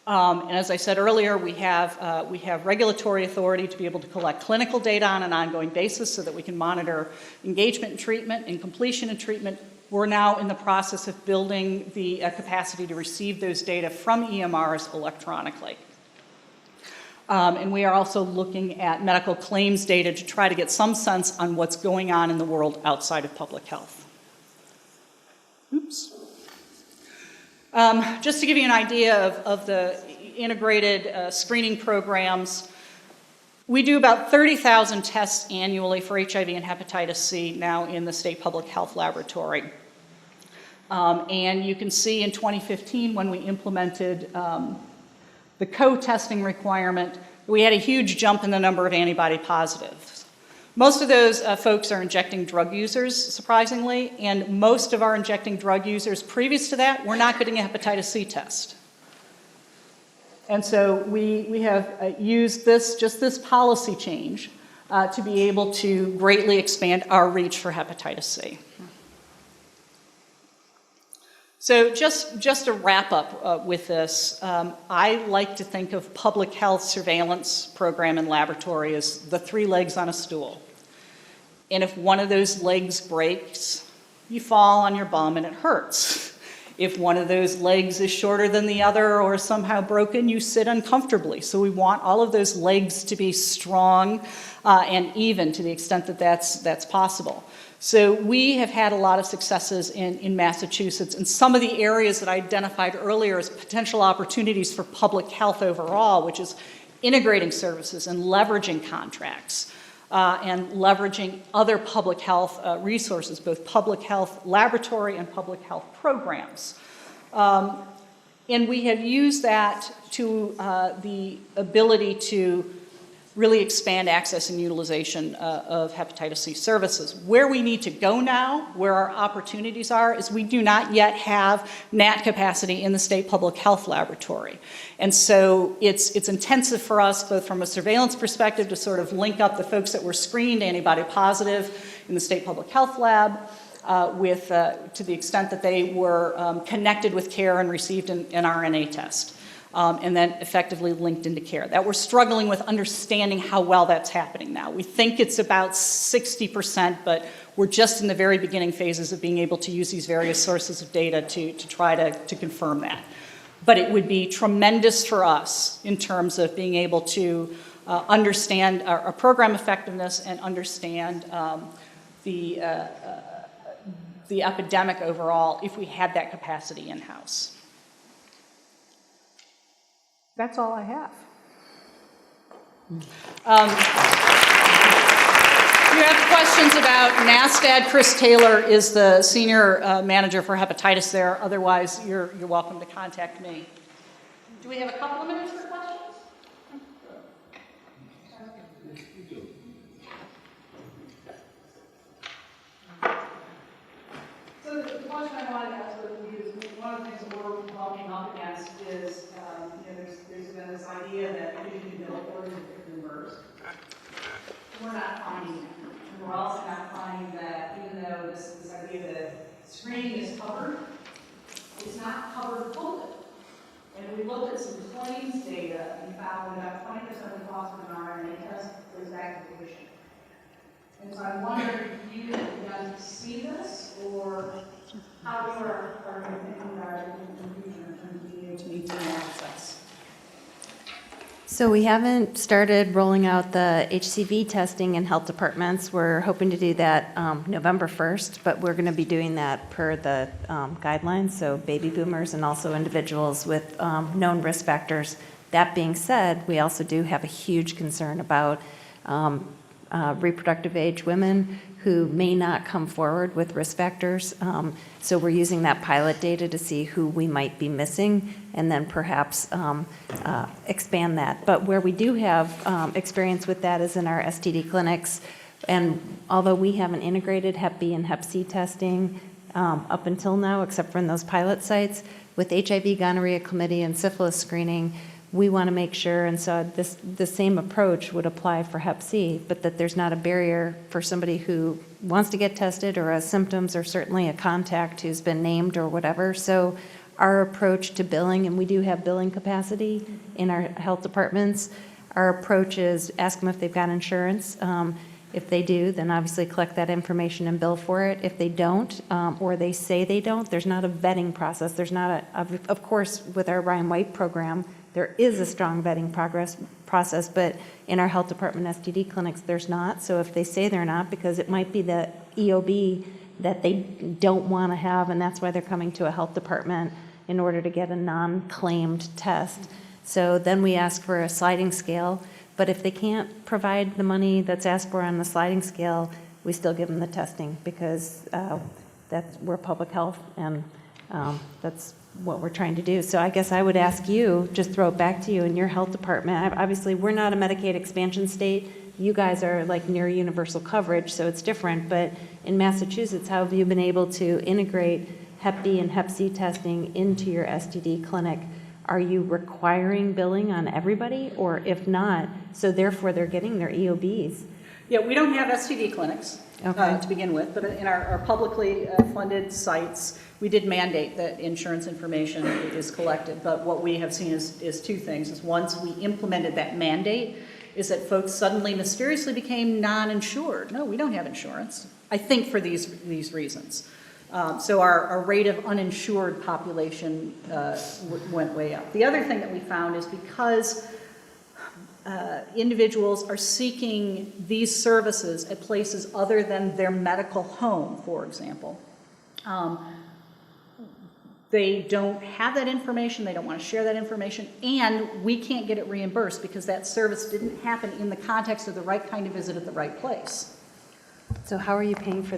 And as I said earlier, we have regulatory authority to be able to collect clinical data on an ongoing basis so that we can monitor engagement in treatment and completion in treatment. We're now in the process of building the capacity to receive those data from EMRs electronically. And we are also looking at medical claims data to try to get some sense on what's going on in the world outside of public health. Oops. Just to give you an idea of the integrated screening programs, we do about 30,000 tests annually for HIV and hepatitis C now in the state public health laboratory. And you can see in 2015 when we implemented the co-testing requirement, we had a huge jump in the number of antibody positives. Most of those folks are injecting drug users, surprisingly, and most of our injecting drug users previous to that were not getting a hepatitis C test. And so we have used this policy change to be able to greatly expand our reach for hepatitis C. So just to wrap up with this, I like to think of public health surveillance program and laboratory as the 3 legs on a stool. And if one of those legs breaks, you fall on your bum and it hurts. If one of those legs is shorter than the other or somehow broken, you sit uncomfortably. So we want all of those legs to be strong and even to the extent that that's possible. So we have had a lot of successes in Massachusetts, and some of the areas that I identified earlier as potential opportunities for public health overall, which is integrating services and leveraging contracts and leveraging other public health resources, both public health laboratory and public health programs. And we have used that to the ability to really expand access and utilization of hepatitis C services. Where we need to go now, where our opportunities are, is we do not yet have NAT capacity in the state public health laboratory. And so it's intensive for us, both from a surveillance perspective, to sort of link up the folks that were screened antibody positive in the state public health lab with, to the extent that they were connected with care and received an RNA test. And then effectively linked into care. That we're struggling with understanding how well that's happening now. We think it's about 60%, but we're just in the very beginning phases of being able to use these various sources of data to try to confirm that. But it would be tremendous for us in terms of being able to understand our program effectiveness and understand the epidemic overall if we had that capacity in-house. That's all I have. If you have questions about NASTAD, Chris Taylor is the senior manager for hepatitis there. Otherwise, you're welcome to contact me. Do we have a couple of minutes for questions? So the question I wanted to ask with you is one of the things that we're bumping up against is there's been this idea that you can build orders of boomers. We're not finding that. And we're also not finding that even though this idea that screening is covered, it's not covered fully. And we looked at some claims data and found that about 20% of the cost of an RNA test goes back to the patient. And so I'm wondering if you guys see this, or how you are thinking about it in the future in terms of being able to maintain access. So we haven't started rolling out the HCV testing in health departments. We're hoping to do that November 1st, but we're going to be doing that per the guidelines, so baby boomers and also individuals with known risk factors. That being said, we also do have a huge concern about reproductive age women who may not come forward with risk factors. So we're using that pilot data to see who we might be missing and then perhaps expand that. But where we do have experience with that is in our STD clinics. And although we haven't integrated Hep B and Hep C testing up until now, except for in those pilot sites, with HIV, gonorrhea, chlamydia, and syphilis screening, we want to make sure, and so the same approach would apply for Hep C, but that there's not a barrier for somebody who wants to get tested or has symptoms, or certainly a contact who's been named or whatever. So our approach to billing, and we do have billing capacity in our health departments, our approach is ask them if they've got insurance. If they do, then obviously collect that information and bill for it. If they don't, or they say they don't, there's not a vetting process. There's not of course, with our Ryan White program, there is a strong vetting process, but in our health department STD clinics, there's not. So if they say they're not, because it might be the EOB that they don't want to have, and that's why they're coming to a health department in order to get a non-claimed test. So then we ask for a sliding scale, but if they can't provide the money that's asked for on the sliding scale, we still give them the testing, because we're public health, and that's what we're trying to do. So I guess I would ask you, just throw it back to you in your health department. Obviously, we're not a Medicaid expansion state. You guys are like near universal coverage, so it's different. But in Massachusetts, how have you been able to integrate Hep B and Hep C testing into your STD clinic? Are you requiring billing on everybody? Or if not, so therefore they're getting their EOBs? Yeah, we don't have STD clinics to begin with, but in our publicly funded sites, we did mandate that insurance information is collected. But what we have seen is two things. Is once we implemented that mandate, is that folks suddenly mysteriously became non-insured. No, we don't have insurance. I think for these reasons. So our rate of uninsured population went way up. The other thing that we found is because individuals are seeking these services at places other than their medical home, for example. They don't have that information, they don't want to share that information, and we can't get it reimbursed because that service didn't happen in the context of the right kind of visit at the right place. So how are you paying for the